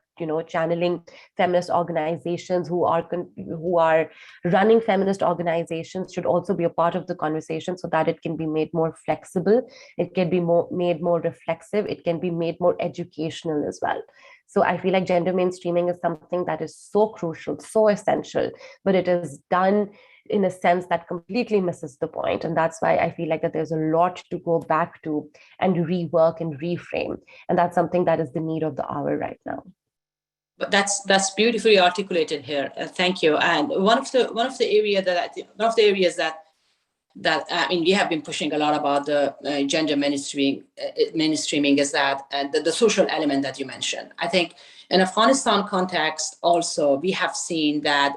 channeling feminist organizations, who are running feminist organizations, should also be a part of the conversation, so that it can be made more flexible, it can be made more reflexive, it can be made more educational as well. So I feel like gender mainstreaming is something that is so crucial, so essential, but it is done in a sense that completely misses the point. And that's why I feel like that there's a lot to go back to and rework and reframe. And that's something that is the need of the hour right now.
But that's beautifully articulated here. Thank you. And one of the areas that I mean, we have been pushing a lot about the gender mainstreaming is that the social element that you mentioned. I think in Afghanistan context also, we have seen that,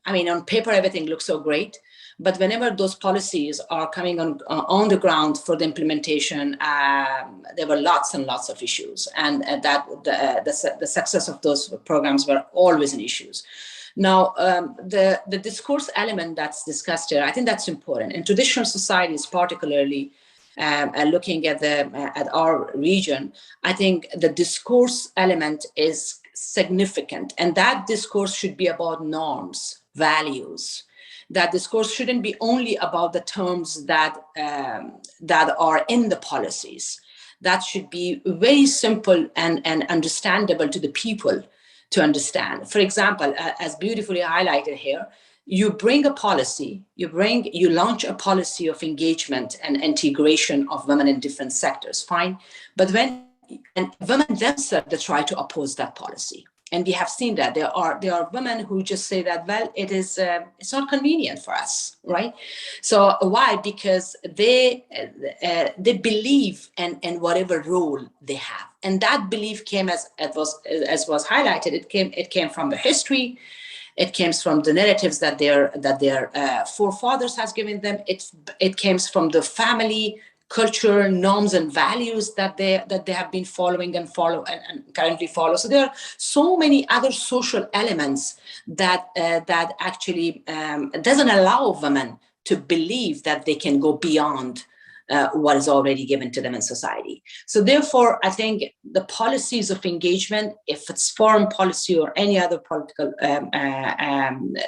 I mean, on paper, everything looks so great, but whenever those policies are coming on the ground for the implementation, there were lots and lots of issues, and that the success of those programs were always an issues. Now, the discourse element that's discussed here, I think that's important. In traditional societies, particularly looking at our region, I think the discourse element is significant, and that discourse should be about norms, values. That discourse shouldn't be only about the terms that are in the policies. That should be very simple and understandable to the people to understand. For example, as beautifully highlighted here, you bring a policy, you launch a policy of engagement and integration of women in different sectors, fine. But when women themselves, they try to oppose that policy. And we have seen that there are women who just say that, well, it's not convenient for us, right? So why? Because they believe in whatever role they have, and that belief came as was highlighted. It came from the history. It came from the narratives that their forefathers has given them. It came from the family, culture, norms, and values that they have been following and currently follow. So there are so many other social elements that actually doesn't allow women to believe that they can go beyond what is already given to them in society. So therefore, I think the policies of engagement, if it's foreign policy or any other political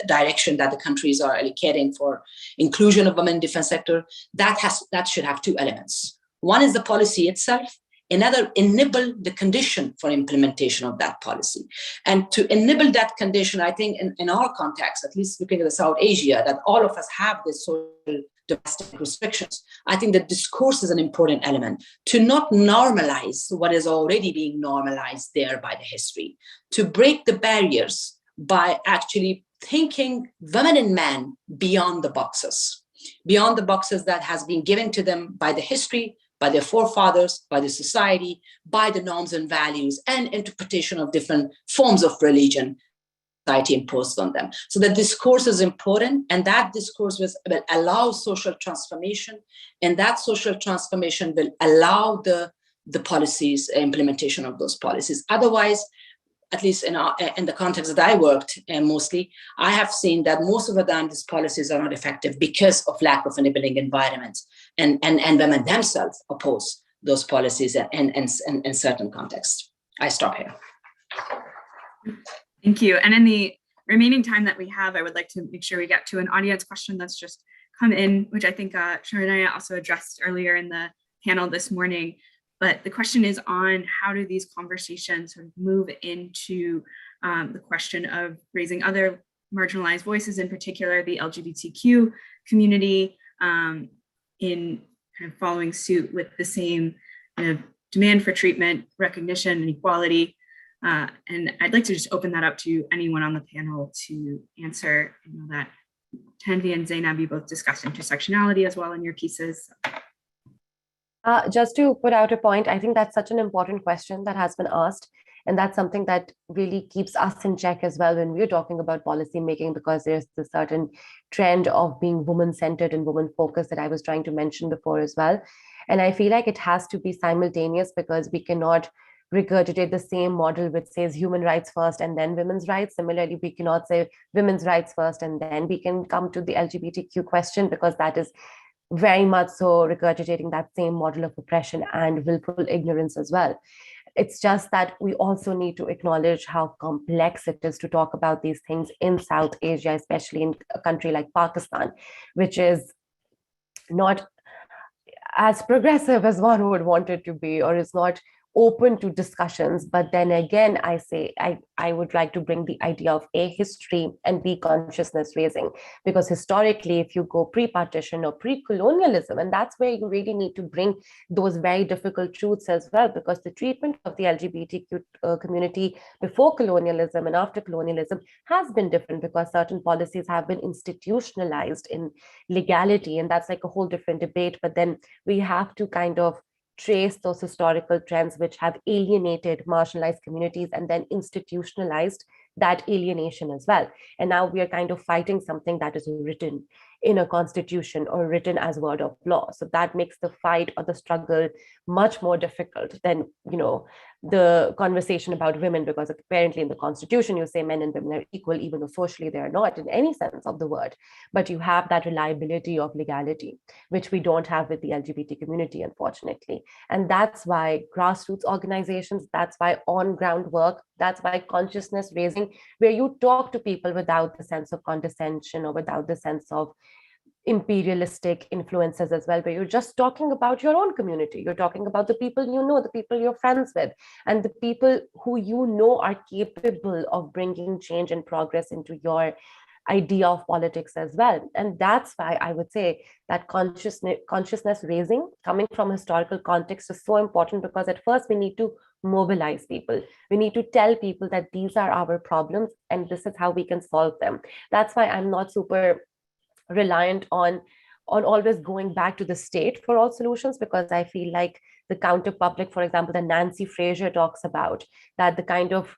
direction that the countries are allocating for inclusion of women in defense sector, that should have two elements. One is the policy itself. Another, enable the condition for implementation of that policy. And to enable that condition, I think in our context, at least looking at the South Asia, that all of us have this social domestic restrictions. I think the discourse is an important element to not normalize what is already being normalized there by the history, to break the barriers by actually thinking women and men beyond the boxes that has been given to them by the history, by their forefathers, by the society, by the norms and values and interpretation of different forms of religion society imposed on them. So the discourse is important, and that discourse will allow social transformation, and that social transformation will allow the policies, implementation of those policies. Otherwise, at least in the context that I worked mostly, I have seen that most of the time these policies are not effective because of lack of enabling environments, and women themselves oppose those policies in certain contexts. I stop here.
Thank you. And in the remaining time that we have, I would like to make sure we get to an audience question that's just come in, which I think Sharanaya also addressed earlier in the panel this morning. But the question is on how do these conversations sort of move into the question of raising other marginalized voices, in particular the LGBTQ community, in kind of following suit with the same kind of demand for treatment, recognition, and equality. And I'd like to just open that up to anyone on the panel to answer. I know that Tanvi and Zainab, you both discussed intersectionality as well in your pieces.
Just to put out a point, I think that's such an important question that has been asked. And that's something that really keeps us in check as well when we're talking about policy making, because there's this certain trend of being woman-centered and woman-focused that I was trying to mention before as well. And I feel like it has to be simultaneous, because we cannot regurgitate the same model which says human rights first and then women's rights. Similarly, we cannot say women's rights first and then we can come to the LGBTQ question, because that is very much so regurgitating that same model of oppression and willful ignorance as well. It's just that we also need to acknowledge how complex it is to talk about these things in South Asia, especially in a country like Pakistan, which is not as progressive as one would want it to be, or is not open to discussions. But then again, I would like to bring the idea of A, history, and B, consciousness raising, because historically, if you go pre-partition or pre-colonialism, and that's where you really need to bring those very difficult truths as well, because the treatment of the LGBTQ community before colonialism and after colonialism has been different, because certain policies have been institutionalized in legality, and that's like a whole different debate. But then we have to kind of trace those historical trends which have alienated marginalized communities and then institutionalized that alienation as well. And now we are kind of fighting something that is written in a constitution or written as word of law. So that makes the fight or the struggle much more difficult than, the conversation about women, because apparently in the constitution, you say men and women are equal, even though socially they are not in any sense of the word. But you have that reliability of legality, which we don't have with the LGBT community, unfortunately. And that's why grassroots organizations, that's why on-ground work, that's why consciousness raising, where you talk to people without the sense of condescension or without the sense of imperialistic influences as well, where you're just talking about your own community. You're talking about the people you know, the people you're friends with, and the people who you know are capable of bringing change and progress into your idea of politics as well. And that's why I would say that consciousness raising coming from historical context is so important, because at first we need to mobilize people. We need to tell people that these are our problems and this is how we can solve them. That's why I'm not super reliant on always going back to the state for all solutions, because I feel like the counter public, for example, that Nancy Fraser talks about, that the kind of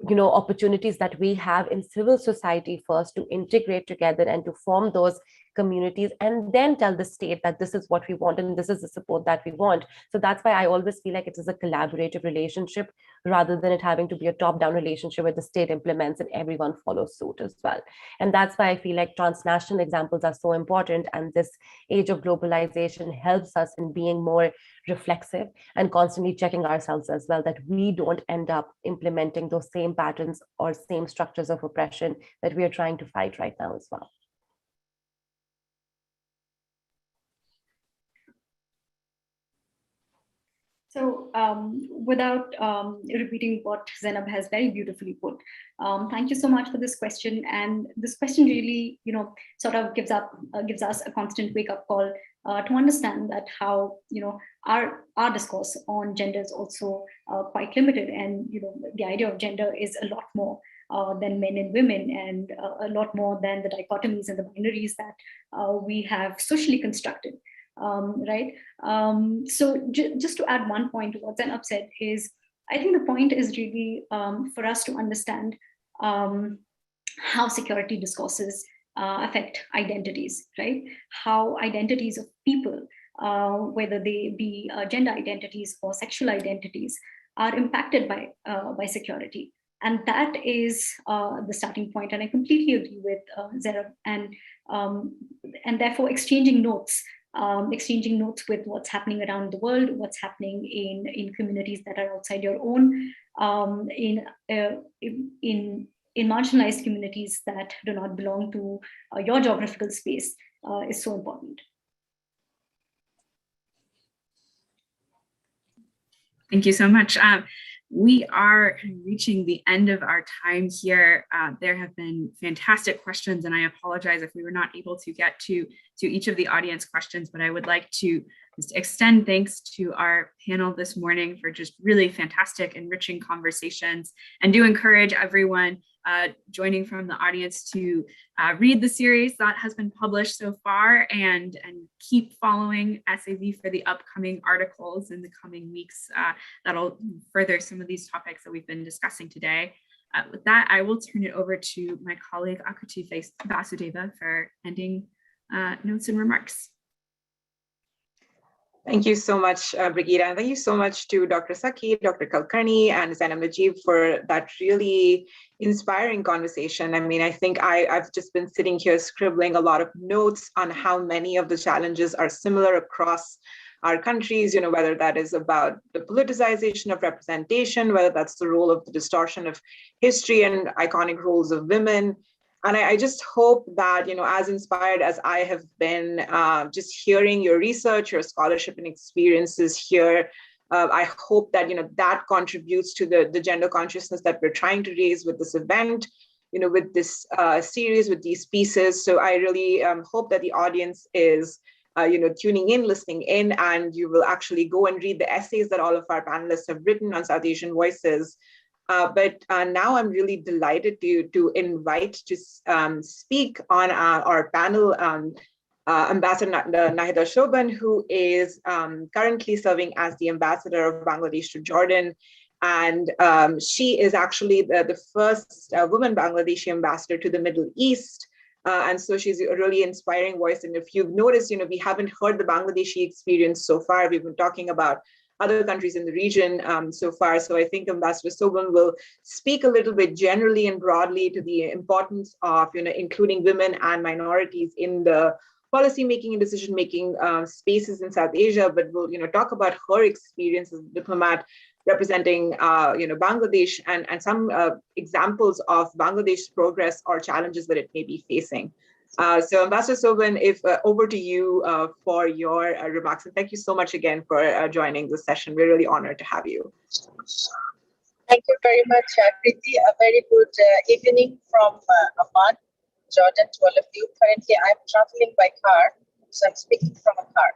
opportunities that we have in civil society first to integrate together and to form those communities, and then tell the state that this is what we want and this is the support that we want. So that's why I always feel like it is a collaborative relationship, rather than it having to be a top-down relationship where the state implements and everyone follows suit as well. And that's why I feel like transnational examples are so important, and this age of globalization helps us in being more reflexive and constantly checking ourselves as well, that we don't end up implementing those same patterns or same structures of oppression that we are trying to fight right now as well.
So without repeating what Zainab has very beautifully put, thank you so much for this question. And this question really, sort of gives us a constant wake-up call to understand that how, our discourse on gender is also quite limited. And, the idea of gender is a lot more than men and women, and a lot more than the dichotomies and the binaries that we have socially constructed. Right. So just to add one point to what Zainab said is, I think the point is really for us to understand how security discourses affect identities, right? How identities of people, whether they be gender identities or sexual identities, are impacted by security. And that is the starting point. And I completely agree with Zainab, and therefore exchanging notes with what's happening around the world, what's happening in communities that are outside your own, in marginalized communities that do not belong to your geographical space is so important.
Thank you so much. We are reaching the end of our time here. There have been fantastic questions, and I apologize if we were not able to get to each of the audience questions, but I would like to just extend thanks to our panel this morning for just really fantastic, enriching conversations, and do encourage everyone joining from the audience to read the series that has been published so far and keep following SAV for the upcoming articles in the coming weeks that'll further some of these topics that we've been discussing today. With that, I will turn it over to my colleague Akriti Vasudeva for ending notes and remarks.
Thank you so much, Brigida, and thank you so much to Dr. Saki, Dr. Kulkarni, and Zainab Najib for that really inspiring conversation. I mean, I think I've just been sitting here scribbling a lot of notes on how many of the challenges are similar across our countries, whether that is about the politicization of representation, whether that's the role of the distortion of history and iconic roles of women. And I just hope that, as inspired as I have been just hearing your research, your scholarship and experiences here, I hope that, that contributes to the gender consciousness that we're trying to raise with this event, with this series, with these pieces. So I really hope that the audience is, tuning in, listening in, and you will actually go and read the essays that all of our panelists have written on South Asian voices. But now I'm really delighted to invite to speak on our panel Ambassador Nahida Shoban, who is currently serving as the ambassador of Bangladesh to Jordan. And she is actually the first woman Bangladeshi ambassador to the Middle East. And so she's a really inspiring voice. And if you've noticed, we haven't heard the Bangladeshi experience so far. We've been talking about other countries in the region so far. So I think Ambassador Sobhan will speak a little bit generally and broadly to the importance of, including women and minorities in the policymaking and decision-making spaces in South Asia, but we'll, talk about her experience as a diplomat representing, Bangladesh and some examples of Bangladesh's progress or challenges that it may be facing. So Ambassador Sobhan, if over to you for your remarks. And thank you so much again for joining this session. We're really honored to have you.
Thank you very much, Kriti. A very good evening from Amman, Jordan, to all of you. Currently, I'm traveling by car, so I'm speaking from a car.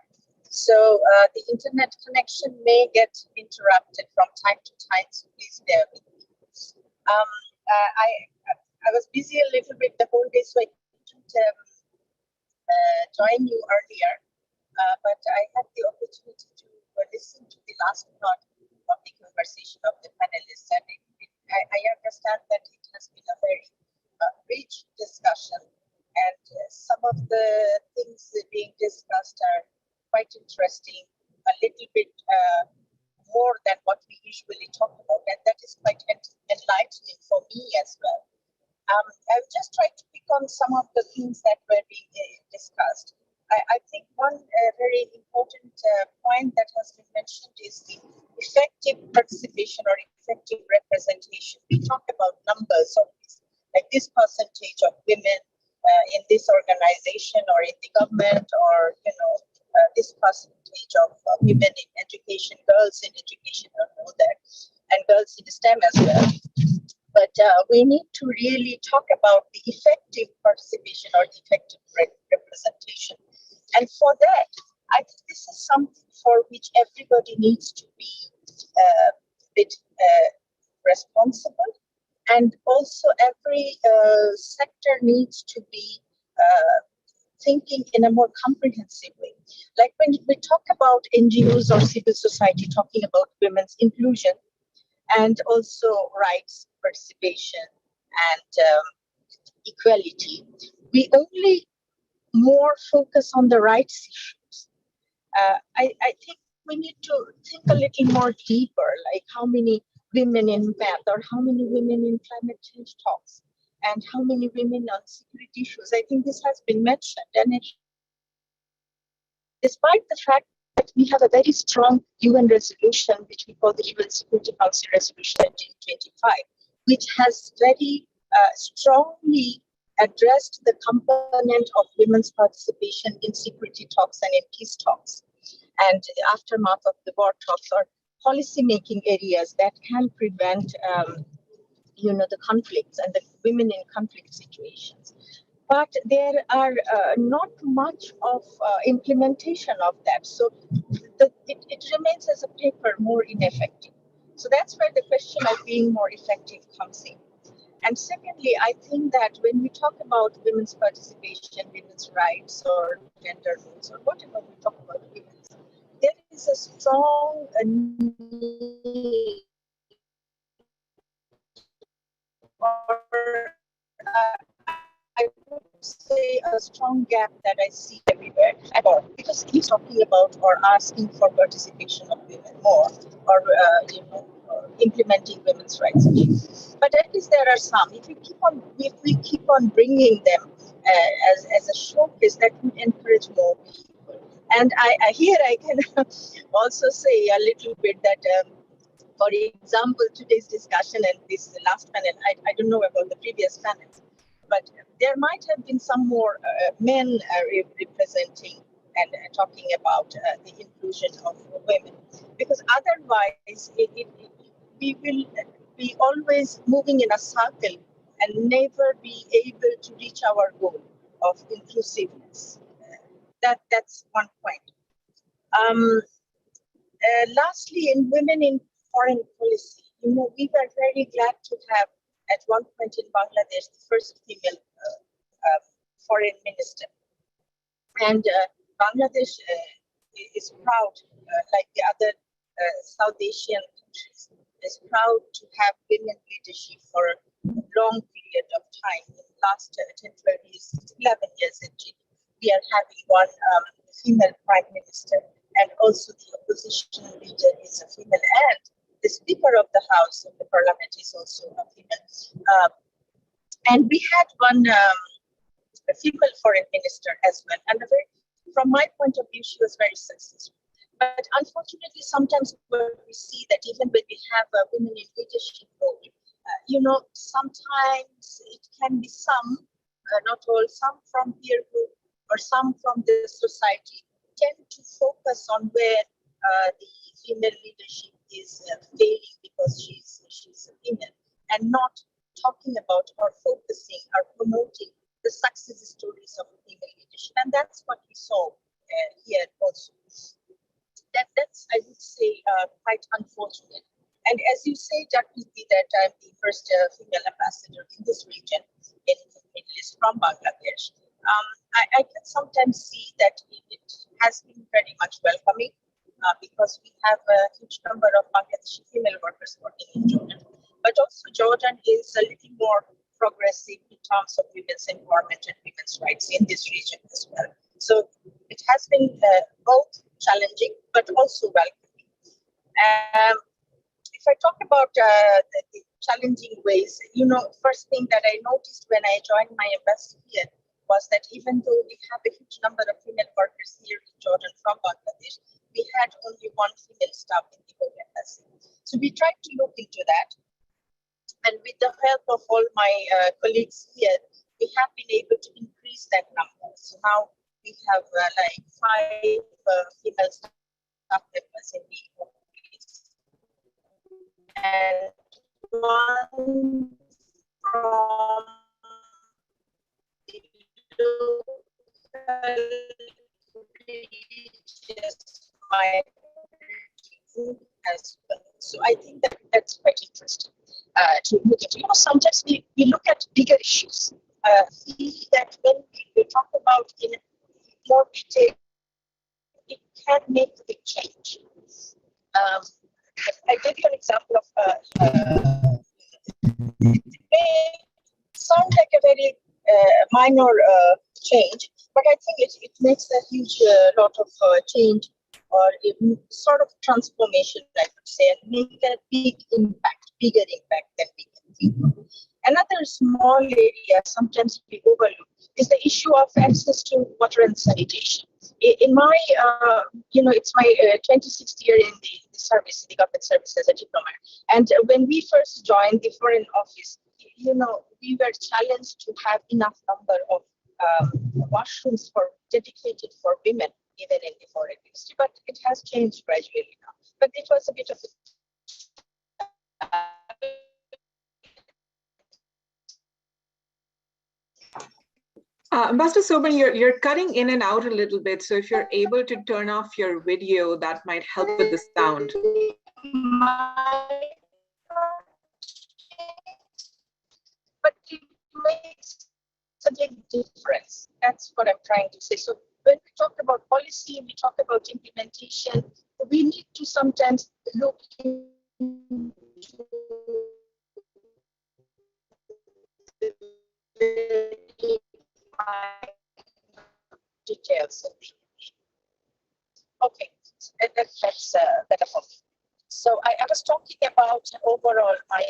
So the internet connection may get interrupted from time to time, so please bear with me. I was busy a little bit the whole day, so I join you earlier, but I had the opportunity to listen to the last part of the conversation of the panelists, and I understand that it has been a very rich discussion, and some of the things being discussed are quite interesting, a little bit more than what we usually talk about, and that is quite enlightening for me as well. I'll just try to pick on some of the things that were being discussed. I think one very important point that has been mentioned is the effective participation or effective representation. We talk about numbers of this, like this percentage of women in this organization or in the government, or this percentage of women in education, girls in education, I know that, and girls in STEM as well. But we need to really talk about the effective participation or the effective representation. And for that, I think this is something for which everybody needs to be a bit responsible. And also every sector needs to be thinking in a more comprehensive way. Like when we talk about NGOs or civil society talking about women's inclusion, and also rights, participation, and equality, we only more focus on the rights issues. I think we need to think a little more deeper, like how many women in math, or how many women in climate change talks, and how many women on security issues. I think this has been mentioned, and despite the fact that we have a very strong UN resolution, which we call the UN Security Council Resolution 1925, which has very strongly addressed the component of women's participation in security talks and in peace talks, and aftermath of the war talks, or policy-making areas that can prevent, the conflicts and the women in conflict situations. But there are not much of implementation of that. So it remains as a paper more ineffective. So that's where the question of being more effective comes in. And secondly, I think that when we talk about women's participation, women's rights, or gender roles, or whatever we talk about women's, there is a strong need, or I would say a strong gap that I see everywhere at all, because he's talking about or asking for participation of women more, or implementing women's rights. But at least there are some. If we keep on bringing them as a showcase, that would encourage more people. And I can also say a little bit that. For example, today's discussion and this last panel, I don't know about the previous panels, but there might have been some more men representing and talking about the inclusion of women, because otherwise we will be always moving in a circle and never be able to reach our goal of inclusiveness. That's one point. Lastly, in women in foreign policy, we were very glad to have at one point in Bangladesh the first female foreign minister. And Bangladesh is proud, like the other South Asian countries, is proud to have women leadership for a long period of time. In the last 10, 12 years, 11 years actually, we are having one female prime minister, and also the opposition leader is a female, and the Speaker of the House of the Parliament is also a female. And we had one a female foreign minister as well. And from my point of view, she was very successful. But unfortunately, sometimes we see that even when we have a women in leadership role, sometimes it can be some, not all, some from peer group or some from the society tend to focus on where the female leadership is failing because she's a female, and not talking about or focusing or promoting the success stories of female leadership. And that's what we saw here also. That's, I would say, quite unfortunate. And as you say, Jakriti, that I'm the first female ambassador in this region, in the Middle East from Bangladesh. I can sometimes see that it has been very much welcoming because we have a huge number of Bangladeshi female workers working in Jordan. But also Jordan is a little more progressive in terms of women's empowerment and women's rights in this region as well. So it has been both challenging, but also welcoming. If I talk about the challenging ways, first thing that I noticed when I joined my embassy here was that even though we have a huge number of female workers here in Jordan from Bangladesh, we had only one female staff in the whole embassy. So we tried to look into that. And with the help of all my colleagues here, we have been able to increase that number. So now we have like 5 female staff members in the office, and one from the local religious minority group as well. So I think that's quite interesting to look at. Sometimes we look at bigger issues. See that when we talk about in more detail, it can make a big change. I give you an example of it may sound like a very minor change, but I think it makes a huge lot of change, or a sort of transformation, I would say, and make a bigger impact than we can think of. Another small area sometimes we overlook is the issue of access to water and sanitation. In my, it's my 26th year in the service, the government service as a diplomat. And when we first joined the Foreign Office, we were challenged to have enough number of washrooms dedicated for women, even in the foreign ministry. But it has changed gradually now. But it was a bit of a
Ambassador Soban, you're cutting in and out a little bit. So if you're able to turn off your video, that might help with the sound.
But makes a big difference. That's what I'm trying to say. So when we talk about policy, we talk about implementation, we need to sometimes look into details of the. Okay, that's better for me. So I was talking about overall my.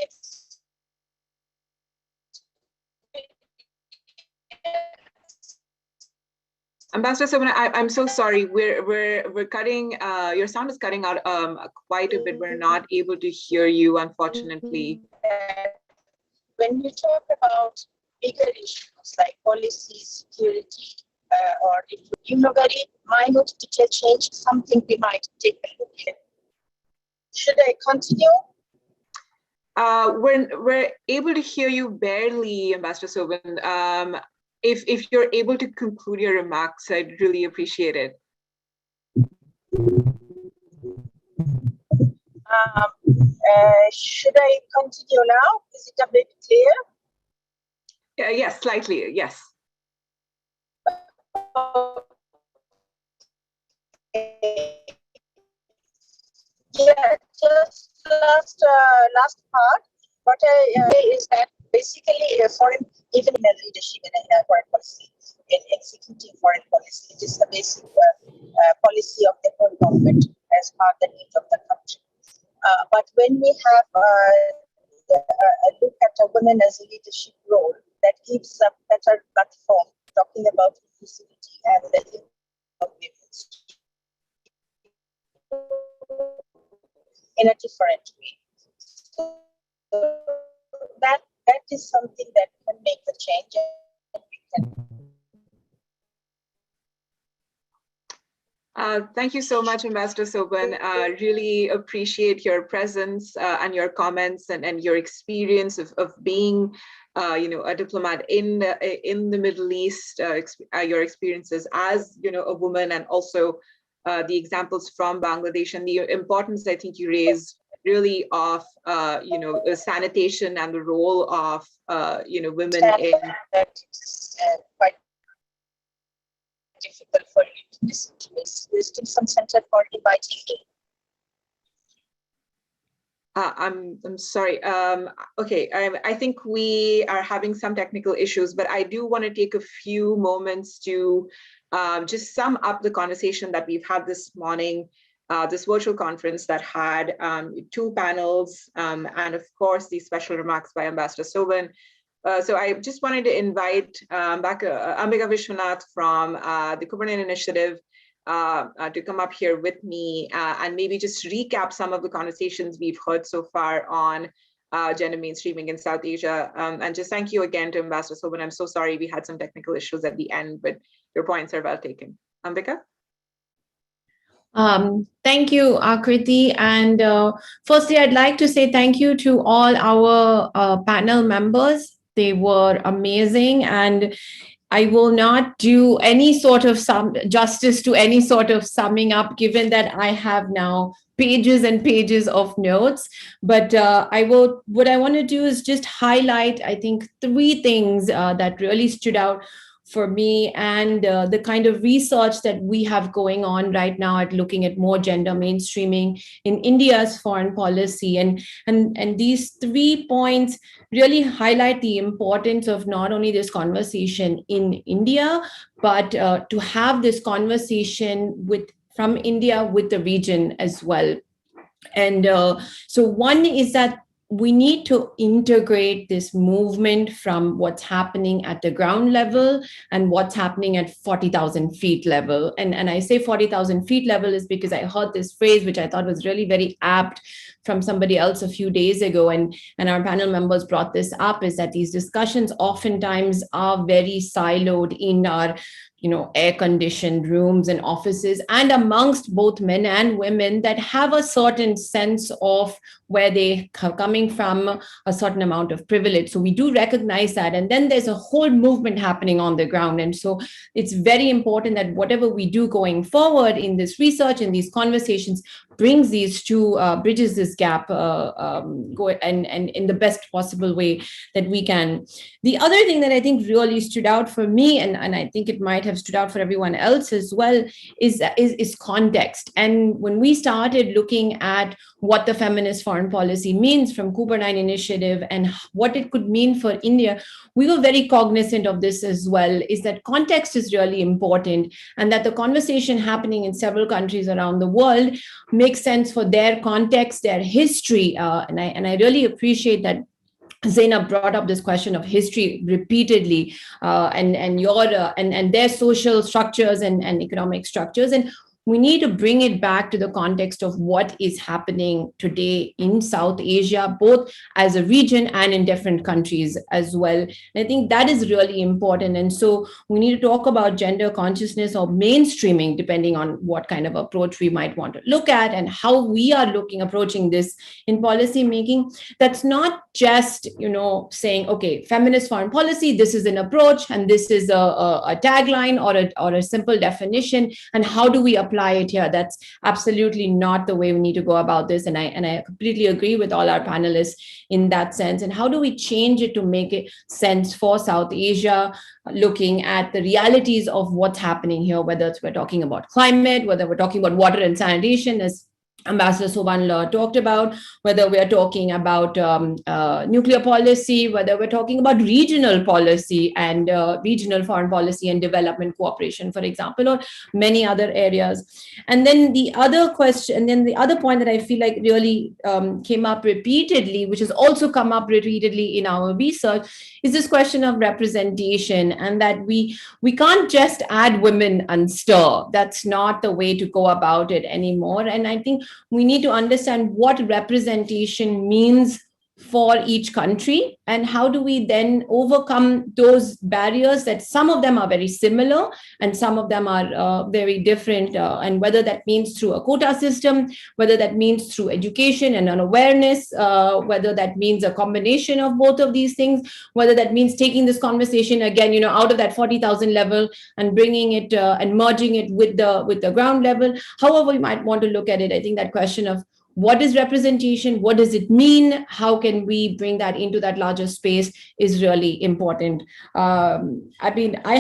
Ambassador Sobhan, I'm so sorry. We're cutting. Your sound is cutting out quite a bit. We're not able to hear you, unfortunately.
When you talk about bigger issues like policy, security, or very minute detail change, something we might take a look at. Should I continue?
We're able to hear you barely, Ambassador Sobhan. If you're able to conclude your remarks, I'd really appreciate it.
Should I continue now? Is it a bit clear?
Yes, slightly, yes.
Yeah, just last part. What I say is that basically foreign, even in a leadership in a foreign policy, in executing foreign policy, it is the basic policy of the whole government as part of the needs of the country. But when we have a look at a woman as a leadership role, that gives a better platform talking about inclusivity and the impact of women in a different way. So that is something that can make the change. And we can.
Thank you so much, Ambassador Sobhan. Really appreciate your presence and your comments and your experience of being, a diplomat in the Middle East. Your experiences as, a woman, and also the examples from Bangladesh, and the importance I think you raised really of sanitation and the role of women in.
It's quite difficult for you to listen to this. There's still some center for inviting me.
I'm sorry. Okay, I think we are having some technical issues, but I do want to take a few moments to just sum up the conversation that we've had this morning, this virtual conference that had 2 panels, and of course, these special remarks by Ambassador Sobhan. So I just wanted to invite back Ambika Vishwanath from the Kubernetes Initiative to come up here with me and maybe just recap some of the conversations we've heard so far on gender mainstreaming in South Asia. And just thank you again to Ambassador Sobhan. I'm so sorry we had some technical issues at the end, but your points are well taken. Ambika?
Thank you, Akriti. And firstly, I'd like to say thank you to all our panel members. They were amazing, and I will not do any sort of justice to any sort of summing up, given that I have now pages and pages of notes. But what I want to do is just highlight, I think, 3 things that really stood out for me, and the kind of research that we have going on right now at looking at more gender mainstreaming in India's foreign policy. And these 3 points really highlight the importance of not only this conversation in India, but to have this conversation from India with the region as well. And so one is that we need to integrate this movement from what's happening at the ground level and what's happening at 40,000 feet level. And I say 40,000 feet level is because I heard this phrase, which I thought was really very apt from somebody else a few days ago. And our panel members brought this up, is that these discussions oftentimes are very siloed in our
air-conditioned rooms and offices, and amongst both men and women that have a certain sense of where they are coming from, a certain amount of privilege. So we do recognize that. And then there's a whole movement happening on the ground. And so it's very important that whatever we do going forward in this research, in these conversations, brings these two, bridges this gap and in the best possible way that we can. The other thing that I think really stood out for me, and I think it might have stood out for everyone else as well, is context. And when we started looking at what the feminist foreign policy means from Cooper 9 initiative and what it could mean for India, we were very cognizant of this as well, is that context is really important, and that the conversation happening in several countries around the world makes sense for their context, their history. And I really appreciate that Zainab brought up this question of history repeatedly, and their social structures and economic structures. And we need to bring it back to the context of what is happening today in South Asia, both as a region and in different countries as well. And I think that is really important. And so we need to talk about gender consciousness or mainstreaming, depending on what kind of approach we might want to look at and how we are approaching this in policy making. That's not just, saying, okay, feminist foreign policy, this is an approach and this is a tagline or a simple definition. And how do we apply it here? That's absolutely not the way we need to go about this. And I completely agree with all our panelists in that sense. And how do we change it to make it sense for South Asia, looking at the realities of what's happening here, whether we're talking about climate, whether we're talking about water and sanitation, as Ambassador Sobanla talked about, whether we're talking about nuclear policy, whether we're talking about regional policy and regional foreign policy and development cooperation, for example, or many other areas. And then the other point that I feel like really came up repeatedly, which has also come up repeatedly in our research, is this question of representation, and that we can't just add women and stir. That's not the way to go about it anymore. And I think we need to understand what representation means for each country, and how do we then overcome those barriers that some of them are very similar and some of them are very different, and whether that means through a quota system, whether that means through education and an awareness, whether that means a combination of both of these things, whether that means taking this conversation again, out of that 40,000 level and bringing it and merging it with the ground level. However we might want to look at it, I think that question of what is representation? What does it mean? How can we bring that into that larger space is really important. I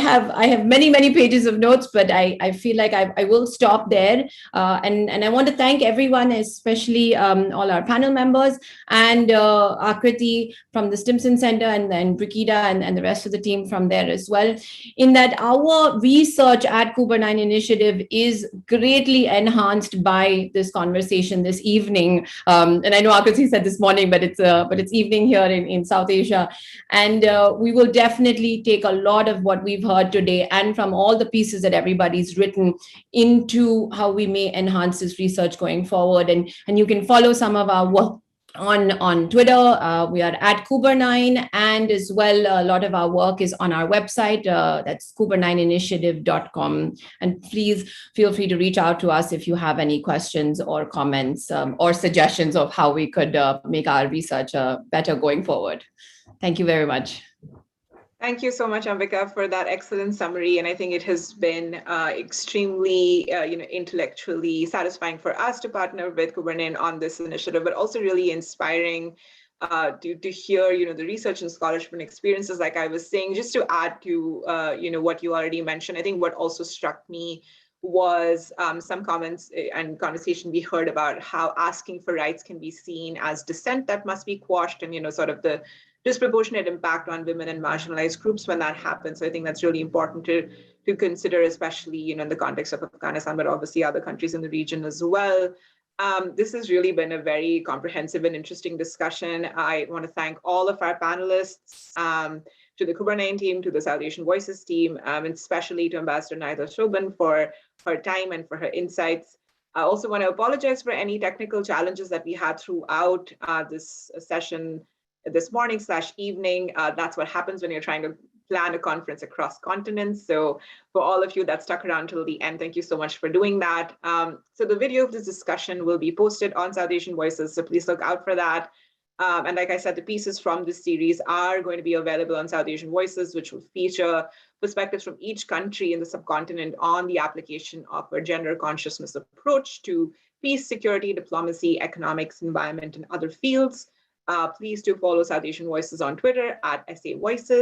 have many pages of notes, but I feel like I will stop there. And I want to thank everyone, especially all our panel members and Akriti from the Stimson Center and Brigida and the rest of the team from there as well, in that our research at Cooper 9 Initiative is greatly enhanced by this conversation this evening. And I know Akriti said this morning, but it's evening here in South Asia. And we will definitely take a lot of what we've heard today and from all the pieces that everybody's written into how we may enhance this research going forward. And you can follow some of our work on Twitter. We are at Cooper9, and as well, a lot of our work is on our website. That's cooper9initiative.com. And please feel free to reach out to us if you have any questions or comments or suggestions of how we could make our research better going forward. Thank you very much.
Thank you so much, Ambika, for that excellent summary. And I think it has been extremely, intellectually satisfying for us to partner with Cooper9 on this initiative, but also really inspiring to hear, the research and scholarship and experiences, like I was saying. Just to add to, what you already mentioned, I think what also struck me was some comments and conversation we heard about how asking for rights can be seen as dissent that must be quashed, and, sort of the disproportionate impact on women and marginalized groups when that happens. So I think that's really important to consider, especially, in the context of Afghanistan, but obviously other countries in the region as well. This has really been a very comprehensive and interesting discussion. I want to thank all of our panelists, to the Cooper9 team, to the South Asian Voices team, and especially to Ambassador Naida Shoban for her time and for her insights. I also want to apologize for any technical challenges that we had throughout this session this morning/evening. That's what happens when you're trying to plan a conference across continents. So for all of you that stuck around till the end, thank you so much for doing that. So the video of this discussion will be posted on South Asian Voices, so please look out for that. And like I said, the pieces from this series are going to be available on South Asian Voices, which will feature perspectives from each country in the subcontinent on the application of a gender consciousness approach to peace, security, diplomacy, economics, environment, and other fields. Please do follow South Asian Voices on Twitter @SA Voices.